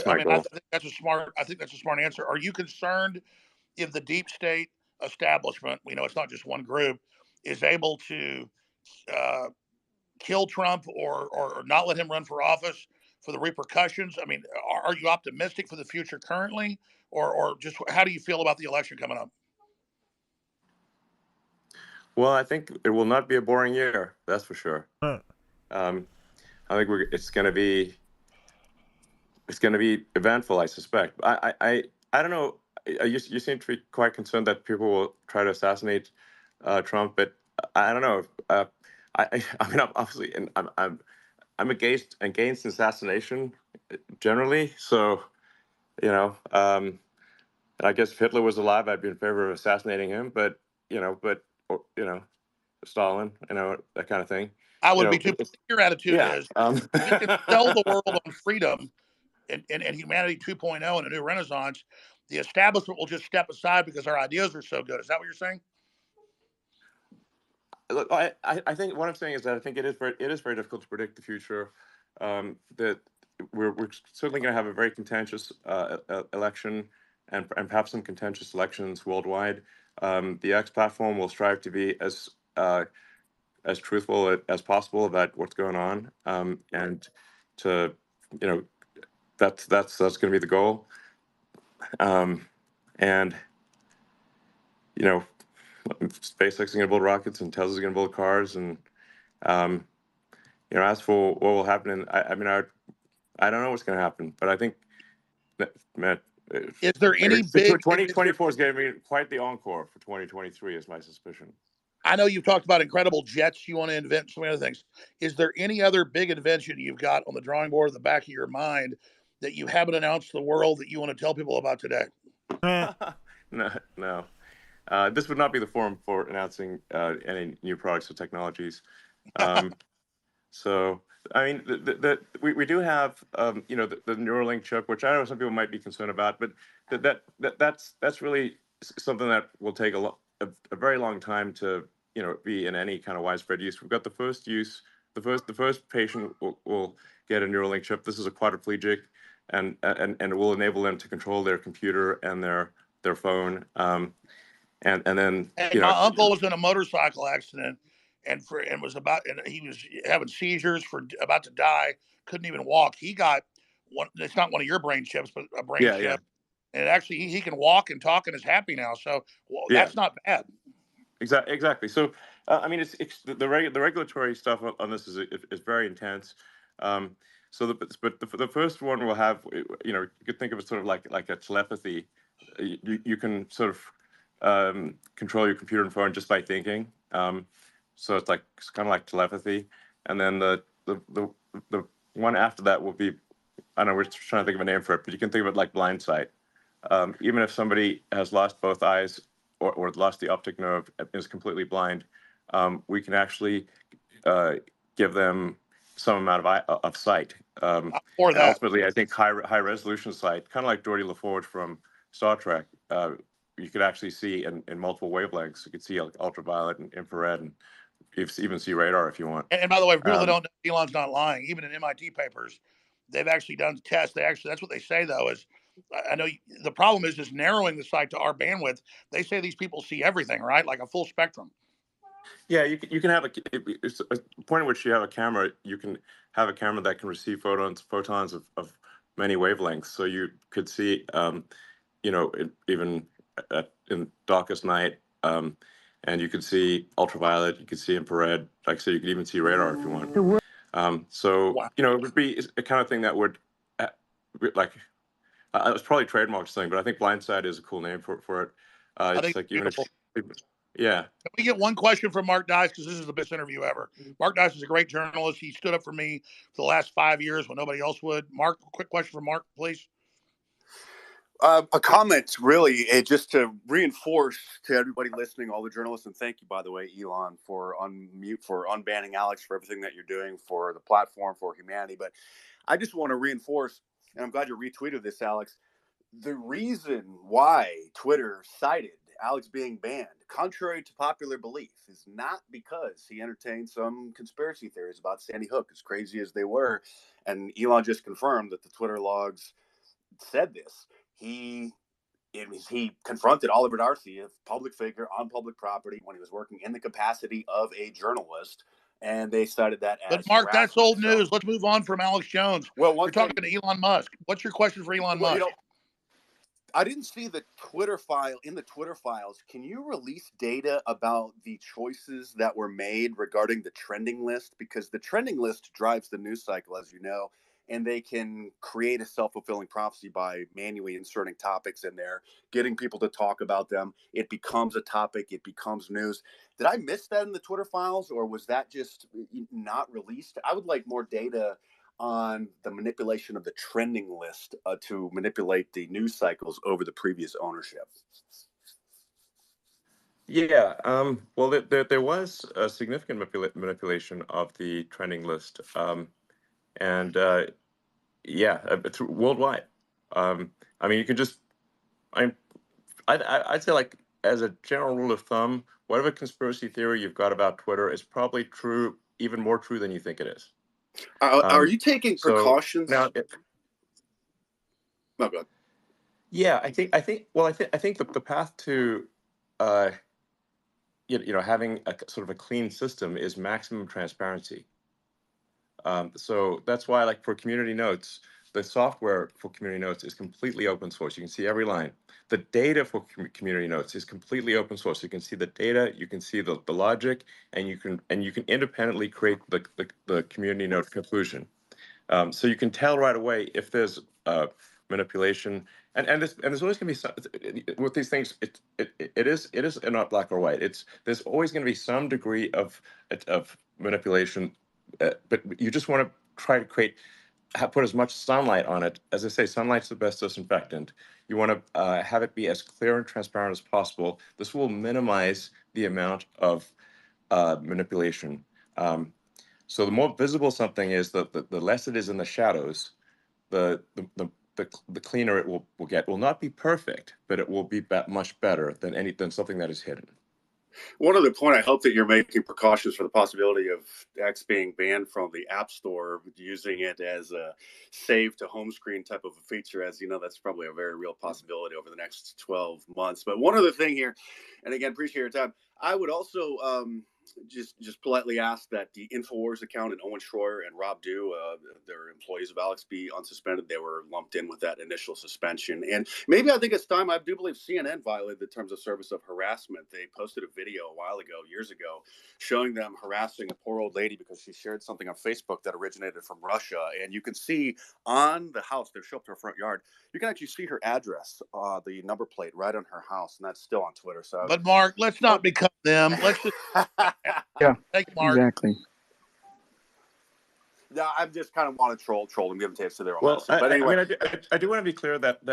think that's a smart answer. Are you concerned if the deep state establishment, we know it's not just one group, is able to kill Trump or not let him run for office for the repercussions? I mean, are you optimistic for the future currently, or just how do you feel about the election coming up? Well, I think it will not be a boring year. That's for sure. I think it's going to be eventful. I suspect. I don't know. You seem to be quite concerned that people will try to assassinate Trump, but I don't know. I mean, obviously, and I'm against assassination generally. So, I guess if Hitler was alive, I'd be in favor of assassinating him. But Stalin, that kind of thing. I would be too. Your attitude is we can sell the world on freedom and humanity 2.0 and a new renaissance. The establishment will just step aside because our ideas are so good. Is that what you're saying? Look, I think what I'm saying is that I think it is very difficult to predict the future. That we're certainly going to have a very contentious election and perhaps some contentious elections worldwide. The X platform will strive to be as truthful as possible about what's going on, and to that's going to be the goal. And SpaceX is going to build rockets and Tesla's going to build cars, and as for what will happen, I don't know what's going to happen, but I think is there any big 2024 is going to be quite the encore for 2023 is my suspicion. I know you've talked about incredible jets you want to invent, so many other things. Is there any other big invention you've got on the drawing board in the back of your mind that you haven't announced to the world that you want to tell people about today? No. This would not be the forum for announcing any new products or technologies. So, I mean, we do have, the Neuralink chip, which I know some people might be concerned about, but that's really something that will take a very long time to, be in any kind of widespread use. We've got the first use, the first patient will get a Neuralink chip. This is a quadriplegic, and it will enable them to control their computer and their phone. And then my uncle was in a motorcycle accident, and was about, and he was having seizures, for about to die, couldn't even walk. He got one. It's not one of your brain chips, but a brain Yeah, yeah, chip, and actually he can walk and talk and is happy now. So yeah. that's not bad. Exactly. So, I mean, it's the regulatory stuff on this is very intense. Um, so, the first one will have, you could think of it sort of like a telepathy. You can sort of control your computer and phone just by thinking. So it's kind of like telepathy, and then the one after that will be, I don't know, we're just trying to think of a name for it, but you can think of it like blind sight. Even if somebody has lost both eyes or lost the optic nerve and is completely blind, we can actually give them some amount of sight. Or And that. ultimately, I think high resolution sight, kind of like Geordi LaForge from Star Trek, you could actually see in multiple wavelengths. You could see like ultraviolet and infrared, and even see radar if you want. And by the way, for people that Um, don't know, Elon's not lying. Even in MIT papers, they've actually done tests. That's what they say though. Is I know the problem is just narrowing the sight to our bandwidth. They say these people see everything, right? Like a full spectrum. Yeah, you can have it's a point at which you have a camera. You can have a camera that can receive photons of many wavelengths. So you could see, even in darkest night, and you could see ultraviolet. You could see infrared. Like I said, you could even see radar if you want. Wow. It would be a kind of thing that would, like, it's probably trademarked something, but I think Blindside is a cool name for it. I It's think like it's beautiful. yeah. Can we get one question from Mark Dice? Because this is the best interview ever. Mark Dice is a great journalist. He stood up for me for the last 5 years when nobody else would. Mark, quick question for Mark, please. A comment, really, just to reinforce to everybody listening, all the journalists, and thank you, by the way, Elon, for unbanning Alex, for everything that you're doing for the platform, for humanity. But I just want to reinforce, and I'm glad you retweeted this, Alex. The reason why Twitter cited Alex being banned, contrary to popular belief, is not because he entertained some conspiracy theories about Sandy Hook, as crazy as they were. And Elon just confirmed that the Twitter logs said this. He confronted Oliver Darcy, a public figure on public property, when he was working in the capacity of a journalist, and they cited that as But Mark, that's harassment. old news. Let's move on from Alex Jones. Well, We're talking to Elon Musk. What's your question for Elon Musk? I didn't see the Twitter file in the Twitter files. Can you release data about the choices that were made regarding the trending list? Because the trending list drives the news cycle, as you know, and they can create a self-fulfilling prophecy by manually inserting topics in there, getting people to talk about them. It becomes a topic. It becomes news. Did I miss that in the Twitter files, or was that just not released? I would like more data on the manipulation of the trending list to manipulate the news cycles over the previous ownership. Yeah, well, there was a significant manipulation of the trending list, and worldwide. I mean, you can just, I'd say, like, as a general rule of thumb, whatever conspiracy theory you've got about Twitter is probably true, even more true than you think it is. Are you taking precautions? Now, no, go ahead. Yeah, I think the path to having a sort of a clean system is maximum transparency. So that's why, like, for community notes, the software for community notes is completely open source. You can see every line. The data for community notes is completely open source. You can see the data, you can see the logic, and you can independently create the community note conclusion. So you can tell right away if there's manipulation, and there's always going to be some with these things. It is not black or white. There's always going to be some degree of manipulation, but you just want to try to put as much sunlight on it. As I say, sunlight's the best disinfectant. You want to have it be as clear and transparent as possible. This will minimize the amount of manipulation. So the more visible something is, the less it is in the shadows, the cleaner it will get. Will not be perfect, but it will be much better than something that is hidden. One other point, I hope that you're making precautions for the possibility of X being banned from the App Store, using it as a save to home screen type of a feature. As you know, that's probably a very real possibility over the next 12 months. But one other thing here, and again, appreciate your time. I would also just politely ask that the InfoWars account and Owen Schroyer and Rob Dew, they're employees of Alex, be unsuspended. They were lumped in with that initial suspension. And maybe I think it's time. I do believe CNN violated the terms of service of harassment. They posted a video a while ago, years ago, showing them harassing a poor old lady because she shared something on Facebook that originated from Russia. And you can see on the house, they show up to her front yard, you can actually see her address, the number plate right on her house. And that's still on Twitter. So, But Mark, let's not become them. Let's just Yeah, Mark. exactly. Yeah, I just kind of want to troll them, give them tapes to their own Well, medicine. But anyway, I do want to be clear that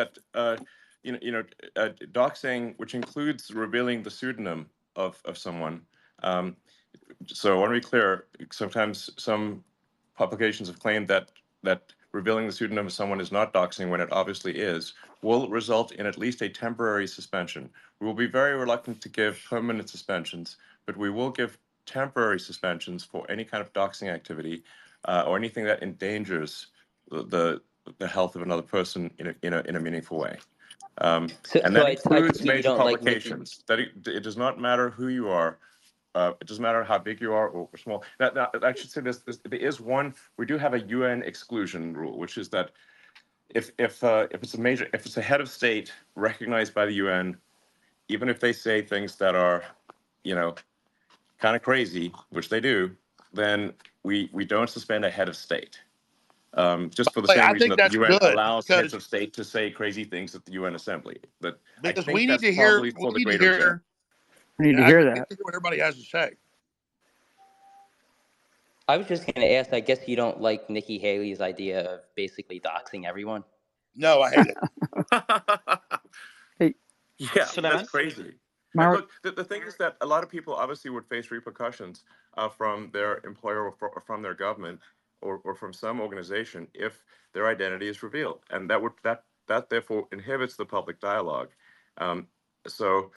doxing, which includes revealing the pseudonym of someone. So I want to be clear. Sometimes some publications have claimed that revealing the pseudonym of someone is not doxing when it obviously is, will result in at least a temporary suspension. We will be very reluctant to give permanent suspensions, but we will give temporary suspensions for any kind of doxing activity or anything that endangers the health of another person in a meaningful way. And that includes major publications. That it does not matter who you are. It doesn't matter how big you are or small. Now, I should say this. There is one. We do have a UN exclusion rule, which is that if it's a head of state recognized by the UN, even if they say things that are, kind of crazy, which they do, then we don't suspend a head of state. Just for the same reason that the UN allows heads of state to say crazy things at the UN Assembly. But because we need to hear, we need to hear that. What everybody has to say. I was just going to ask, I guess you don't like Nikki Haley's idea of basically doxing everyone? No, I hate it. Hey, yeah, that's crazy. Mark, look, the thing is that a lot of people obviously would face repercussions from their employer or from their government or from some organization if their identity is revealed, and that therefore inhibits the public dialogue. So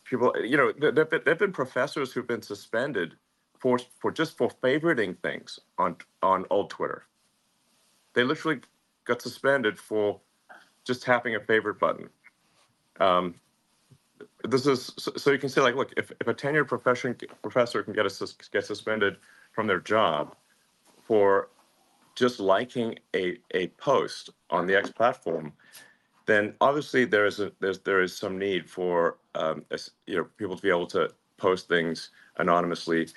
people, there've been professors who've been suspended for favoriting things on old Twitter. They literally got suspended for just tapping a favorite button. This is so you can say, like, look, if a tenured professor can get suspended from their job for just liking a post on the X platform, then obviously there is some need for people to be able to post things anonymously.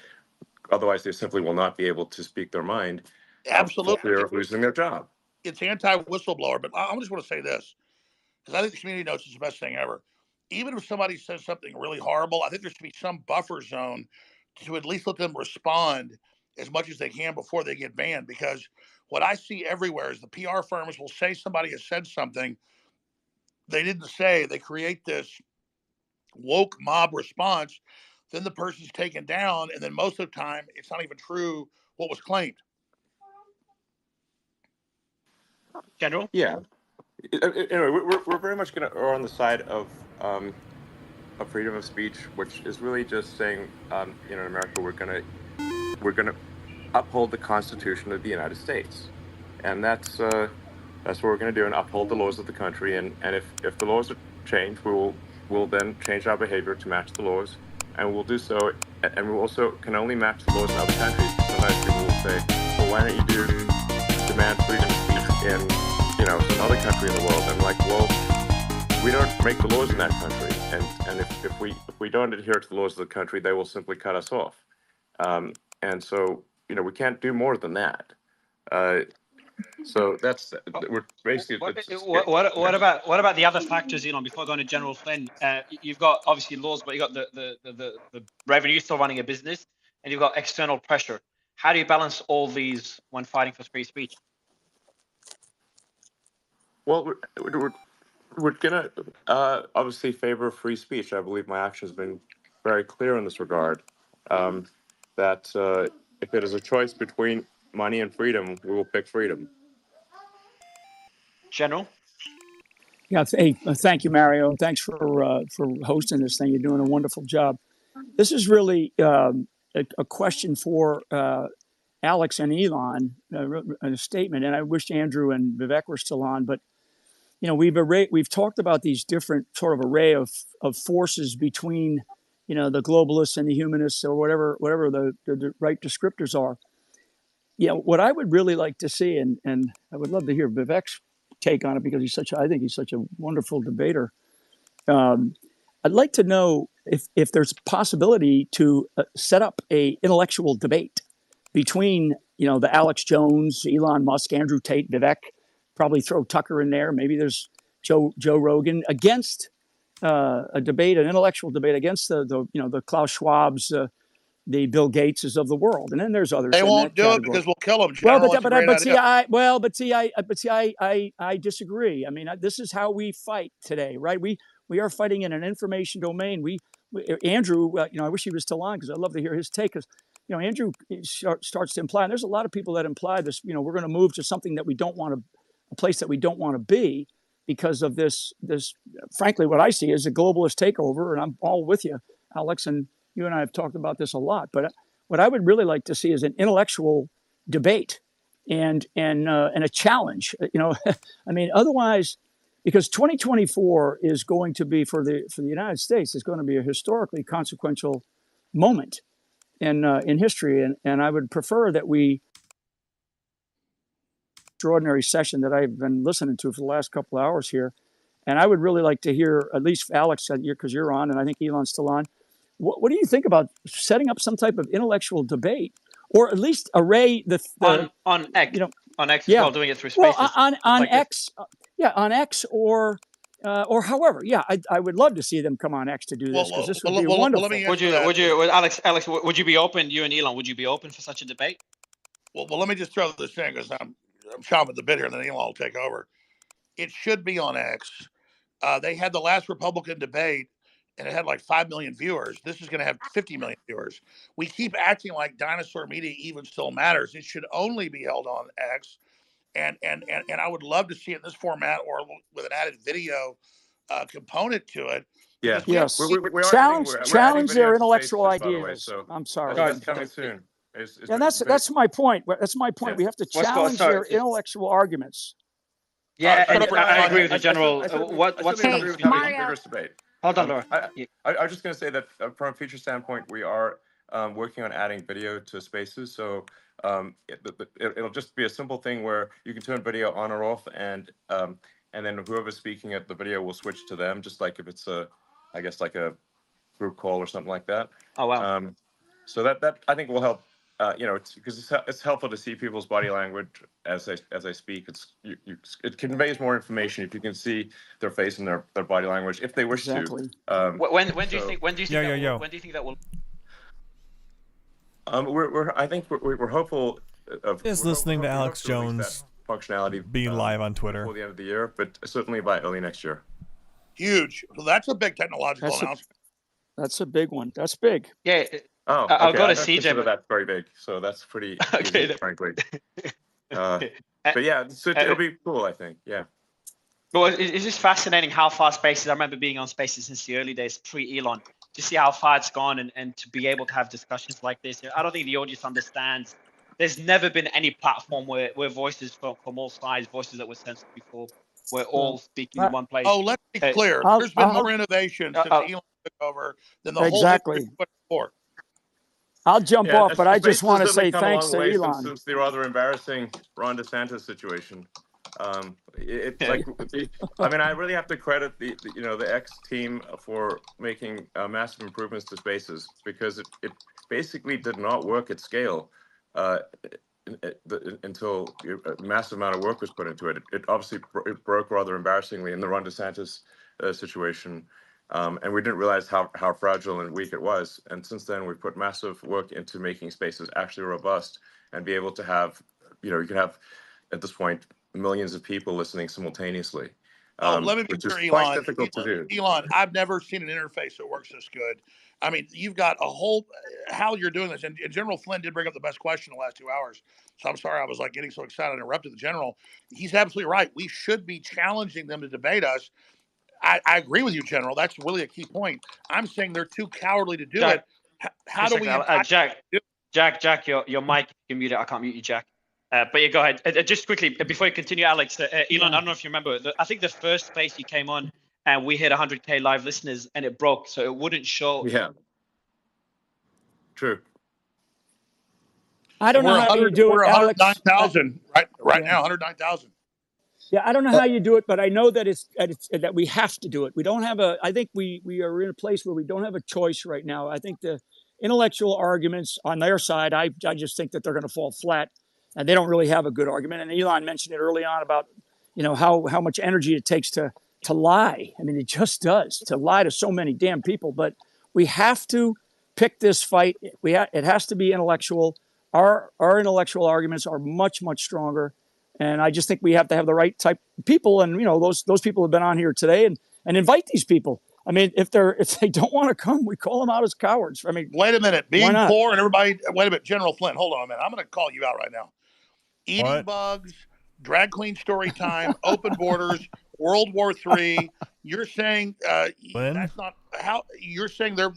Otherwise, they simply will not be able to speak their mind. Absolutely, for fear of losing their job. It's anti-whistleblower, but I just want to say this because I think the community notes is the best thing ever. Even if somebody says something really horrible, I think there should be some buffer zone to at least let them respond as much as they can before they get banned. Because what I see everywhere is the PR firms will say somebody has said something they didn't say. They create this woke mob response. Then the person's taken down, and then most of the time, it's not even true what was claimed. General? Yeah. Anyway, we're very much are on the side of freedom of speech, which is really just saying, in America, we're gonna uphold the Constitution of the United States, and that's what we're gonna do, and uphold the laws of the country. And if the laws are changed, we'll then change our behavior to match the laws, and we'll do so. And we also can only match the laws in other countries. Sometimes people will say, well, why don't you demand freedom of speech in another country in the world? And like, well, we don't make the laws in that country, and if we don't adhere to the laws of the country, they will simply cut us off. And so we can't do more than that. So we're basically. What about the other factors, Elon? Before going to General Flynn, you've got obviously laws, but you got the revenue still running a business, and you've got external pressure. How do you balance all these when fighting for free speech? Well, we're gonna obviously favor free speech. I believe my action has been very clear in this regard. That if it is a choice between money and freedom, we will pick freedom. General? Yeah, hey, thank you, Mario. Thanks for hosting this thing. You're doing a wonderful job. This is really a question for Alex and Elon, a statement. And I wish Andrew and Vivek were still on. But we've talked about these different sort of array of forces between the globalists and the humanists or whatever the right descriptors are. What I would really like to see, and I would love to hear Vivek's take on it because I think he's such a wonderful debater. I'd like to know if there's a possibility to set up a intellectual debate between, the Alex Jones, Elon Musk, Andrew Tate, Vivek, probably throw Tucker in there. Maybe there's Joe Rogan against an intellectual debate against the Klaus Schwab's, the Bill Gateses of the world, and then there's others. They won't do it because we'll kill them. I disagree. I mean, this is how we fight today, right? We are fighting in an information domain. Andrew, I wish he was still on because I'd love to hear his take. Because Andrew starts to imply, and there's a lot of people that imply this. We're going to move to something that we don't want to, a place that we don't want to be, because of this. Frankly, what I see is a globalist takeover, and I'm all with you, Alex, and you and I have talked about this a lot. But what I would really like to see is an intellectual debate and a challenge. I mean, otherwise, because 2024 is going to be for the United States is going to be a historically consequential moment in history, and I would prefer that we extraordinary session that I've been listening to for the last couple of hours here, and I would really like to hear at least Alex, because you're on, and I think Elon's still on. What do you think about setting up some type of intellectual debate, or at least array on X? On X as well, doing it through Spaces. Well, on X, on X or however. Yeah, I would love to see them come on X to do this because this would be wonderful. Would you, Alex, would you be open? You and Elon, would you be open for such a debate? Well, let me just throw this in because I'm chomping at the bit here, and then Elon will take over. It should be on X. They had the last Republican debate, and it had like 5 million viewers. This is going to have 50 million viewers. We keep acting like dinosaur media even still matters. It should only be held on X. And I would love to see it in this format or with an added video component to it. Yeah. Yes. We challenge their intellectual Spaces, ideas. the way, so I'm sorry. That's coming soon. And that's my point. That's my point. Yeah. We have to challenge their intellectual arguments. Yeah, I agree with the general. What's Mario? Hold on, Laura. I was just going to say that from a feature standpoint, we are working on adding video to Spaces. So it'll just be a simple thing where you can turn video on or off, and then whoever's speaking at the video will switch to them, just like if it's I guess like a group call or something like that. Oh wow. So that I think will help. Because it's helpful to see people's body language as they speak. It conveys more information if you can see their face and their body language if they wish to. When do you think that will? I think we're hopeful of just listening to Alex Jones functionality be live on Twitter before the end of the year, but certainly by early next year. Huge. Well, that's a big technological announcement. That's a big one. That's big. Yeah. Oh, okay. I'll go to CJ. But that's very big, so that's pretty easy, frankly. But yeah, it'll be cool, I think. Yeah. Well, it's just fascinating how far Spaces. I remember being on Spaces since the early days, pre-Elon, to see how far it's gone and to be able to have discussions like this. I don't think the audience understands. There's never been any platform where voices from all sides, voices that were censored before, we're all speaking in one place. Oh, let's be clear. There's been more innovation since Elon took over than the whole history before. I'll jump off, but I just want to say thanks to Elon. Since the rather embarrassing Ron DeSantis situation, it's like I mean, I really have to credit the X team for making massive improvements to Spaces, because it basically did not work at scale until a massive amount of work was put into it. It obviously broke rather embarrassingly in the Ron DeSantis situation. And we didn't realize how fragile and weak it was. And since then, we've put massive work into making Spaces actually robust and be able to have, you can have, at this point, millions of people listening simultaneously. Let me be which is clear, quite Elon. difficult to do. Elon, I've never seen an interface that works this good. I mean, you've got a whole, how you're doing this. And General Flynn did bring up the best question in the last 2 hours. So I'm sorry I was like getting so excited I interrupted the general. He's absolutely right. We should be challenging them to debate us. I agree with you, General. That's really a key point. I'm saying they're too cowardly to do it. How do we? Jack, your mic, you mute it. I can't mute you, Jack. But yeah, go ahead. Just quickly before you continue, Alex. Elon, I don't know if you remember. I think the first space you came on, and we hit 100K live listeners, and it broke, so it wouldn't show. Yeah. True. I don't know how you do We're it, Alex. 109,000 right Yeah. now. 109,000. Yeah, I don't know how you do it, but I know that that we have to do it. We don't have I think we are in a place where we don't have a choice right now. I think the intellectual arguments on their side, I just think that they're going to fall flat, and they don't really have a good argument. And Elon mentioned it early on about, how much energy it takes to lie. I mean, it just does, to lie to so many damn people. But we have to pick this fight. It has to be intellectual. Our intellectual arguments are much, much stronger. And I just think we have to have the right type of people. And, those people have been on here today and invite these people. I mean, if they don't want to come, we call them out as cowards. I mean, wait a minute. why Being not? poor and everybody, wait a minute. General Flynn, hold on a minute. I'm going to call you out right now. Eating What? bugs, drag queen story time, open borders, World War III. You're saying that's not how you're saying their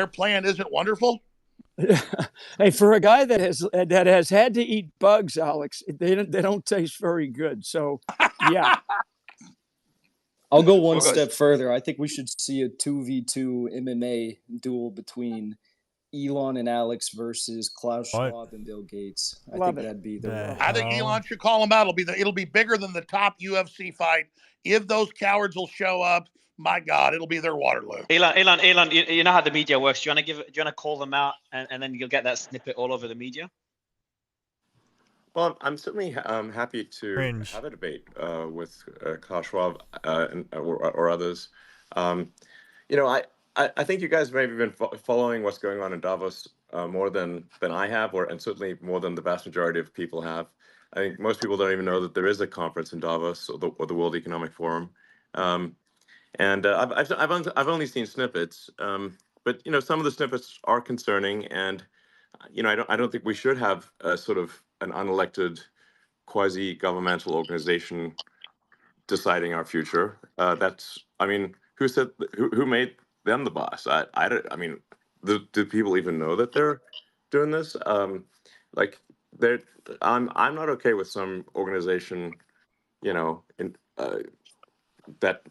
plan isn't wonderful? Hey, for a guy that has had to eat bugs, Alex, they don't taste very good. So, yeah. I'll go one step further. I think we should see a 2v2 MMA duel between Elon and Alex versus Klaus Schwab and Bill Gates. I think that'd be the I think Elon should call them out. It'll be bigger than the top UFC fight. If those cowards will show up, my God, it'll be their Waterloo. Elon, you know how the media works. Do you want to call them out and then you'll get that snippet all over the media? Well, I'm certainly happy to have a debate with Klaus Schwab or others. I think you guys maybe been following what's going on in Davos more than I have, and certainly more than the vast majority of people have. I think most people don't even know that there is a conference in Davos or the World Economic Forum. And I've only seen snippets, but some of the snippets are concerning, and I don't think we should have a sort of an unelected quasi-governmental organization deciding our future. Who said who made them the boss? Do people even know that they're doing this? I'm not okay with some organization, that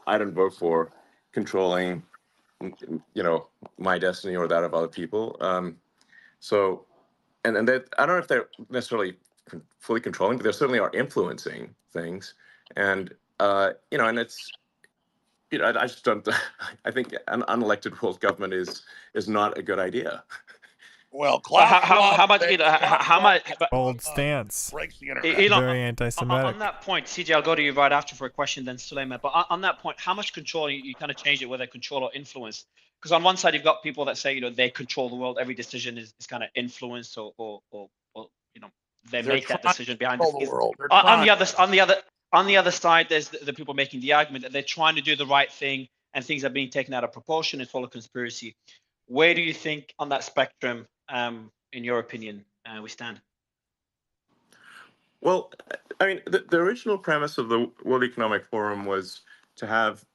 I don't vote for, controlling, my destiny or that of other people. And that, I don't know if they're necessarily fully controlling, but they certainly are influencing things. And and it's, I just don't. I think an unelected world government is not a good idea. Well, how much bold stance? Breaks the internet. Elon, Very anti-Semitic. On that point, CJ, I'll go to you right after for a question, then Suleiman. But on that point, how much control, you kind of changed it, whether control or influence? Because on one side, you've got people that say, they control the world. Every decision is kind of influenced or they make that decision behind the world. On the other side, there's the people making the argument that they're trying to do the right thing and things are being taken out of proportion. It's all a conspiracy. Where do you think on that spectrum, in your opinion, we stand? Well, I mean, the original premise of the World Economic Forum was to have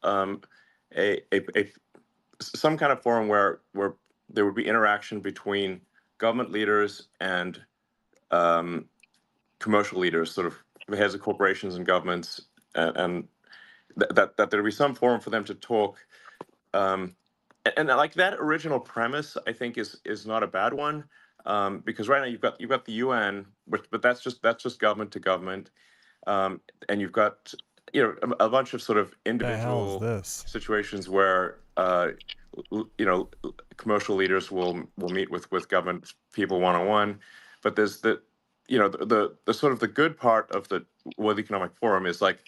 some kind of forum where there would be interaction between government leaders and commercial leaders, sort of the heads of corporations and governments, and that there would be some forum for them to talk. And like that original premise, I think is not a bad one, because right now you've got the UN, but that's just government to government, and you've got a bunch of sort of individual situations where commercial leaders will meet with government people one-on-one, but there's the sort of the good part of the World Economic Forum is like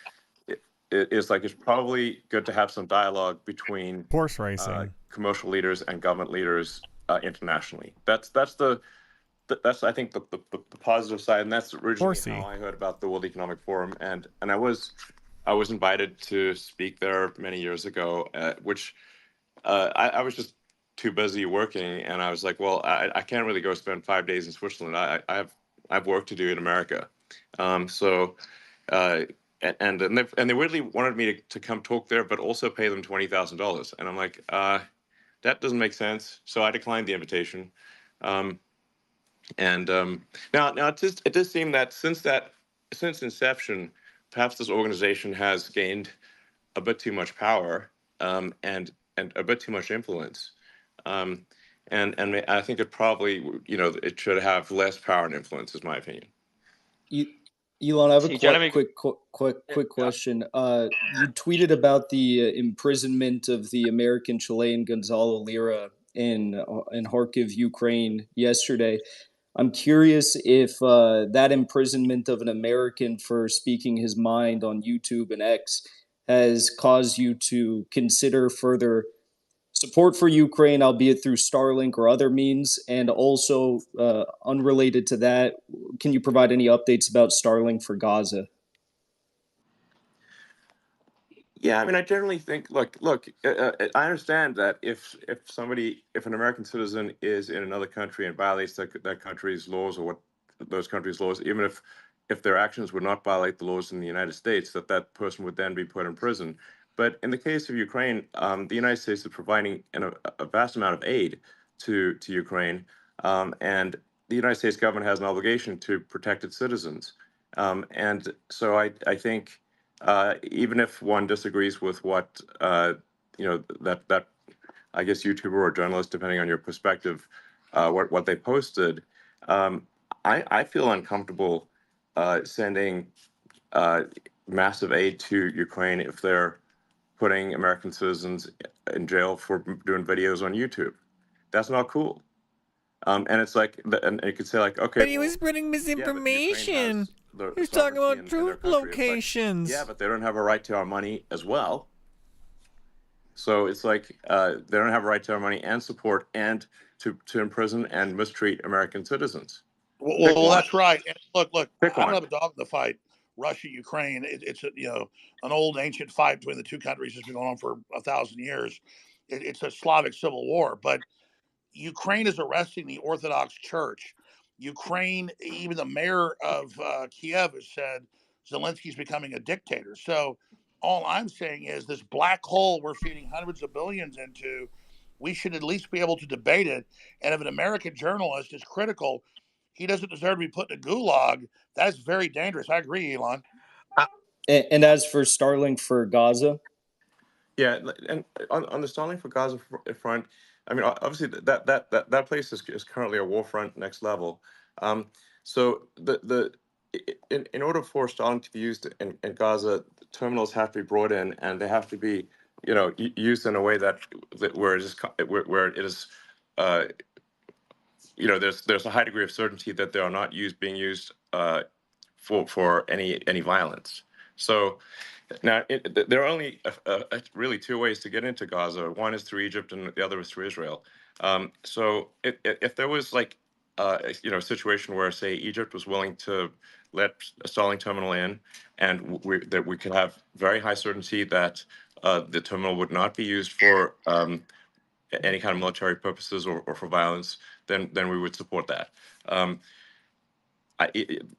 it's probably good to have some dialogue between horse racing, commercial leaders and government leaders internationally. That's I think the positive side, and that's originally how I heard about the World Economic Forum, and I was invited to speak there many years ago, which I was just too busy working, and I was like, well, I can't really go spend 5 days in Switzerland. I have work to do in America, and they weirdly wanted me to come talk there, but also pay them $20,000, and I'm like, that doesn't make sense. So I declined the invitation. Now it does seem that since inception, perhaps this organization has gained a bit too much power and a bit too much influence. and I think it probably, it should have less power and influence, is my opinion. Elon, I have a Sí, yo le quick question. You tweeted about the imprisonment of the American Chilean Gonzalo Lira in Kharkiv, Ukraine yesterday. I'm curious if that imprisonment of an American for speaking his mind on YouTube and X has caused you to consider further support for Ukraine, albeit through Starlink or other means. And also, unrelated to that, can you provide any updates about Starlink for Gaza? Yeah, I mean, I generally think, look, I understand that if an American citizen is in another country and violates that country's laws, or what those countries' laws, even if their actions would not violate the laws in the United States, that person would then be put in prison. But in the case of Ukraine, the United States is providing a vast amount of aid to Ukraine, and the United States government has an obligation to protect its citizens. And so I think, even if one disagrees with what that I guess YouTuber or journalist, depending on your perspective, what they posted, I feel uncomfortable sending massive aid to Ukraine if they're putting American citizens in jail for doing videos on YouTube. That's not cool. And it's like, and you could say like, okay, But he was spreading misinformation. He was talking about troop locations. Yeah, but they don't have a right to our money as well. So it's like they don't have a right to our money and support and to imprison and mistreat American citizens. Well, that's right. And look, Pick I don't one. have a dog in the fight. Russia, Ukraine, it's an old ancient fight between the two countries that's been going on for 1,000 years. It's a Slavic civil war, but Ukraine is arresting the Orthodox Church. Ukraine, even the mayor of Kiev has said Zelensky's becoming a dictator. So all I'm saying is this black hole we're feeding hundreds of billions into, we should at least be able to debate it. And if an American journalist is critical, he doesn't deserve to be put in a gulag. That's very dangerous. I agree, Elon. And as for Starlink for Gaza? Yeah, and on the Starlink for Gaza front, I mean, obviously that place is currently a war front next level. So in order for Starlink to be used in Gaza, terminals have to be brought in, and they have to be used in a way that where it is there's a high degree of certainty that they are not being used for any violence. So now there are only really two ways to get into Gaza. One is through Egypt, and the other is through Israel. So if there was like a situation where, say, Egypt was willing to let a Starlink terminal in, and that we could have very high certainty that the terminal would not be used for any kind of military purposes or for violence, then we would support that.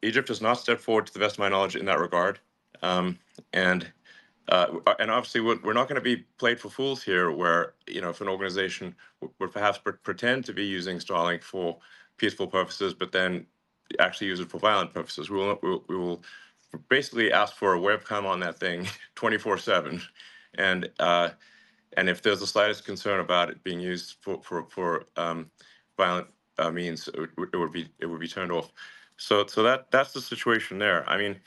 Egypt has not stepped forward, to the best of my knowledge, in that regard, and obviously we're not going to be played for fools here, where if an organization would perhaps pretend to be using Starlink for peaceful purposes, but then actually use it for violent purposes, we will basically ask for a webcam on that thing 24/7, and if there's the slightest concern about it being used for violent means, it would be turned off. So that's the situation there. I mean,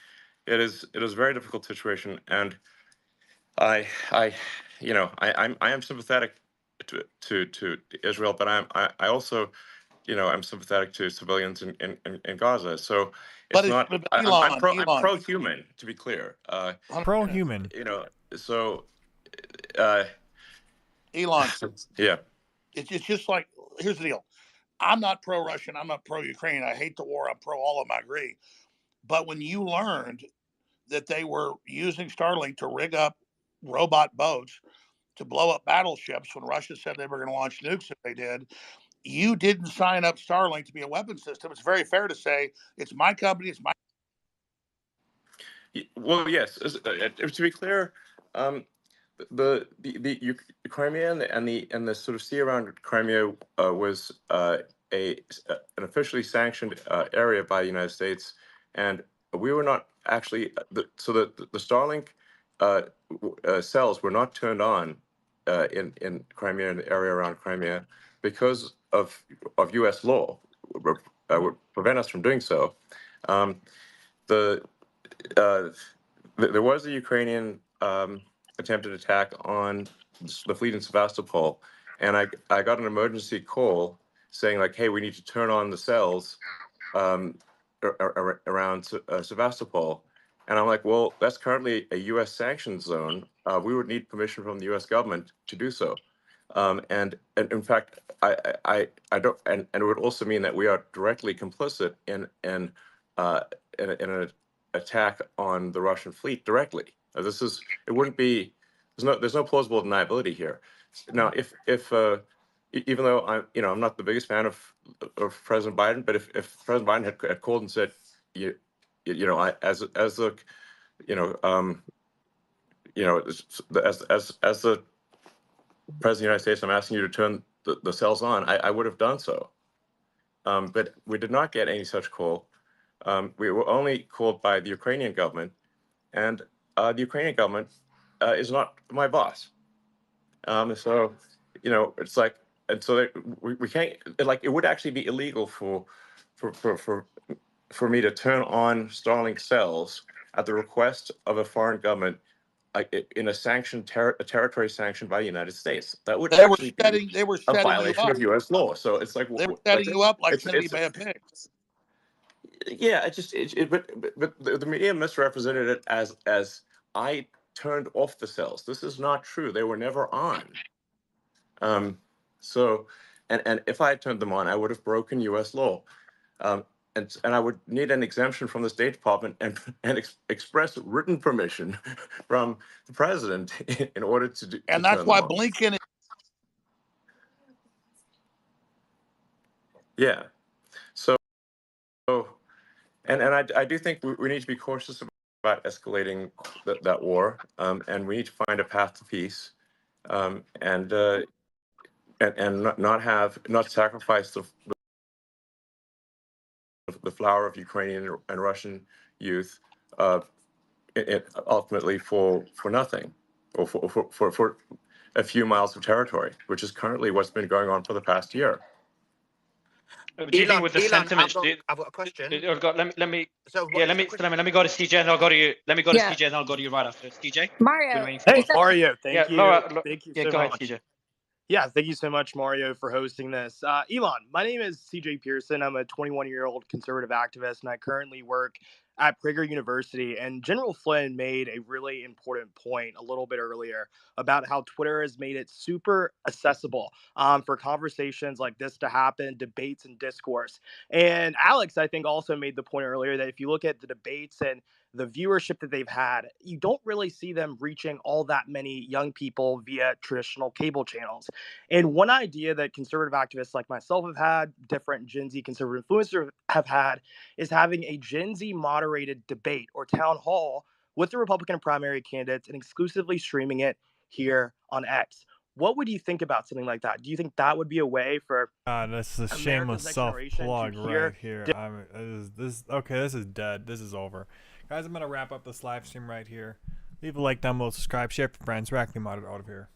it is a very difficult situation, and I am sympathetic to Israel, but I also I'm sympathetic to civilians in Gaza. So it's not. I'm pro-human, to be clear. Pro-human. So. Elon. Yeah. It's just like, here's the deal. I'm not pro-Russian. I'm not pro-Ukraine. I hate the war. I'm pro all of them. I agree. But when you learned that they were using Starlink to rig up robot boats to blow up battleships when Russia said they were going to launch nukes if they did, you didn't sign up Starlink to be a weapon system. It's very fair to say it's my company. It's my. Well, yes. To be clear, the Crimea and the sort of sea around Crimea was an officially sanctioned area by the United States, and we were not actually the Starlink cells were not turned on in Crimea and the area around Crimea because of U.S. law would prevent us from doing so. There was a Ukrainian attempted attack on the fleet in Sevastopol, and I got an emergency call saying like, hey, we need to turn on the cells around Sevastopol. And I'm like, well, that's currently a U.S. sanctions zone. We would need permission from the U.S. government to do so. And in fact, I don't, and it would also mean that we are directly complicit in an attack on the Russian fleet directly. It wouldn't be, there's no plausible deniability here. Now, even though I'm not the biggest fan of President Biden, but if President Biden had called and said, as the President of the United States, I'm asking you to turn the cells on, I would have done so. But we did not get any such call. We were only called by the Ukrainian government, and the Ukrainian government is not my boss. So, it's like, and so we can't, it would actually be illegal for me to turn on Starlink cells at the request of a foreign government in a sanctioned territory sanctioned by the United States. That would actually be a violation of U.S. law. So it's like they were setting you up like Cindy Bad Pigs. Yeah, but the media misrepresented it as I turned off the cells. This is not true. They were never on. So, and if I had turned them on, I would have broken U.S. law. And I would need an exemption from the State Department and express written permission from the president in order to do. And that's why Blinken. Yeah. So, and I do think we need to be cautious about escalating that war, and we need to find a path to peace, and not sacrifice the flower of Ukrainian and Russian youth ultimately for nothing, or for a few miles of territory, which is currently what's been going on for the past year. Do you think with the sentiments? I've got a question. Let me So let me go to CJ and I'll go to you. Let me go to CJ and I'll go to you right after. CJ. Mario. Hey, Mario. Thank you. Laura, thank you so go much. ahead, CJ. Yeah, thank you so much, Mario, for hosting this. Elon, my name is CJ Pearson. I'm a 21-year-old conservative activist, and I currently work at Prager University. And General Flynn made a really important point a little bit earlier about how Twitter has made it super accessible for conversations like this to happen, debates and discourse. And Alex, I think, also made the point earlier that if you look at the debates and the viewership that they've had, you don't really see them reaching all that many young people via traditional cable channels. And one idea that conservative activists like myself have had, different Gen Z conservative influencers have had, is having a Gen Z moderated debate or town hall with the Republican primary candidates and exclusively streaming it here on X. What would you think about something like that? Do you think that would be a way for this is a shameless self-plug right here. This is dead. This is over. Guys, I'm going to wrap up this live stream right here. Leave a like down below, subscribe, share with friends. Radically Moderate out of here.